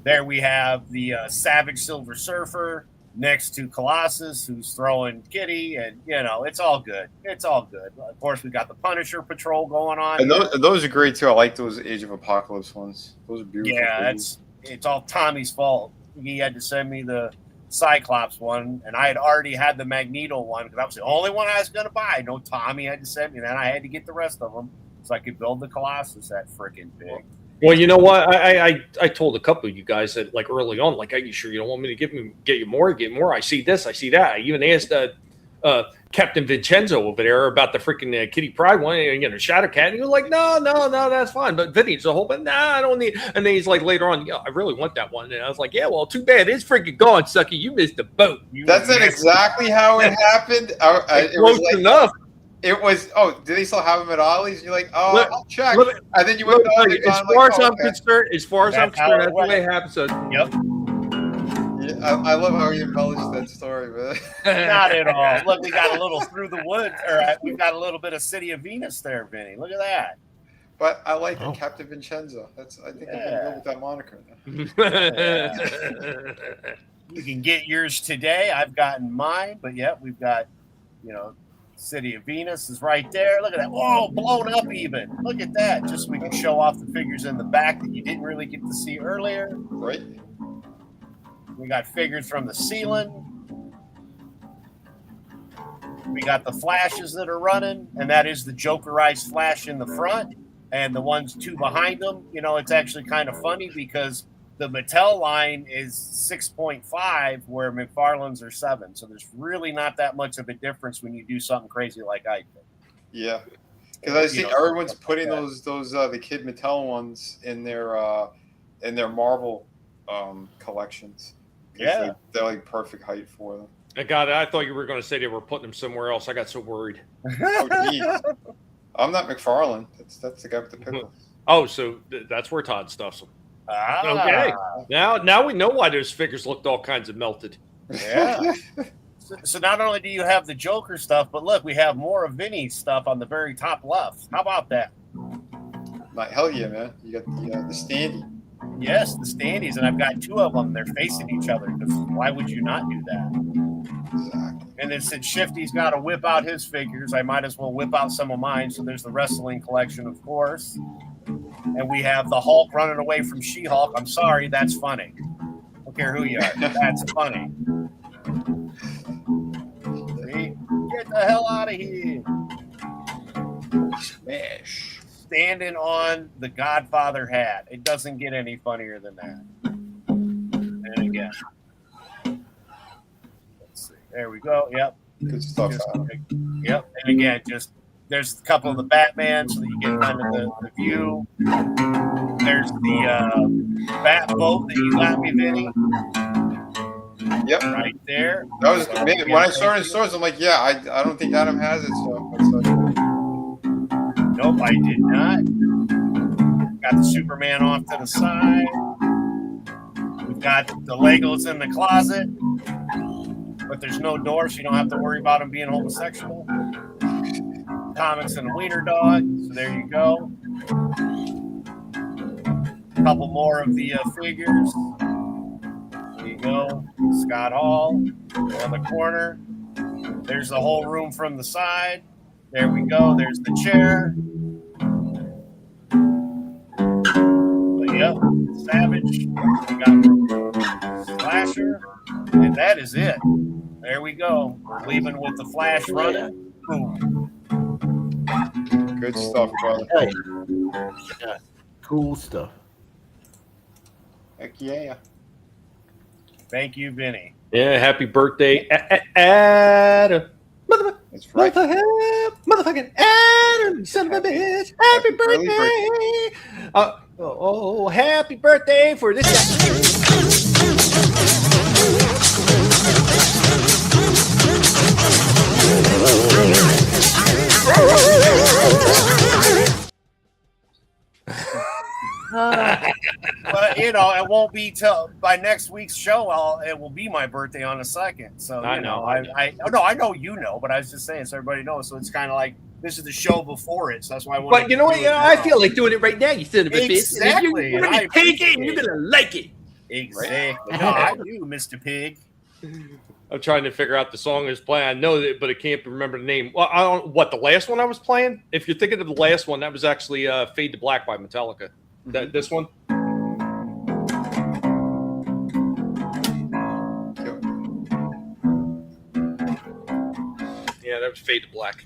There we have the Savage Silver Surfer next to Colossus, who's throwing Kitty, and it's all good. It's all good. Of course, we got the Punisher Patrol going on. And those are great too. I like those Age of Apocalypse ones. Those are beautiful. Yeah, it's all Tommy's fault. He had to send me the Cyclops one, and I had already had the Magneto one because that was the only one I was going to buy. No, Tommy had to send me, and then I had to get the rest of them so I could build the Colossus that freaking big. Well, you know what? I told a couple of you guys that like early on, like, are you sure you don't want me to get you more? Get more? I see this, I see that. I even asked Captain Vincenzo over there about the freaking Kitty Pryde one, Shadow Cat, and he was like, no, that's fine. But Vinny's a whole, but I don't need. And then he's like later on, I really want that one. And I was like, yeah, well, too bad, it's freaking gone, Sucky. You missed the boat. That's not exactly how it happened. It was like, enough. It was, do they still have them at Ollie's? And you're like, I'll check. And then you went as far as I'm concerned, that's the way it happened. So, yep. Yeah, I love how you embellished that story, man. Not at all. Look, we got a little Through the Woods, we've got a little bit of City of Venus there, Vinny. Look at that. But I like it, Captain Vincenzo. I think I'm gonna go with that moniker now. You can get yours today. I've gotten mine, but we've got, City of Venus is right there. Look at that. Whoa, blown up even. Look at that. Just so we can show off the figures in the back that you didn't really get to see earlier. Right. We got figures from the ceiling. We got the flashes that are running, and that is the Jokerized flash in the front, and the ones two behind them. You know, it's actually kind of funny because the Mattel line is 6.5, where McFarlane's are 7. So there's really not that much of a difference when you do something crazy like I did. Yeah, because I see everyone's putting those the Kid Mattel ones in their Marvel collections. Yeah, they're like perfect height for them. I thought you were going to say they were putting them somewhere else. I got so worried. Oh, geez. I'm not McFarlane. That's the guy with the pickles. Oh, so that's where Todd stuffs them. Ah. Okay. Now we know why those figures looked all kinds of melted. Yeah. So not only do you have the Joker stuff, but look, we have more of Vinnie's stuff on the very top left. How about that? Like, hell yeah, man. You got the standee. Yes, the standees, and I've got 2 of them. They're facing each other because why would you not do that? Exactly. And then since Shifty's got to whip out his figures, I might as well whip out some of mine. So there's the wrestling collection, of course. And we have the Hulk running away from She-Hulk. I'm sorry, that's funny. I don't care who you are. That's funny. See? Get the hell out of here. Smash. Standing on the Godfather hat. It doesn't get any funnier than that. And again. Let's see. There we go. Yep. Good stuff. Yep. And again, just there's a couple of the Batman so that you get kind of the view. There's the Bat boat that you got me, Vinnie. Yep. Right there. That was when I saw it in stores, I'm like, yeah, I don't think Adam has it, so nope, I did not. Got the Superman off to the side. We've got the Legos in the closet, but there's no door, so you don't have to worry about them being homosexual. Comics and a wiener dog, so there you go. A couple more of the figures. There you go. Scott Hall on the corner. There's the whole room from the side. There we go. There's the chair. Yep. Savage. We got Slasher. And that is it. There we go. We're leaving with the Flash running. Boom. Good stuff, brother. Hey. Yeah. Cool stuff. Heck yeah. Thank you, Vinnie. Yeah, happy birthday, Adam. That's right. Motherfucking Adam, you son of a bitch. Happy birthday. Happy birthday for this. But it won't be till by next week's show. It will be my birthday on the 2nd. So I know. I know you know, but I was just saying so everybody knows. So it's kind of like this is the show before it. So that's why I want. But you know what? I feel like doing it right now. You son of a bitch. Exactly. You're gonna take it, and you're gonna like it. Exactly. No, I do, Mr. Pig. I'm trying to figure out the song I was playing. I know that, but I can't remember the name. Well, I don't. What the last one I was playing? If you're thinking of the last one, that was actually "Fade to Black" by Metallica. This one. Yeah, that was "Fade to Black."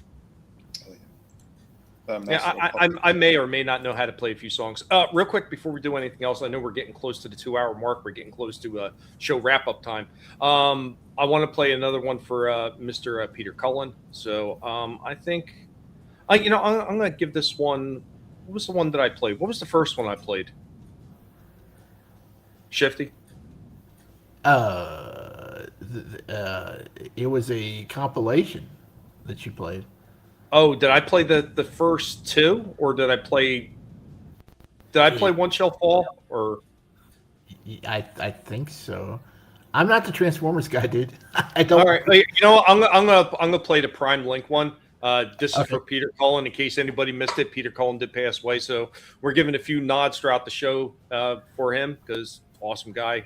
Yeah, I may or may not know how to play a few songs. Real quick before we do anything else, I know we're getting close to the 2-hour mark. We're getting close to show wrap-up time. I want to play another one for Mr. Peter Cullen. So I think, I'm going to give this one. What was the one that I played? What was the first one I played? Shifty? It was a compilation that you played. Oh, did I play the first 2, or did I play One Shall Fall? Or I think so. I'm not the Transformers guy, dude. I don't. All right, I'm gonna play the Prime Link one. This is for Peter Cullen. In case anybody missed it, Peter Cullen did pass away, so we're giving a few nods throughout the show for him because awesome guy,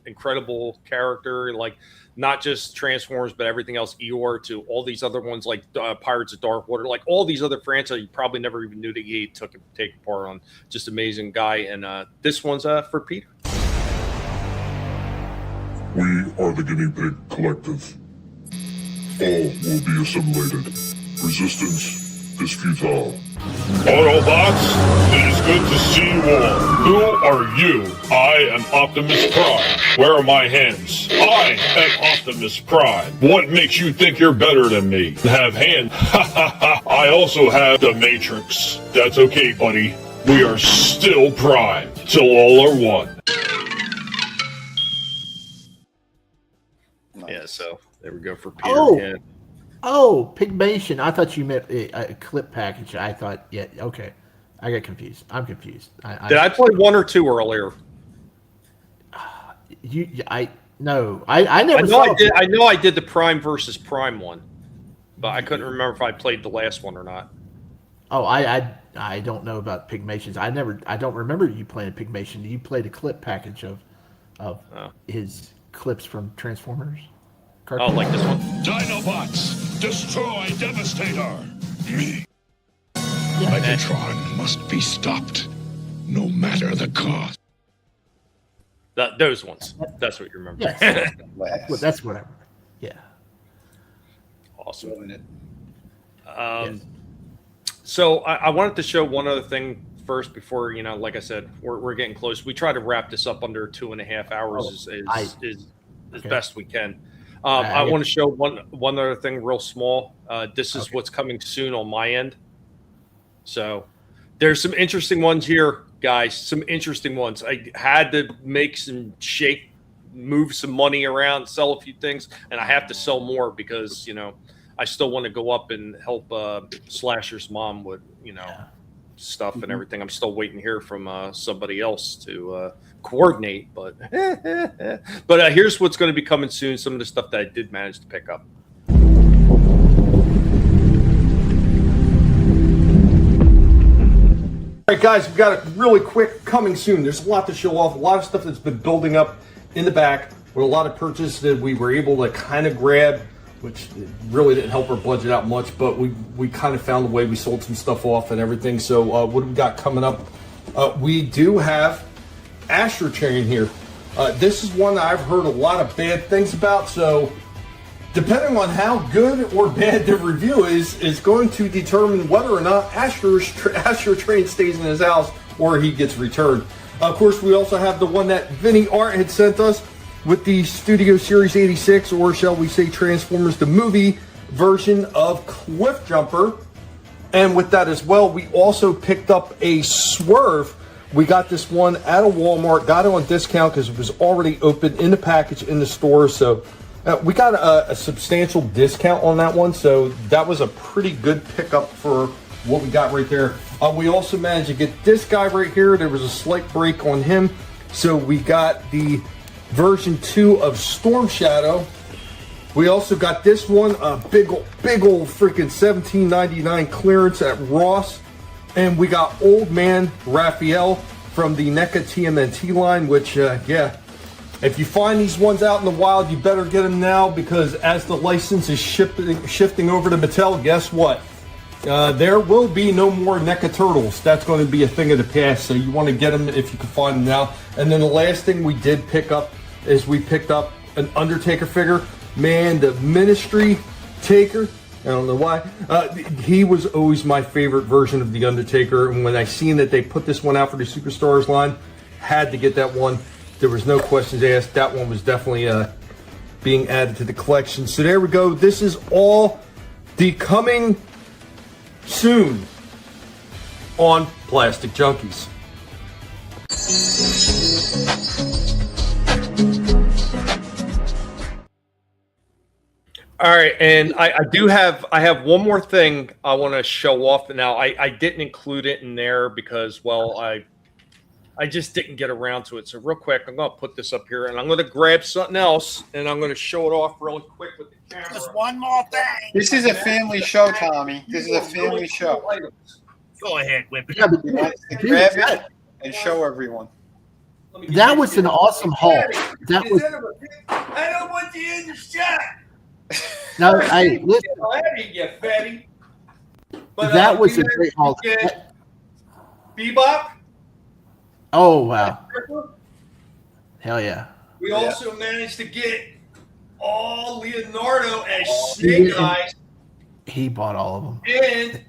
incredible character, like not just Transformers, but everything else, Eeyore, to all these other ones like Pirates of Darkwater, like all these other franchises you probably never even knew that he take part on. Just amazing guy. And this one's for Peter. We are the Guinea Pig Collective. All will be assimilated. Resistance is futile. Autobots, it is good to see you all. Who are you? I am Optimus Prime. Where are my hands? I am Optimus Prime. What makes you think you're better than me? Have hands? Ha ha ha. I also have the Matrix. That's okay, buddy. We are still Prime, till all are one. Yeah, so there we go for Peter. Oh, Pigmation. I thought you meant a clip package. I thought, yeah, okay. I got confused. I'm confused. Did I play 1 or 2 earlier? I never saw it. I know I did the Prime versus Prime one, but I couldn't remember if I played the last one or not. Oh, I don't know about Pigmations. I don't remember you playing Pigmation. You played a clip package of his clips from Transformers. Oh, like this one? Dinobots, destroy Devastator! Me. Megatron must be stopped, no matter the cost. Those ones. That's what you remember. Yes. That's what I remember. Yeah. Awesome. So I wanted to show one other thing first before, like I said, we're getting close. We try to wrap this up under 2.5 hours as best we can. I want to show one other thing real small. This is what's coming soon on my end. So there's some interesting ones here, guys. Some interesting ones. I had to move some money around, sell a few things, and I have to sell more because, I still want to go up and help Slasher's mom with, stuff and everything. I'm still waiting to hear from somebody else to coordinate, but here's what's going to be coming soon. Some of the stuff that I did manage to pick up. All right, guys, we've got a really quick coming soon. There's a lot to show off, a lot of stuff that's been building up in the back with a lot of purchases that we were able to kind of grab, which really didn't help our budget out much, but we kind of found a way. We sold some stuff off and everything. So what have we got coming up? We do have Astro Train here. This is one that I've heard a lot of bad things about, so depending on how good or bad the review is going to determine whether or not Astro Train stays in his house or he gets returned. Of course, we also have the one that Vinnieart had sent us with the Studio Series 86, or shall we say Transformers the movie version of Cliff Jumper. And with that as well, we also picked up a Swerve. We got this one at a Walmart, got it on discount because it was already open in the package in the store. So we got a substantial discount on that one. So that was a pretty good pickup for what we got right there. We also managed to get this guy right here. There was a slight break on him. So we got the version 2 of Storm Shadow. We also got this one, a big old freaking $17.99 clearance at Ross. And we got Old Man Raphael from the NECA TMNT line, which, if you find these ones out in the wild, you better get them now, because as the license is shifting over to Mattel, guess what? There will be no more NECA Turtles. That's going to be a thing of the past, so you want to get them if you can find them now. And then the last thing we did pick up is we picked up an Undertaker figure. Man, the Ministry Taker, I don't know why, he was always my favorite version of the Undertaker, and when I seen that they put this one out for the Superstars line, had to get that one. There was no questions asked. That one was definitely being added to the collection. So there we go. This is all the coming soon on Plastic Junkies. All right, and I have one more thing I want to show off. Now, I didn't include it in there because, well, I just didn't get around to it. So real quick, I'm going to put this up here, and I'm going to grab something else, and I'm going to show it off really quick with the camera. Just one more thing. This is a family show, Tommy. This is a family show. Go ahead, whip it. Grab it and show everyone. That was an awesome haul. That was. I don't want you in the shot. No, hey, listen. You fatty. But, That was a great haul. Bebop. Oh wow! Hell yeah! We also managed to get all Leonardo as Snake Eyes. He bought all of them. And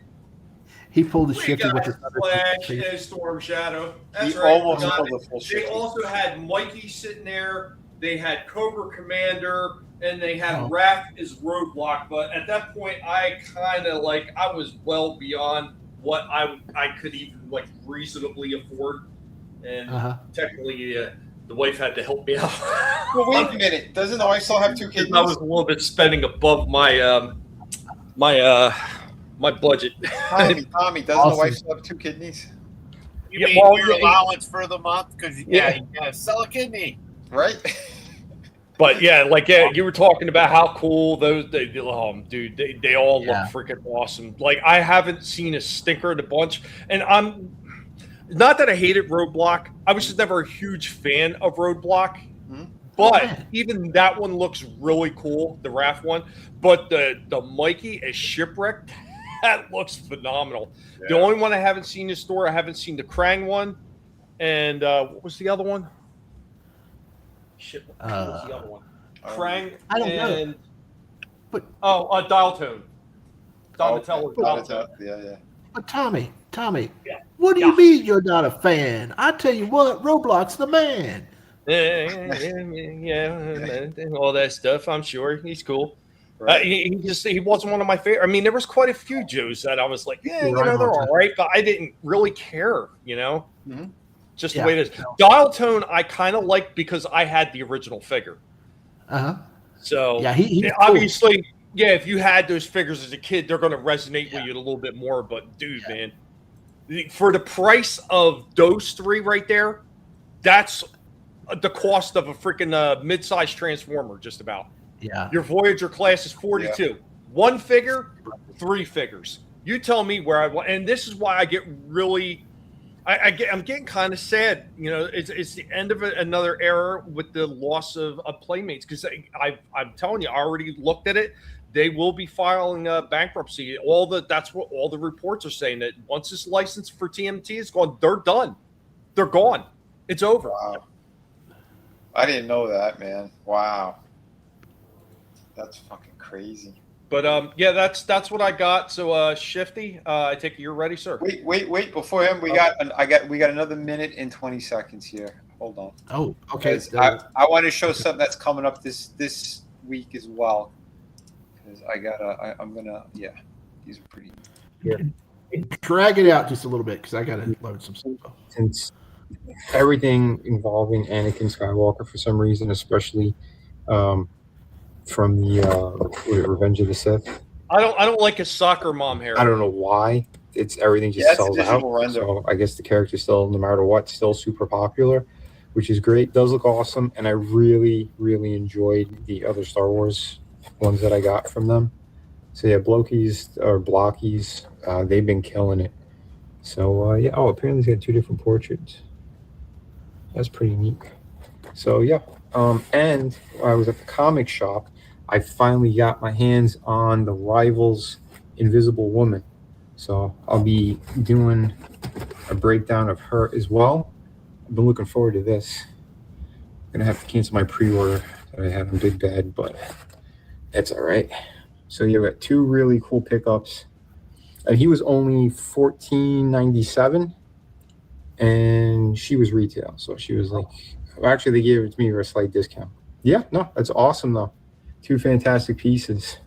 he pulled the we Shifty got with the Flash and Storm Shadow. That's He right. almost Got pulled it. the full They Shifty. also had Mikey sitting there. They had Cobra Commander, and they had Oh. Raph as Roadblock. But at that point, I kind of I was well beyond what I could even reasonably afford, and technically the wife had to help me out. Well, wait a minute. Doesn't the wife still have 2 kidneys? I was a little bit spending above my my budget. Tommy, doesn't the wife still have 2 kidneys? You mean your allowance for the month? Because you gotta sell a kidney, right? But you were talking about how cool those they all look freaking awesome. Like, I haven't seen a stinker in a bunch, and I'm not that I hated Roadblock. I was just never a huge fan of Roadblock. But even that one looks really cool, the Raph one. But the Mikey as Shipwrecked, that looks phenomenal. Yeah. The only one I haven't seen in store, I haven't seen the Krang one. And what was the other one? Shit, what was the other one? Krang I don't and... know. But Dial Tone. Donatello. Yeah. But Tommy, what do you mean you're not a fan? I tell you what, Roblox's the man. Yeah, all that stuff. I'm sure he's cool. Right. He wasn't one of my favorite. I mean, there was quite a few Joes that I was like, they're all right, but I didn't really care, just the way it is. Dial Tone, I kind of liked because I had the original figure. So he obviously, cool. If you had those figures as a kid, they're going to resonate with you a little bit more. But dude, man, for the price of those 3 right there, that's the cost of a freaking mid-sized Transformer, just about. Yeah. Your Voyager class is 42. Yeah. 1 figure, 3 figures. You tell me where I want, and this is why I get really, I'm getting kind of sad. It's the end of another era with the loss of Playmates, because I'm telling you, I already looked at it. They will be filing bankruptcy. That's what all the reports are saying, that once this license for TMT is gone, they're done. They're gone. It's over. Wow. I didn't know that, man. Wow. That's fucking crazy. But that's what I got. So Shifty, I take it you're ready, sir. Wait. Before him, we got another minute and 20 seconds here. Hold on. Oh, okay. I want to show something that's coming up this week as well. Because these are pretty. Yeah. Drag it out just a little bit because I gotta load some stuff. Since everything involving Anakin Skywalker, for some reason, especially from the Revenge of the Sith. I don't like his soccer mom hair. I don't know why. It's everything just sells out. So I guess the character's still, no matter what, still super popular, which is great. Does look awesome, and I really, really enjoyed the other Star Wars ones that I got from them. So Blockies, they've been killing it. So apparently he's got 2 different portraits. That's pretty neat. So and I was at the comic shop. I finally got my hands on the Rivals Invisible Woman. So I'll be doing a breakdown of her as well. I've been looking forward to this. I'm gonna have to cancel my pre-order that I had on Big Bad, but that's all right. So you got 2 really cool pickups, and he was only $14.97, and she was retail. So she was like, actually they gave it to me for a slight discount. Yeah, no, that's awesome though. 2 fantastic pieces.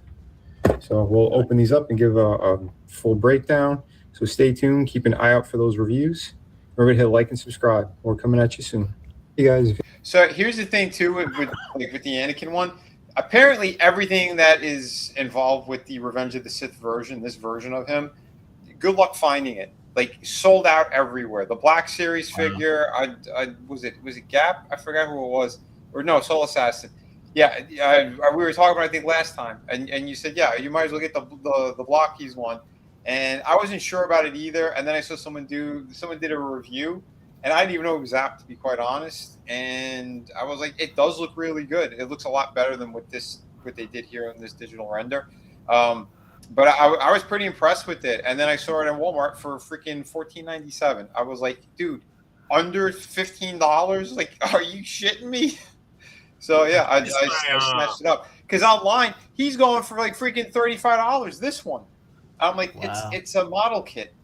So we'll open these up and give a full breakdown. So stay tuned. Keep an eye out for those reviews. Remember to hit like and subscribe. We're coming at you soon. Hey guys. So here's the thing too with the Anakin one. Apparently everything that is involved with the Revenge of the Sith version, this version of him, good luck finding it. Like sold out everywhere. The Black Series figure, was it Gap? I forgot who it was. Or no, Soul Assassin. Yeah, we were talking about, I think, last time, and you said, you might as well get the Blockies one, and I wasn't sure about it either. And then I saw someone did a review, and I didn't even know it was Zap, to be quite honest. And I was like, it does look really good. It looks a lot better than what they did here in this digital render. But I was pretty impressed with it. And then I saw it in Walmart for freaking $14.97. I was like, dude, under $15? Like, are you shitting me? So yeah, I snatched it up because online he's going for like freaking $35. This one, I'm like, it's a model kit.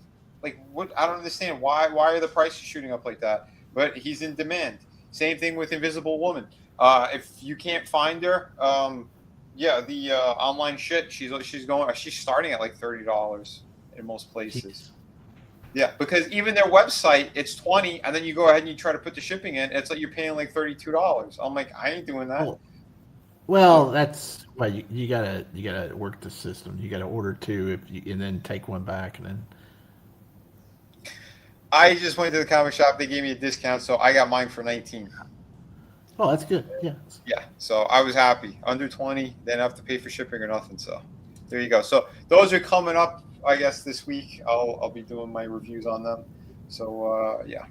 Like, what? I don't understand why are the prices shooting up like that? But he's in demand. Same thing with Invisible Woman. If you can't find her, the online shit she's starting at like $30 in most places. Yeah, because even their website, it's $20, and then you go ahead and you try to put the shipping in, it's like you're paying like $32. I'm like, I ain't doing that. Well, that's why you gotta work the system. You gotta order two and then take one back, and then. I just went to the comic shop. They gave me a discount, so I got mine for $19. Oh, that's good. Yeah. Yeah. So I was happy. Under $20, then I have to pay for shipping or nothing. So there you go. So those are coming up, I guess, this week. I'll be doing my reviews on them. So yeah.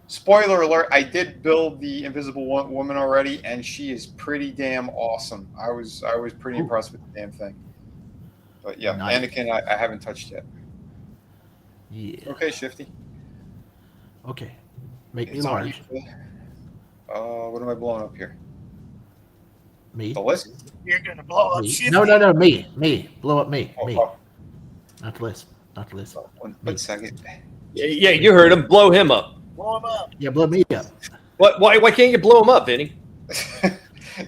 Spoiler alert: I did build the Invisible Woman already, and she is pretty damn awesome. I was pretty impressed with the damn thing. But yeah, nice. Anakin, I haven't touched yet. Yeah. Okay, Shifty. Okay. Make me large. What am I blowing up here? Me? The list? You're gonna blow up Shifty. No, me. Blow up me. Me. Not the list. One second. Yeah, you heard him. Blow him up. Blow him up. Yeah, blow me up. What? Why can't you blow him up, Vinny?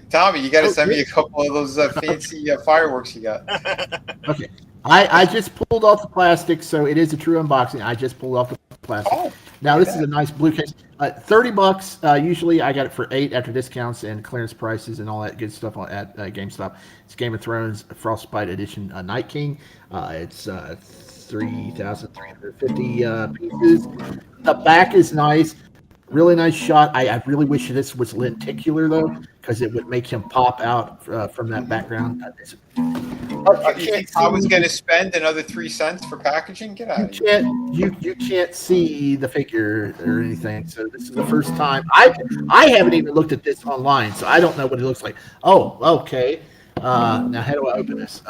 Tommy, you got to send me a couple of those fancy fireworks you got. Okay. I just pulled off the plastic, so it is a true unboxing. I just pulled off the plastic. Oh, now this is a nice blue case. $30. Usually I got it for $8 after discounts and clearance prices and all that good stuff at GameStop. It's Game of Thrones Frostbite Edition Night King. It's 3,350 pieces. The back is nice. Really nice shot. I really wish this was lenticular though, because it would make him pop out from that background. You think I was going to spend another 3 cents for packaging? Get out of here. You can't see the figure or anything. So this is the first time. I haven't even looked at this online, so I don't know what it looks like. Oh, okay. Now how do I open this?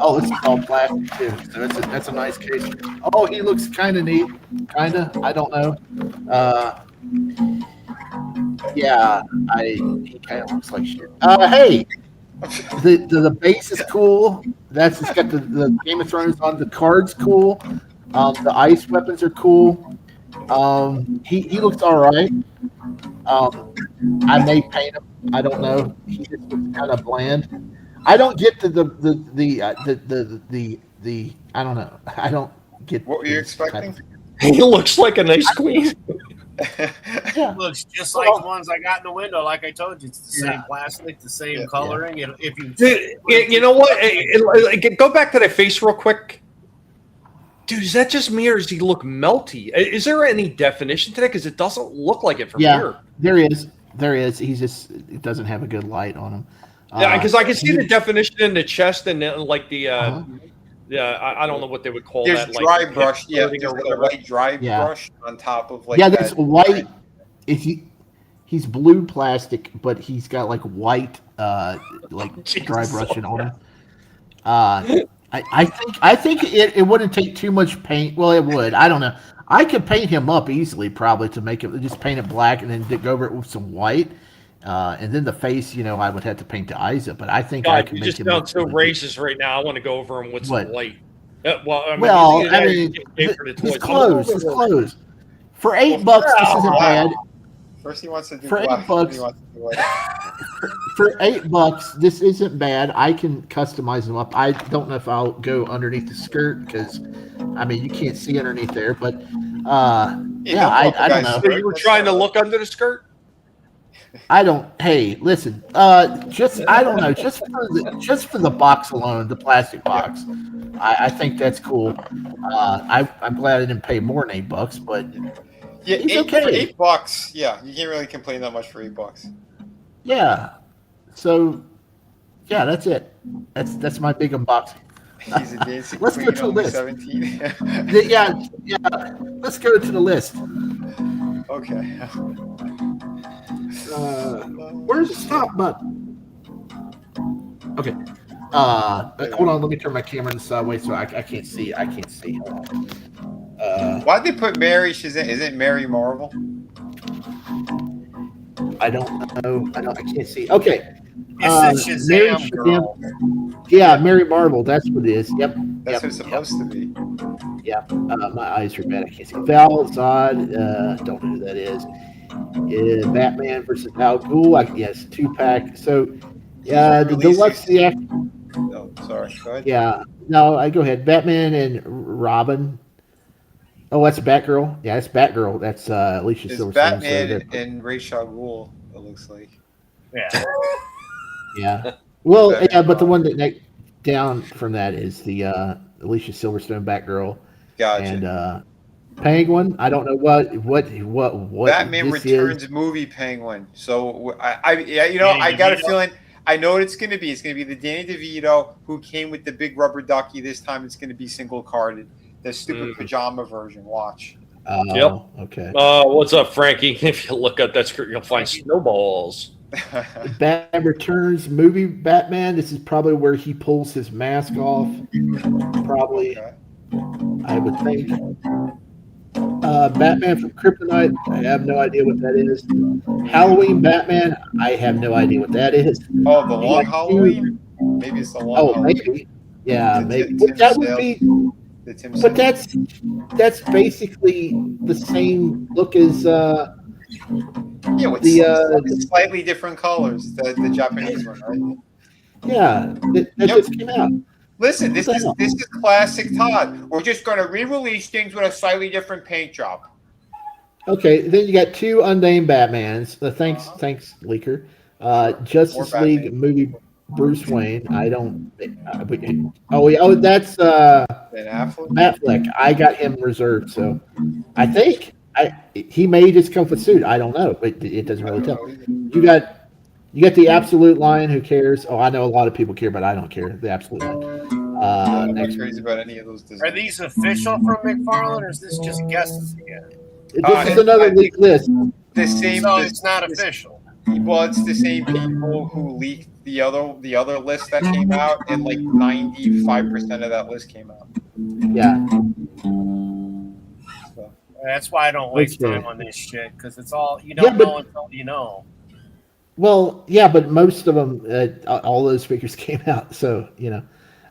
Oh, this is all plastic too, so that's a nice case. Oh, he looks kind of neat, I don't know. Yeah, he kind of looks like shit. Hey, the base is cool. It's got the Game of Thrones on the cards. Cool. The ice weapons are cool. He looks all right. I may paint him. I don't know. He just looks kind of bland. I don't get the I don't know. I don't get what were you expecting. He looks like a nice queen. It looks just like the ones I got in the window. Like I told you, it's the same plastic, the same coloring. Yeah. You know what? Go back to that face real quick. Dude, is that just me or does he look melty? Is there any definition to that? Because it doesn't look like it from here. There is. It doesn't have a good light on him. Yeah, because I can see the definition in the chest and then like the I don't know what they would call there's that. Dry like, brush, there's a white dry brush on top of like. Yeah, there's white. He's blue plastic, but he's got like white like dry brushing on him. I think it wouldn't take too much paint. Well, it would. I don't know. I could paint him up easily, probably to make it just paint it black and then go over it with some white. And then the face, I would have to paint the eyes up, but I think I can make just him sound so racist right now. I want to go over him with some light. He's clothes. His clothes. For $8, this isn't bad. First, he wants to do for $8. For $8, this isn't bad. I can customize them up. I don't know if I'll go underneath the skirt because, you can't see underneath there. But I don't know. So you were trying to look under the skirt? I don't. Hey, listen. I don't know. Just for the box alone, the plastic box, I think that's cool. I'm glad I didn't pay more than $8, but yeah, it's okay. For $8, yeah, you can't really complain that much for $8. Yeah. So, yeah, that's it. That's my big unboxing. He's a dancing Let's queen, go to the only list. 17. Yeah. Let's go to the list. Okay. Where's the stop button? Okay. Hold on. Let me turn my camera this way so I can't see. I can't see. Why'd they put Mary Shazam? Isn't Mary Marvel? I don't know. I can't see. Okay. It's a Shazam girl. Yeah, Mary Marvel. That's what it is. Yep. That's what it's supposed to be. Yeah. My eyes are bad. I can't see. Val Zod. Don't know who that is. Batman versus Al Ghul. Yes, 2-pack. So, the deluxe. Yeah. No, sorry. Go ahead. Yeah. No, I go ahead. Batman and Robin. Oh, that's Batgirl. Yeah, that's Batgirl. That's Alicia It's Silverstone. Batman and Ra's al Ghul, it looks like. Yeah. Yeah. Well, yeah, but the one that down from that is the Alicia Silverstone Batgirl. Gotcha. And Penguin. I don't know what Batman this Returns is. movie Penguin. So I got a feeling. I know what it's going to be. It's going to be the Danny DeVito who came with the big rubber ducky. This time it's going to be single carded. The stupid pajama version. Watch. Yep. Okay. What's up, Frankie? If you look at that screen, you'll find snowballs. Batman Returns movie Batman. This is probably where he pulls his mask off. Probably. Okay. I would think. Batman from Kryptonite. I have no idea what that is. Halloween Batman. I have no idea what that is. Oh, the long Halloween. Maybe it's the long. Halloween. Maybe. Yeah, maybe. That would be. But that's basically the same look as with slightly different colors. The Japanese one, right? Yeah, that just came out. Listen, this is classic Todd. We're just going to re-release things with a slightly different paint job. Okay, then you got 2 unnamed Batmans. Thanks, Leaker. Justice League movie. Bruce Wayne. I don't. That's Matt Fleck. I got him reserved, so I think he may just come with suit. I don't know, but it doesn't really tell. You got the Absolute line. Who cares? Oh, I know a lot of people care, but I don't care. The Absolute line. I'm not crazy about any of those designs. Are these official from McFarlane, or is this just guesses again? This is another leaked list. The same. So it's not official. Well, it's the same people who leaked the other list that came out, and like 95% of that list came out. Yeah. So. That's why I don't waste time on this shit, because it's all you don't know until you know. Well, yeah, but most of them, all those figures came out, so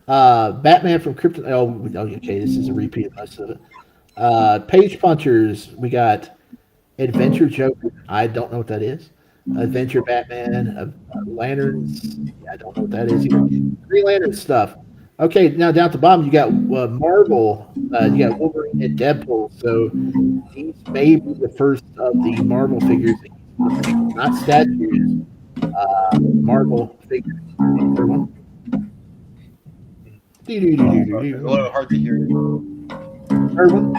Batman from Krypton. Oh, okay, this is a repeat of most of it. Page Punchers. We got Adventure Joker. I don't know what that is. Adventure Batman, Lanterns. I don't know what that is either. Green Lantern stuff. Okay, now down at the bottom, you got Marvel. You got Wolverine and Deadpool. So these may be the first of the Marvel figures, not statues. Marvel figures. Everyone. A little hard to hear. Everyone.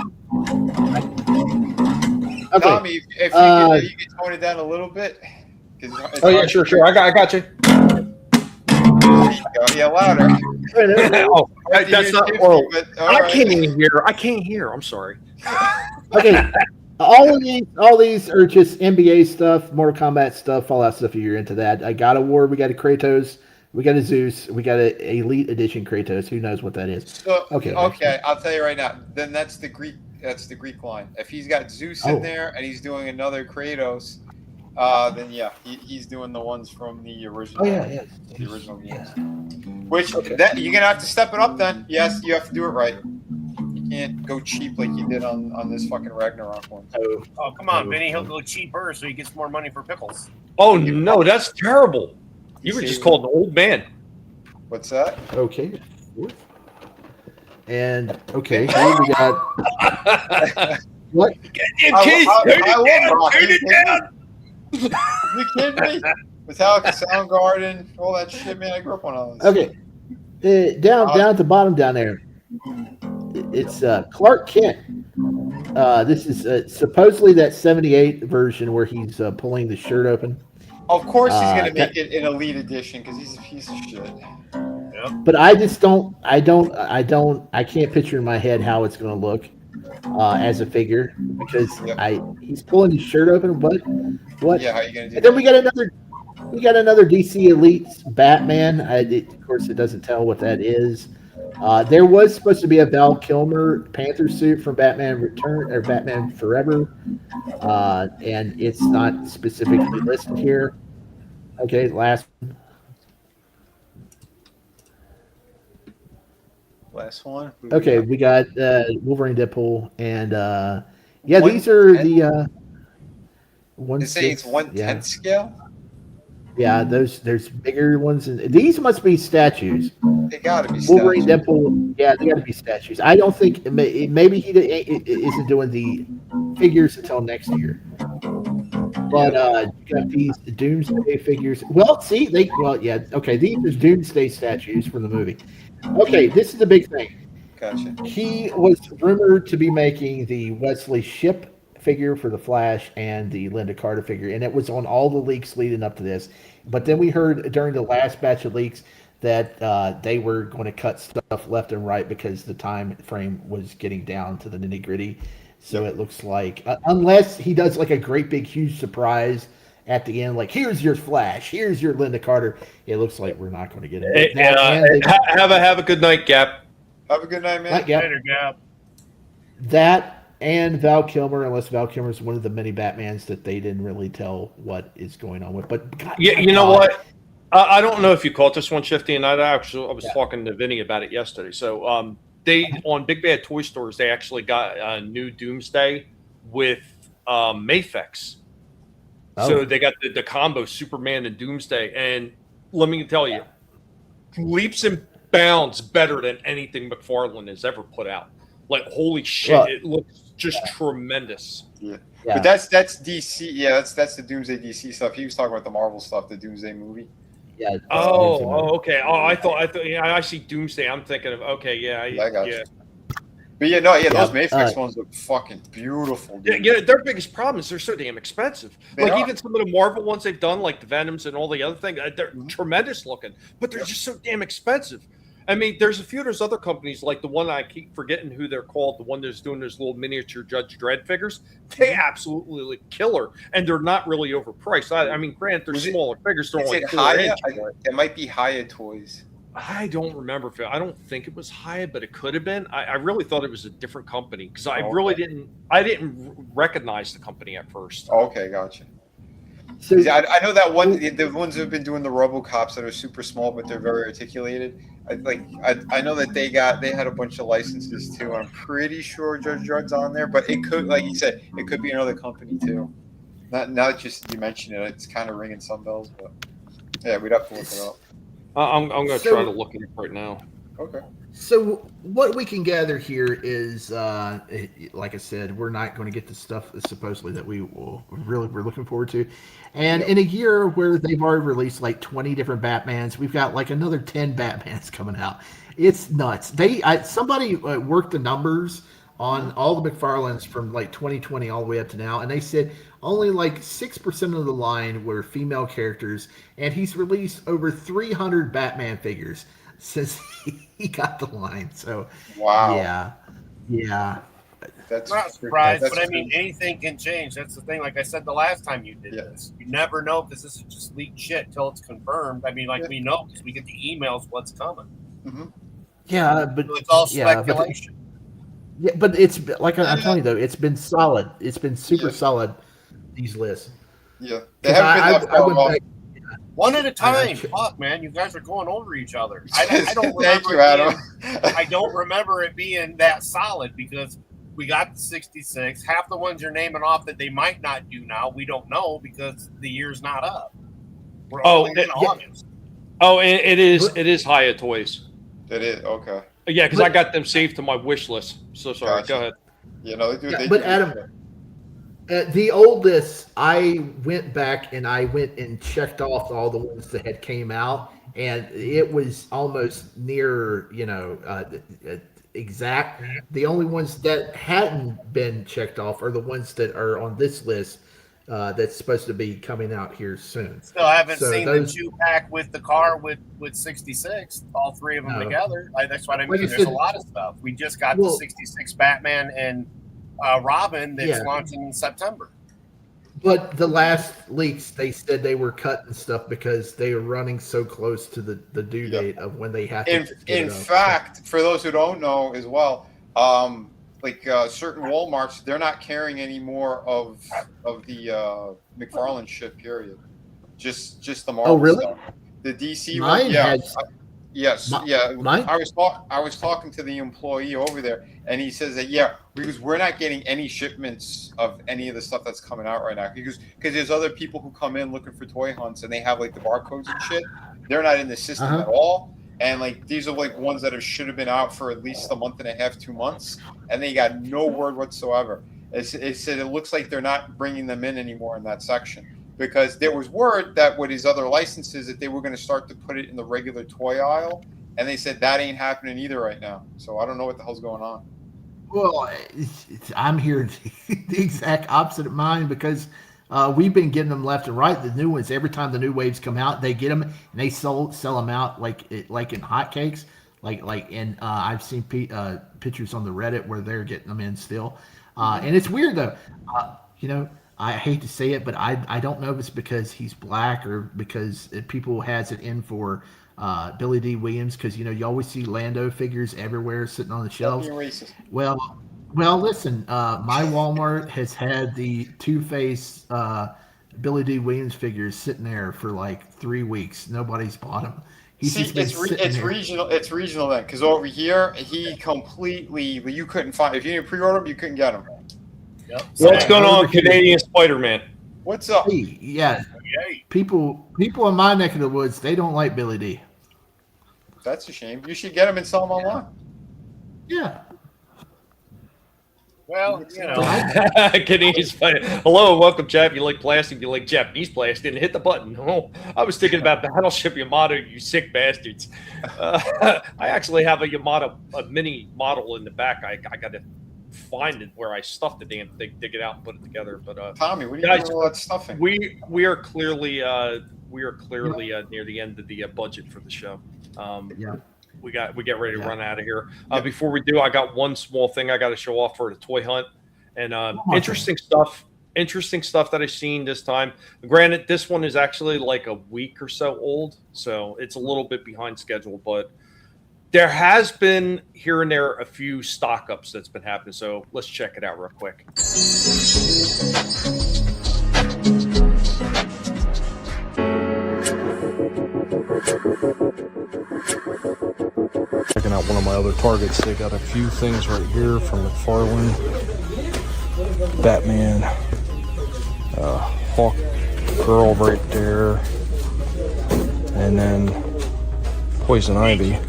Okay. Tommy, if you can tone it down a little bit. Oh yeah, sure. I got you. Yeah, louder. That's not well. I can't hear. I'm sorry. Okay. All these are just NBA stuff, Mortal Kombat stuff, all that stuff. If you're into that, I got a War. We got a Kratos. We got a Zeus. We got a Elite Edition Kratos. Who knows what that is? So, okay. I'll tell you right now. Then that's the Greek. That's the Greek line. If he's got Zeus in there and he's doing another Kratos, then yeah, he's doing the ones from the original. Oh yeah. The original games. Which that you're gonna have to step it up then. Yes, you have to do it right. You can't go cheap like you did on this fucking Ragnarok one. Oh come on, Vinnie. He'll go cheaper so he gets more money for pickles. Oh no, that's terrible. You were just called an old man. What's that? Okay. And okay, here we got what? Turn it down. You kidding me? Metallica, Soundgarden, all that shit, man. I grew up on all this. Okay, down at the bottom down there, it's Clark Kent. This is supposedly that '78 version where he's pulling the shirt open. Of course, he's gonna make it an elite edition because he's a piece of shit. But I just don't. I can't picture in my head how it's going to look as a figure because he's pulling his shirt open. What? Yeah, how are you gonna do And then we got another DC Elite Batman. Of course, it doesn't tell what that is. There was supposed to be a Val Kilmer Panther suit from Batman Return or Batman Forever, and it's not specifically listed here. Okay, last one. Okay, we got Wolverine, Deadpool, and these are the You're saying it's 1/10 scale? Yeah, there's bigger ones, and these must be statues. They gotta be Wolverine, statues. Deadpool, yeah, they gotta be statues. I don't think maybe he isn't doing the figures until next year. But you got these Doomsday figures. Well, see, these are Doomsday statues from the movie. Okay, this is the big thing. Gotcha. He was rumored to be making the Wesley Shipp figure for the Flash and the Linda Carter figure, and it was on all the leaks leading up to this. But then we heard during the last batch of leaks that they were going to cut stuff left and right because the time frame was getting down to the nitty gritty. So it looks like, unless he does like a great big huge surprise at the end, like here's your Flash, here's your Linda Carter, it looks like we're not going to get it. Have a good night, Gap. Have a good night, man. Later, Gap. That and Val Kilmer, unless Val Kilmer is one of the many Batmans that they didn't really tell what is going on with. But God, you know what? I don't know if you caught this one, Shifty, and I was talking to Vinnie about it yesterday. So they on Big Bad Toy Stores, they actually got a new Doomsday with Mafex. Oh. So they got the combo Superman and Doomsday, and let me tell you, leaps and bounds better than anything McFarlane has ever put out. Like holy shit, it looks just tremendous. Yeah. But that's DC. Yeah, that's the Doomsday DC stuff. He was talking about the Marvel stuff, the Doomsday movie. Yeah. Okay. I thought. Yeah, I see Doomsday. I'm thinking of I got you. But those Mayfix ones look fucking beautiful. Dude. Yeah, their biggest problem is they're so damn expensive. They are. Even some of the Marvel ones they've done, like the Venoms and all the other things, they're tremendous looking, but they're just so damn expensive. I mean, there's other companies like the one I keep forgetting who they're called, the one that's doing those little miniature Judge Dredd figures. They absolutely look killer, and they're not really overpriced. I mean, granted, they're smaller figures. They're only 4 inch. It might be Haya Toys. I don't remember. I don't think it was Haya, but it could have been. I really thought it was a different company because I didn't recognize the company at first. Okay, gotcha. So I know that one. The ones who've been doing the RoboCops that are super small, but they're very articulated. I know that they had a bunch of licenses too. I'm pretty sure Judge Dredd's on there, but it could, like you said, it could be another company too. Not just you mentioned it, it's kind of ringing some bells, but yeah, we'd have to look it up. I'm going to try to look at it right now. Okay. So what we can gather here is, like I said, we're not going to get the stuff supposedly that we're looking forward to. And in a year where they've already released like 20 different Batmans, we've got like another 10 Batmans coming out. It's nuts. Somebody worked the numbers on all the McFarlanes from like 2020 all the way up to now, and they said only like 6% of the line were female characters, and he's released over 300 Batman figures since he got the line. So wow, yeah. That's not surprised, but I mean, anything can change. That's the thing. Like I said the last time you did this, you never know because this is just leaked shit until it's confirmed. I mean, we know because we get the emails what's coming. Mm-hmm. Yeah, but so it's all speculation. But it's like I'm telling you though, it's been solid. It's been super solid. These lists. Yeah, they haven't been one at a time. Fuck, man, you guys are going over each other. I don't remember. Thank you, Adam. I don't remember it being that solid because we got the 66. Half the ones you're naming off that they might not do now, we don't know because the year's not up. We're only in August. Oh, it is Haya Toys. It is okay. Yeah, because I got them saved to my wish list. So sorry. Gotcha. Go ahead. You know, but Adam, the old list, I went back and I went and checked off all the ones that had came out, and it was almost near, exact. The only ones that hadn't been checked off are the ones that are on this list that's supposed to be coming out here soon. Still haven't So seen those- the 2-pack with the car with 66, all 3 of them No. together. That's what I Like mean. I There's a said- lot of stuff. We just got Well- the 66 Batman and Robin that's Yeah. launching in September. But the last leaks, they said they were cutting stuff because they were running so close to the due date of when they have to. get In it up. fact, for those who don't know as well, certain Walmarts, they're not carrying any more of the McFarlane shit. Period. Just the Marvel really? stuff. The DC Mine one, yeah. had- Yes, mine? I was talking to the employee over there, and he says that because we're not getting any shipments of any of the stuff that's coming out right now. Because there's other people who come in looking for toy hunts, and they have like the barcodes and shit. They're not in the system at all, and like these are like ones that should have been out for at least a month and a half, 2 months, and they got no word whatsoever. It said it looks like they're not bringing them in anymore in that section. Because there was word that with his other licenses that they were going to start to put it in the regular toy aisle, and they said that ain't happening either right now. So I don't know what the hell's going on. Well, I'm here the exact opposite of mine because we've been getting them left and right. The new ones, every time the new waves come out, they get them and they sell them out like in hotcakes. And I've seen pictures on the Reddit where they're getting them in still. And it's weird though. I hate to say it, but I don't know if it's because he's black or because people has it in for Billy D. Williams, because you always see Lando figures everywhere sitting on the shelves. Well, listen, my Walmart has had the Two-Face Billy D. Williams figures sitting there for like 3 weeks. Nobody's bought them. It's regional. It's regional then, because over here he completely you couldn't find. If you didn't pre-order them, you couldn't get them. Yep. What's going on, Canadian Spider-Man? What's up? Yeah, people in my neck of the woods, they don't like Billy D. That's a shame. You should get them and sell them online. Yeah. Well, Canadian Spider. Hello, welcome, chap. You like plastic? You like Japanese plastic? And hit the button. Oh, I was thinking about Battleship Yamato. You sick bastards. I actually have a mini model in the back. I got to find it where I stuffed the damn thing, dig it out, and put it together. But Tommy, what are you guys, doing with all that stuffing? We are clearly near the end of the budget for the show. We get ready to run out of here. Before we do, I got one small thing I got to show off for the toy hunt, and interesting stuff that I've seen this time. Granted, this one is actually like a week or so old, so it's a little bit behind schedule, but there has been here and there a few stock ups that's been happening. So let's check it out real quick. Checking out one of my other targets. They got a few things right here from McFarlane, Batman, Hawk Girl right there, and then Poison Ivy.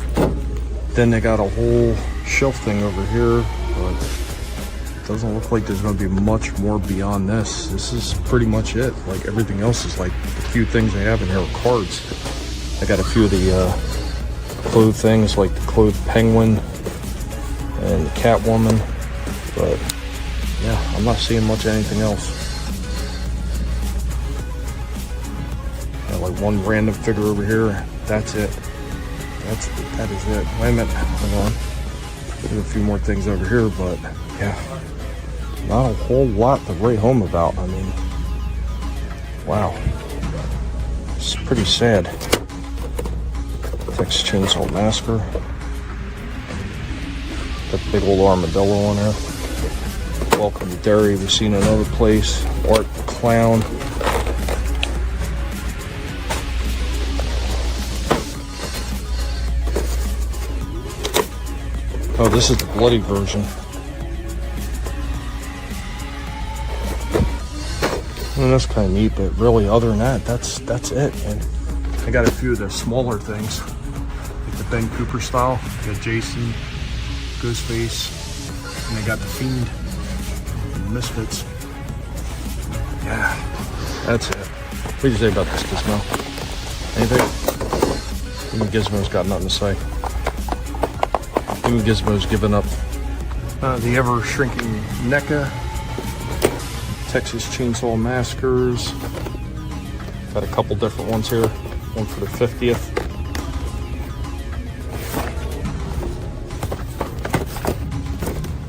Then they got a whole shelf thing over here, but it doesn't look like there's going to be much more beyond this. This is pretty much it. Like everything else is like the few things they have in here are cards. I got a few of the clothed things like the clothed penguin and the Catwoman, but yeah, I'm not seeing much of anything else. Got like one random figure over here. That's it. That is it. Wait a minute. Hold on. There's a few more things over here, but yeah, not a whole lot to write home about. I mean, wow, it's pretty sad. Texas Chainsaw Massacre. That big old armadillo on there. Welcome to Derry. We've seen another place. Art Clown. Oh, this is the bloody version. And that's kind of neat, but really, other than that, that's it. And I got a few of the smaller things, like the Ben Cooper style. Got Jason, Ghostface, and they got the Fiend, and the Misfits. Yeah, that's it. What do you say about this, Gizmo? Anything? Even Gizmo's got nothing to say. Even Gizmo's given up. The ever-shrinking NECA, Texas Chainsaw Massacres. Got a couple different ones here. One for the 50th.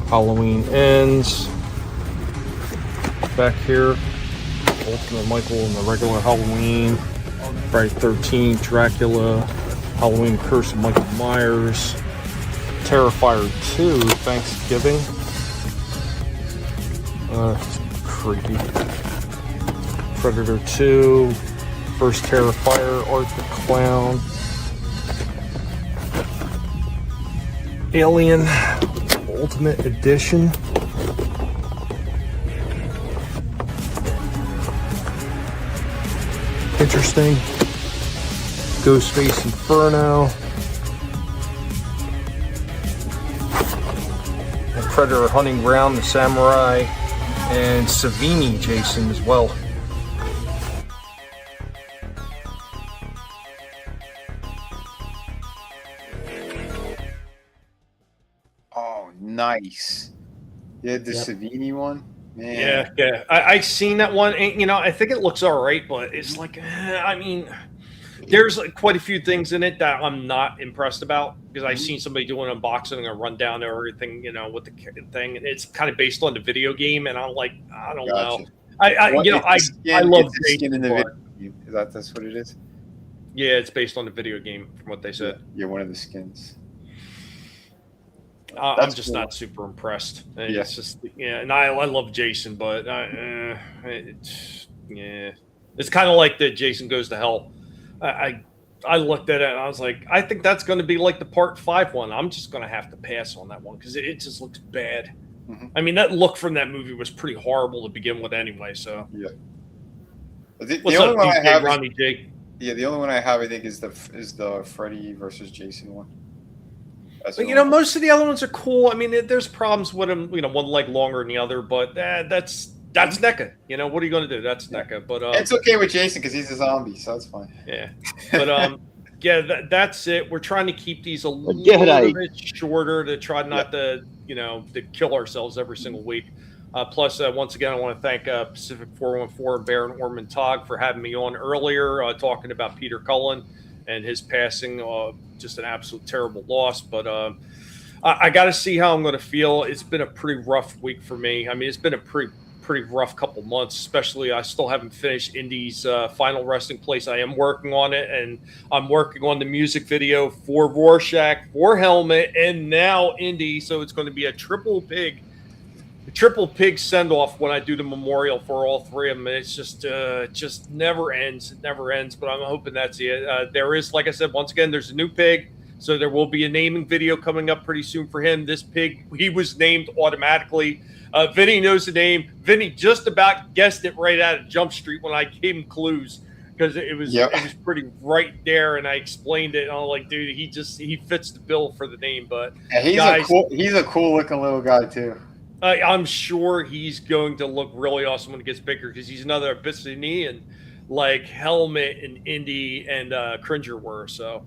Halloween Ends. Back here, Ultimate Michael and the regular Halloween. Friday 13th, Dracula. Halloween Curse of Michael Myers. Terrifier 2, Thanksgiving. Creepy. Predator 2. First Terrifier, Art the Clown. Alien Ultimate Edition. Interesting. Ghostface Inferno. And Predator Hunting Ground, the Samurai. And Savini Jason as well. Oh, nice. Yeah, the Savini one. Man. Yeah. I seen that one, and I think it looks all right, but it's like, I mean, there's like quite a few things in it that I'm not impressed about because I've seen somebody do an unboxing and a rundown of everything, with the thing. It's kind of based on the video game, and I'm like, I don't know. I love the skin in the video. That's what it is. Yeah, it's based on the video game, from what they said. Yeah, one of the skins. I'm just not super impressed. It's just, and I love Jason, but it's kind of like the Jason Goes to Hell. I looked at it and I was like, I think that's going to be like the part 5 one. I'm just going to have to pass on that one because it just looks bad. Mm-hmm. I mean, that look from that movie was pretty horrible to begin with, anyway. So yeah. The only one I have, Ronnie Jake? Yeah, the only one I have, I think, is the Freddy versus Jason one. But, most of the other ones are cool. I mean, there's problems with them. One leg longer than the other, but that's NECA. What are you going to do? That's NECA. But it's okay with Jason because he's a zombie, so that's fine. Yeah, but that's it. We're trying to keep these a little bit shorter to try not to to kill ourselves every single week. Plus, once again, I want to thank Pacific 414 and Baron Orman Tog for having me on earlier, talking about Peter Cullen and his passing. Just an absolute terrible loss. But I got to see how I'm going to feel. It's been a pretty rough week for me. I mean, it's been a pretty rough couple months, especially I still haven't finished Indy's final resting place. I am working on it, and I'm working on the music video for Rorschach, for Helmet, and now Indy. So it's going to be a triple pig send-off when I do the memorial for all 3 of them. It's just never ends. It never ends, but I'm hoping that's it. There is, like I said, once again, there's a new pig, so there will be a naming video coming up pretty soon for him. This pig, he was named automatically. Vinnie knows the name. Vinnie just about guessed it right out of Jump Street when I gave him clues because it was pretty right there, and I explained it. And I'm like, dude, he fits the bill for the name. But he's a cool looking little guy too. I'm sure he's going to look really awesome when it gets bigger because he's another Bissinian like Helmet and Indy and Cringer were. So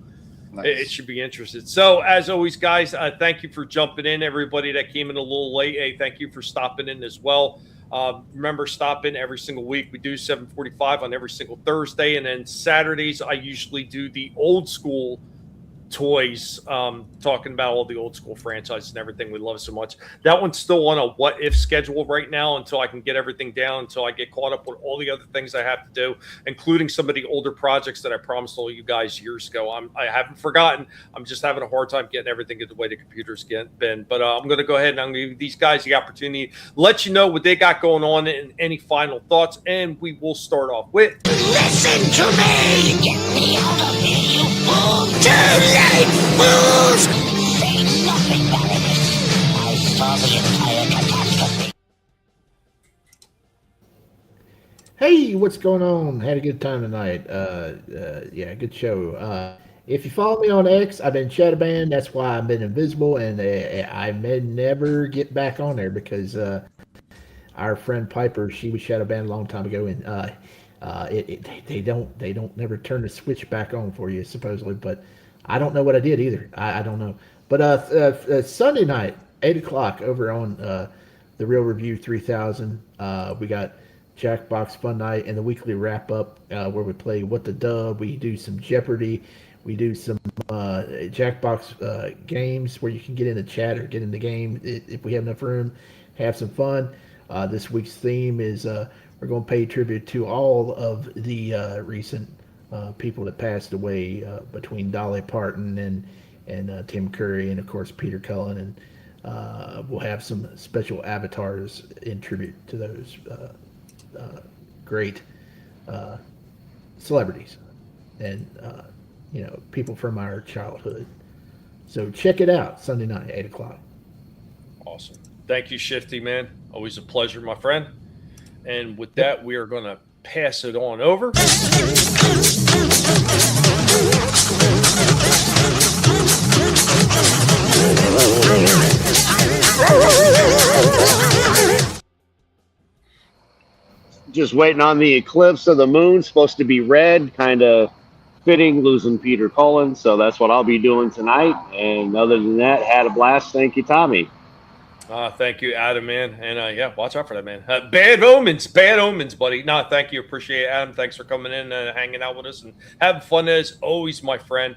nice. It should be interesting. So as always, guys, thank you for jumping in. Everybody that came in a little late, hey, thank you for stopping in as well. Remember, stop in every single week. We do 7:45 on every single Thursday. And then Saturdays, I usually do the old school toys, talking about all the old school franchises and everything we love so much. That one's still on a what if schedule right now until I can get everything down, until I get caught up with all the other things I have to do, including some of the older projects that I promised all you guys years ago. I haven't forgotten. I'm just having a hard time getting everything the way the computers been. But I'm going to go ahead and I'm going to give these guys the opportunity, let you know what they got going on and any final thoughts. And we will start off with Listen to me! Get me out of here, you fool! Too late, fools! Say nothing, Baroness. I saw the entire catastrophe. Hey, what's going on? Had a good time tonight. Yeah, good show. If you follow me on X, I've been shadow banned. That's why I've been invisible, and I may never get back on there because our friend Piper, she was shadow banned a long time ago, and they don't never turn the switch back on for you supposedly, but I don't know what I did either. I don't know. But Sunday night, 8 o'clock over on the Real Review 3000, we got Jackbox Fun Night, and the weekly wrap up where we play What the Dub. We do some Jeopardy. We do some Jackbox games where you can get in the chat or get in the game if we have enough room. Have some fun. This week's theme is we're going to pay tribute to all of the recent people that passed away between Dolly Parton and Tim Curry and of course Peter Cullen, and we'll have some special avatars in tribute to those great celebrities and people from our childhood. So check it out Sunday night, 8:00. Awesome. Thank you, Shifty, man. Always a pleasure, my friend. And with that, we are going to pass it on over. Just waiting on the eclipse of the moon. Supposed to be red, kind of fitting losing Peter Cullen. So that's what I'll be doing tonight. And other than that, had a blast. Thank you, Tommy. Thank you, Adam, man. And yeah, watch out for that, man. Bad omens, buddy. No, thank you. Appreciate it, Adam. Thanks for coming in and hanging out with us and having fun as always, my friend.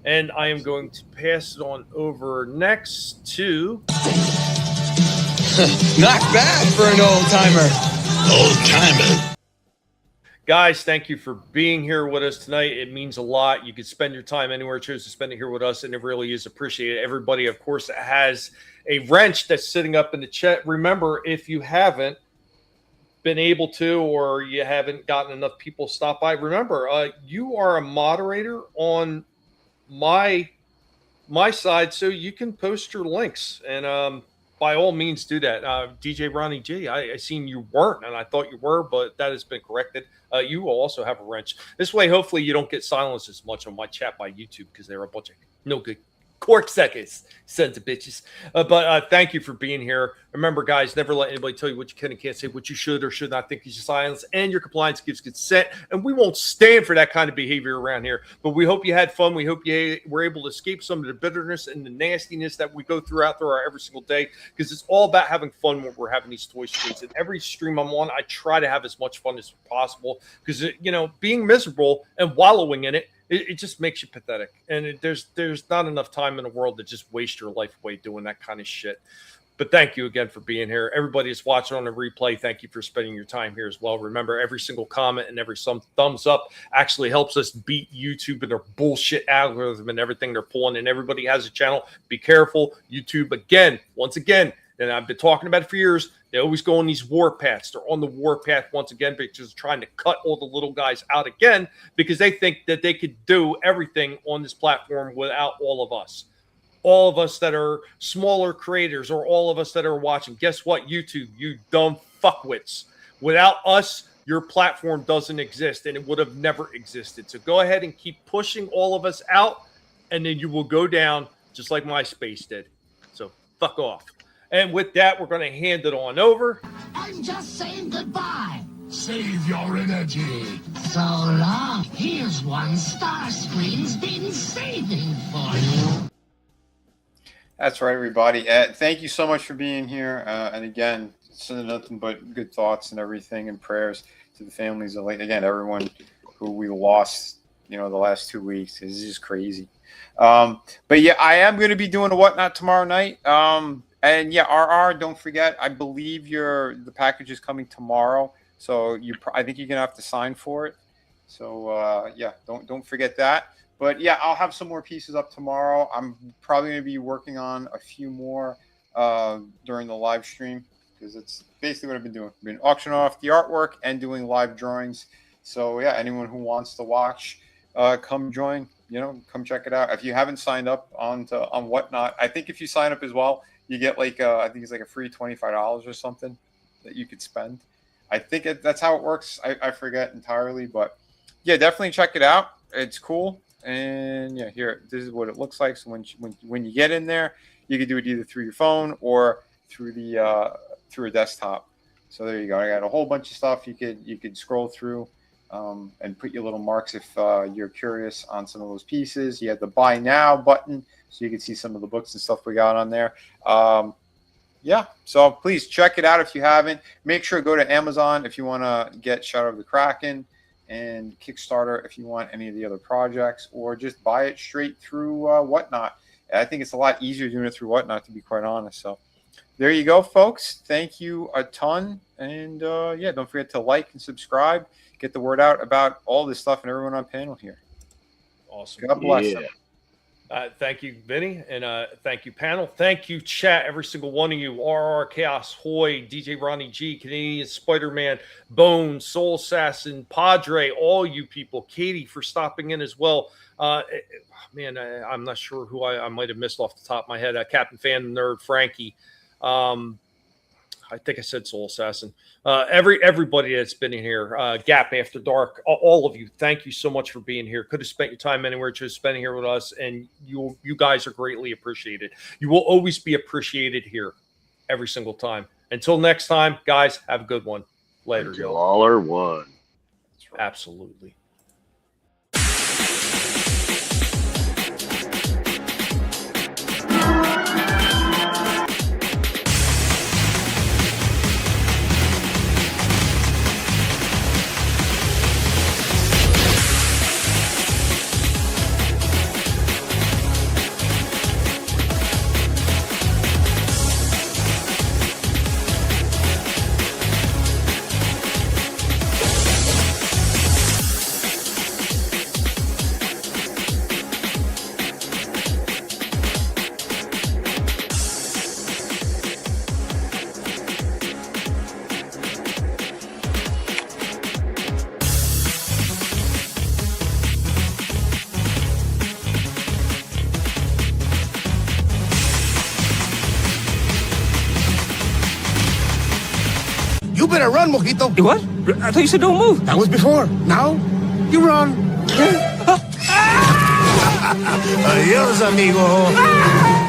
And I am going to pass it on over next to... Not bad for an old-timer. Old-timer. Guys, thank you for being here with us tonight. It means a lot. You can spend your time anywhere, choose to spend it here with us, and it really is appreciated. Everybody, of course, that has a wrench that's sitting up in the chat. Remember, if you haven't been able to, or you haven't gotten enough people stop by, remember, you are a moderator on my side, so you can post your links. And by all means, do that. DJ Ronnie G, I seen you weren't, and I thought you were, but that has been corrected. You will also have a wrench. This way, hopefully, you don't get silenced as much on my chat by YouTube because they're a bunch of no good cork suckers, sons of bitches. But thank you for being here. Remember, guys, never let anybody tell you what you can and can't say, what you should or should not think is your silence, and your compliance gives consent. And we won't stand for that kind of behavior around here. But we hope you had fun. We hope you were able to escape some of the bitterness and the nastiness that we go through our every single day, because it's all about having fun when we're having these toy streams. And every stream I'm on, I try to have as much fun as possible, because being miserable and wallowing in it, it just makes you pathetic. And there's not enough time in the world to just waste your life away doing that kind of shit. But thank you again for being here. Everybody that's watching on the replay, thank you for spending your time here as well. Remember, every single comment and every thumbs up actually helps us beat YouTube and their bullshit algorithm and everything they're pulling. And everybody has a channel. Be careful. YouTube, once again, and I've been talking about it for years, they always go on these war paths. They're on the war path once again because they're trying to cut all the little guys out again, because they think that they could do everything on this platform without all of us. All of us that are smaller creators, or all of us that are watching. Guess what, YouTube, you dumb fuckwits. Without us, your platform doesn't exist, and it would have never existed. So go ahead and keep pushing all of us out, and then you will go down just like MySpace did. So fuck off. And with that, we're going to hand it on over. I'm just saying goodbye. Save your energy. So long. Here's one Starscream's been saving for you. That's right, everybody. Thank you so much for being here. And again, sending nothing but good thoughts and everything, and prayers to the families of, again, everyone who we lost, the last 2 weeks. It's just crazy. But yeah, I am going to be doing a whatnot tomorrow night. And yeah, RR, don't forget, I believe the package is coming tomorrow. So I think you're going to have to sign for it. So yeah, don't forget that. But yeah, I'll have some more pieces up tomorrow. I'm probably going to be working on a few more during the live stream, because it's basically what I've been doing. I've been auctioning off the artwork and doing live drawings. So yeah, anyone who wants to watch, come join. Come check it out. If you haven't signed up on Whatnot, I think if you sign up as well, you get I think it's like a free $25 or something that you could spend. I think that's how it works. I forget entirely, but yeah, definitely check it out. It's cool. And yeah, here, this is what it looks like. So when you get in there, you can do it either through your phone or through a desktop. So there you go. I got a whole bunch of stuff you could scroll through and put your little marks if you're curious on some of those pieces. You have the buy now button, so you can see some of the books and stuff we got on there. yeah, so please check it out if you haven't. Make sure to go to Amazon if you want to get Shadow of the Kraken, and Kickstarter if you want any of the other projects, or just buy it straight through Whatnot. I think it's a lot easier doing it through Whatnot, to be quite honest. So there you go, folks. Thank you a ton. And yeah, don't forget to like and subscribe. Get the word out about all this stuff and everyone on panel here. Awesome. God bless them. Thank you, Vinny, and thank you, panel. Thank you, chat, every single one of you. RR, Chaos, Hoy, DJ Ronnie G, Canadian Spider-Man, Bone, Soul Assassin, Padre, all you people. Katie for stopping in as well. Man, I'm not sure who I might have missed off the top of my head. Captain Fan Nerd, Frankie. I think I said Soul Assassin. Everybody that's been in here, Gap After Dark, all of you, thank you so much for being here. Could have spent your time anywhere, just spending here with us, and you guys are greatly appreciated. You will always be appreciated here, every single time. Until next time, guys, have a good one. Later, y'all. All are one. Absolutely. You better run, Mojito. You what? I thought you said don't move. That was before. Now, you run. Adios, amigo.